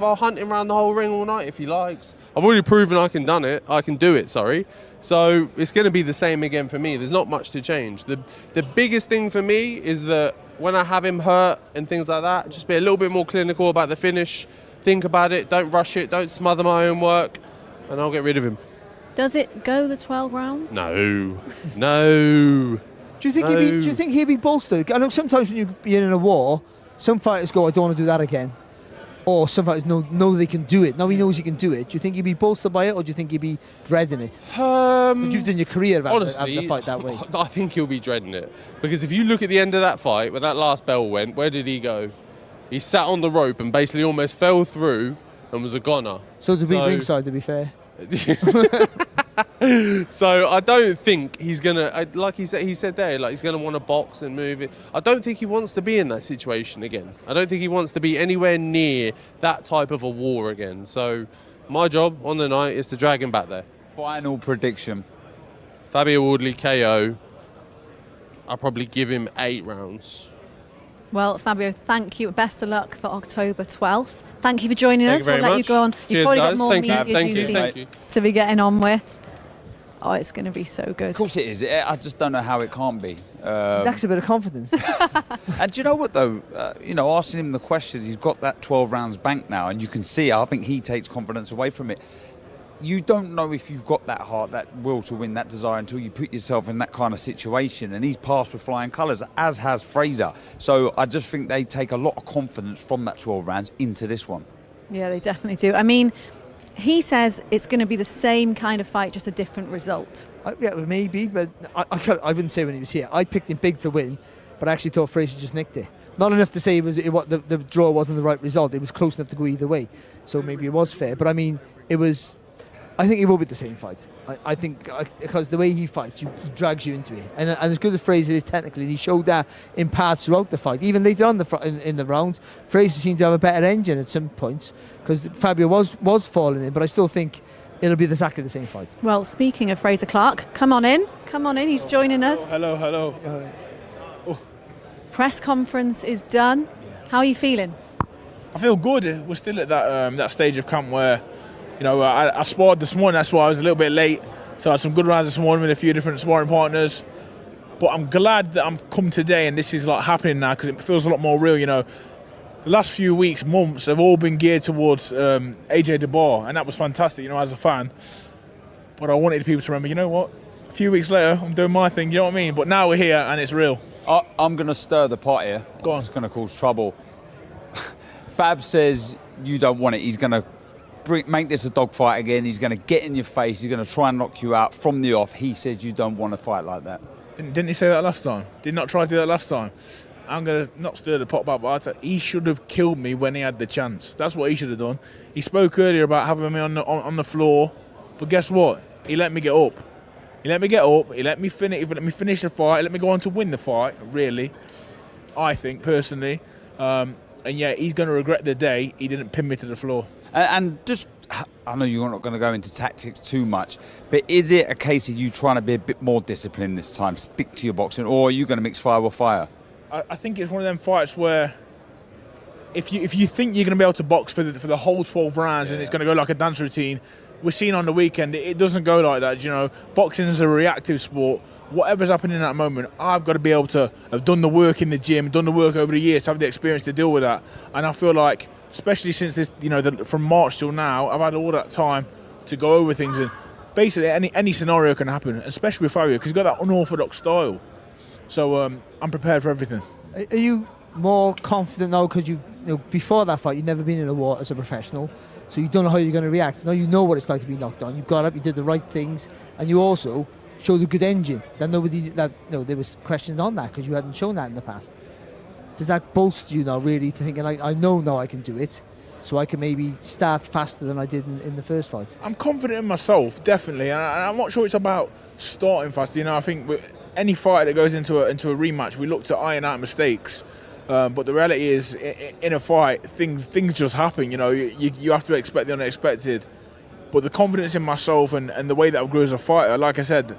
[SPEAKER 10] I'll hunt him around the whole ring all night if he likes. I've already proven I can do it, sorry. So it's going to be the same again for me. There's not much to change. The biggest thing for me is that when I have him hurt and things like that, just be a little bit more clinical about the finish. Think about it, don't rush it, don't smother my own work, and I'll get rid of him.
[SPEAKER 6] Does it go the 12 rounds?
[SPEAKER 10] No.
[SPEAKER 14] Do you think he'd be bolstered? I know sometimes when you're in a war, some fighters go, I don't want to do that again. Or some fighters know they can do it. Now he knows he can do it. Do you think he'd be bolstered by it, or do you think he'd be dreading it? You've done your career about
[SPEAKER 10] honestly,
[SPEAKER 14] having a fight that way.
[SPEAKER 10] I think he'll be dreading it. Because if you look at the end of that fight, when that last bell went, where did he go? He sat on the rope and basically almost fell through and was a goner.
[SPEAKER 14] So to be ringside, to be fair.
[SPEAKER 10] So I don't think he's gonna, like he said there, like he's gonna want to box and move it. I don't think he wants to be in that situation again. I don't think he wants to be anywhere near that type of a war again. So my job on the night is to drag him back there.
[SPEAKER 13] Final prediction.
[SPEAKER 10] Fabio Wardley KO. I'll probably give him 8 rounds.
[SPEAKER 6] Well, Fabio, thank you. Best of luck for October 12th. Thank you for joining us.
[SPEAKER 10] We'll
[SPEAKER 6] let you go on. You've probably got more
[SPEAKER 10] Cheers,
[SPEAKER 6] media duties to be getting on with. Oh, it's going to be so good.
[SPEAKER 13] Of course it is. I just don't know how it can't be.
[SPEAKER 14] That's a bit of confidence.
[SPEAKER 13] And do you know what, though? Asking him the questions, he's got that 12 rounds banked now, and you can see, I think he takes confidence away from it. You don't know if you've got that heart, that will to win, that desire until you put yourself in that kind of situation. And he's passed with flying colours, as has Fraser. So I just think they take a lot of confidence from that 12 rounds into this one.
[SPEAKER 6] Yeah, they definitely do. I mean, he says it's going to be the same kind of fight, just a different result.
[SPEAKER 14] Yeah, maybe, but I wouldn't say when he was here. I picked him big to win, but I actually thought Fraser just nicked it. Not enough to say the draw wasn't the right result. It was close enough to go either way. So maybe it was fair. But I mean, it was I think it will be the same fight. I think because the way he fights, he drags you into it. And as good as Fraser is technically, and he showed that in parts throughout the fight. Even later on in the rounds, Fraser seemed to have a better engine at some points because Fabio was falling in. But I still think it'll be exactly the same fight.
[SPEAKER 6] Well, speaking of Fraser Clarke, come on in. He's joining us.
[SPEAKER 1] Hello.
[SPEAKER 6] Press conference is done. How are you feeling?
[SPEAKER 1] I feel good. We're still at that stage of camp where, I sparred this morning. That's why I was a little bit late. So I had some good rounds this morning with a few different sparring partners. But I'm glad that I'm come today and this is like happening now because it feels a lot more real. The last few weeks, months have all been geared towards AJ DeBar, and that was fantastic. As a fan. But I wanted people to remember. You know what? A few weeks later, I'm doing my thing. You know what I mean? But now we're here and it's real.
[SPEAKER 13] I'm going to stir the pot here.
[SPEAKER 1] Go on.
[SPEAKER 13] It's going to cause trouble. Fab says you don't want it. He's going to make this a dogfight again. He's going to get in your face. He's going to try and knock you out from the off. He says you don't want to fight like that.
[SPEAKER 1] Didn't he say that last time? Did not try to do that last time. I'm going to not stir the pot back, but he should have killed me when he had the chance. That's what he should have done. He spoke earlier about having me on the floor, but guess what? He let me get up. He let me finish the fight. He let me go on to win the fight, really, I think, personally. And yeah, he's going to regret the day he didn't pin me to the floor.
[SPEAKER 13] And just, I know you're not going to go into tactics too much, but is it a case of you trying to be a bit more disciplined this time, stick to your boxing, or are you going to mix fire with fire?
[SPEAKER 1] I think it's one of them fights where if you think you're going to be able to box for the whole 12 rounds and it's going to go like a dance routine, we're seeing on the weekend it doesn't go like that. Boxing is a reactive sport. Whatever's happening in that moment, I've got to be able to have done the work in the gym, done the work over the years to have the experience to deal with that. And I feel like, especially since this, from March till now, I've had all that time to go over things, and basically any scenario can happen, especially with Fabio because he's got that unorthodox style. So I'm prepared for everything.
[SPEAKER 14] Are you more confident now because before that fight you've never been in a war as a professional, so you don't know how you're going to react? Now you know what it's like to be knocked down. You got up, you did the right things, and you also showed a good engine. There was questions on that because you hadn't shown that in the past. Does that bolster you now really to thinking I know now I can do it, so I can maybe start faster than I did in the first fight?
[SPEAKER 1] I'm confident in myself, definitely, and I'm not sure it's about starting fast. I think any fight that goes into a rematch, we look to iron out mistakes. But the reality is, in a fight, things just happen. You have to expect the unexpected. But the confidence in myself and the way that I've grew as a fighter, like I said,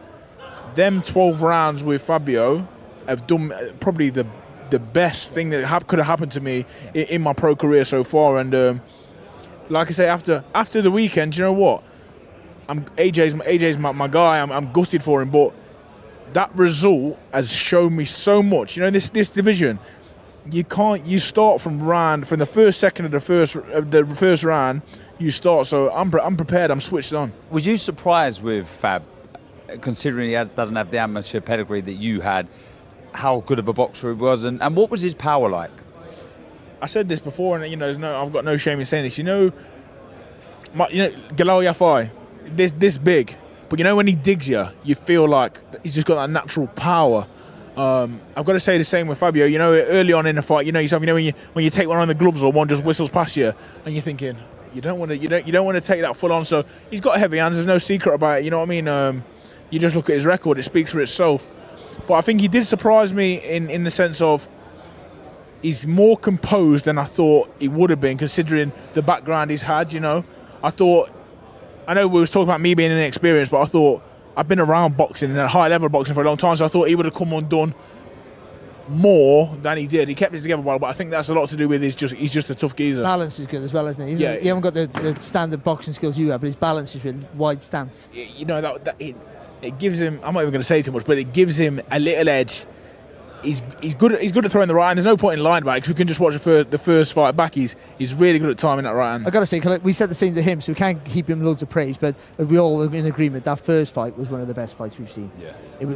[SPEAKER 1] them 12 rounds with Fabio have done probably the best thing that could have happened to me in my pro career so far. And like I say, after the weekend, do you know what? AJ's my guy. I'm gutted for him, but that result has shown me so much. This division, you start from the first second of the first round. You start, so I'm prepared. I'm switched on.
[SPEAKER 13] Was you surprised with Fab, considering he doesn't have the amateur pedigree that you had, how good of a boxer he was, and what was his power like?
[SPEAKER 1] I said this before, and I've got no shame in saying this. Galal Yafai, this big, but when he digs you feel like he's just got that natural power. I've got to say the same with Fabio. Early on in the fight, yourself. When you take one on the gloves or one just whistles past you, and you're thinking you don't want to take that full on. So he's got heavy hands. There's no secret about it. You know what I mean? You just look at his record; it speaks for itself. But I think he did surprise me in the sense of he's more composed than I thought he would have been, considering the background he's had. I know we was talking about me being inexperienced, but I thought I've been around boxing and at high level boxing for a long time, so I thought he would have come undone more than he did. He kept it together well, but I think that's a lot to do with he's just a tough geezer.
[SPEAKER 14] Balance is good as well, isn't it?
[SPEAKER 1] Yeah.
[SPEAKER 14] You haven't got the standard boxing skills you have, but his balance is really wide stance.
[SPEAKER 1] It gives him, I'm not even going to say too much, but it gives him a little edge. He's good at throwing the right hand. There's no point in lying about it, because we can just watch the first fight back. He's really good at timing that right hand.
[SPEAKER 14] I got to say, we said the same to him, so we can't heap him loads of praise, but we all are in agreement that first fight was one of the best fights we've seen.
[SPEAKER 13] Yeah.
[SPEAKER 14] It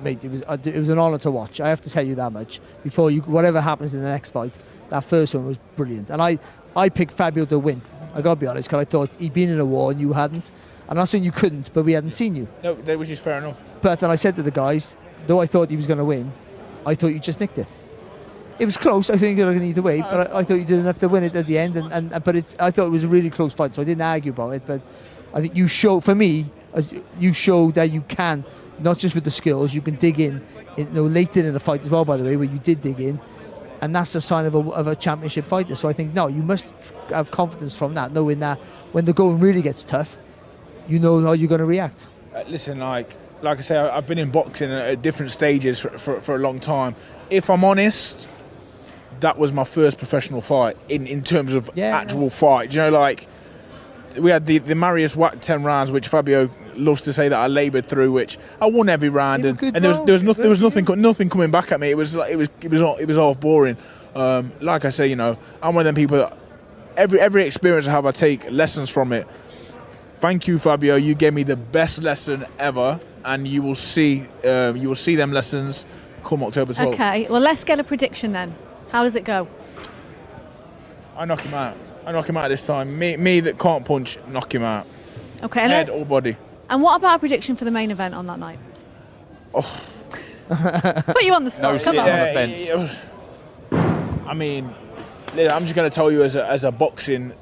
[SPEAKER 14] was an honour to watch. I have to tell you that much. Whatever happens in the next fight, that first one was brilliant. And I picked Fabio to win. I got to be honest, because I thought he'd been in a war and you hadn't. I'm not saying you couldn't, but we hadn't seen you.
[SPEAKER 1] No, that was just fair enough.
[SPEAKER 14] But then I said to the guys, though I thought he was going to win, I thought you just nicked it. It was close. I think you're going either way, but I thought you did enough to win it at the end. I thought it was a really close fight, so I didn't argue about it. But I think you show, for me, you showed that you can, not just with the skills, you can dig in later in the fight as well, by the way, where you did dig in. And that's a sign of a championship fighter. So I think, no, you must have confidence from that, knowing that when the going really gets tough, you know how you're going to react.
[SPEAKER 1] Listen, like I say, I've been in boxing at different stages for a long time. If I'm honest, that was my first professional fight in terms of actual fight. You know, like, we had the Marius Watt 10 rounds, which Fabio loves to say that I laboured through, which I won every round, and there was nothing coming back at me. It was all boring. Like I say, you know, I'm one of them people that every experience I have, I take lessons from it. Thank you, Fabio. You gave me the best lesson ever, and you will see them lessons come October 12th.
[SPEAKER 6] Okay, well, let's get a prediction then. How does it go?
[SPEAKER 1] I knock him out. I knock him out this time. Me that can't punch, knock him out.
[SPEAKER 6] Okay.
[SPEAKER 1] Head or body.
[SPEAKER 6] And what about a prediction for the main event on that night?
[SPEAKER 1] Oh.
[SPEAKER 6] Put you on the spot. Come on.
[SPEAKER 1] I mean, I'm just going to tell you as a boxing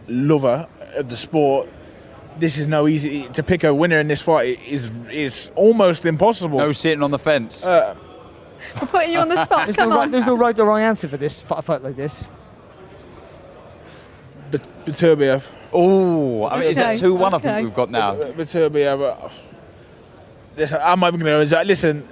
[SPEAKER 1] lover of the sport, this is no easy to pick a winner in this fight. Is almost impossible.
[SPEAKER 13] No sitting on the fence.
[SPEAKER 6] We're putting you on the spot.
[SPEAKER 14] There's
[SPEAKER 6] Come on.
[SPEAKER 14] There's no right or wrong answer for this fight like this.
[SPEAKER 1] Beterbiev.
[SPEAKER 13] Oh, I mean, is that 2-1? I think we've got now.
[SPEAKER 1] Beterbiev. I'm not even going to. Listen,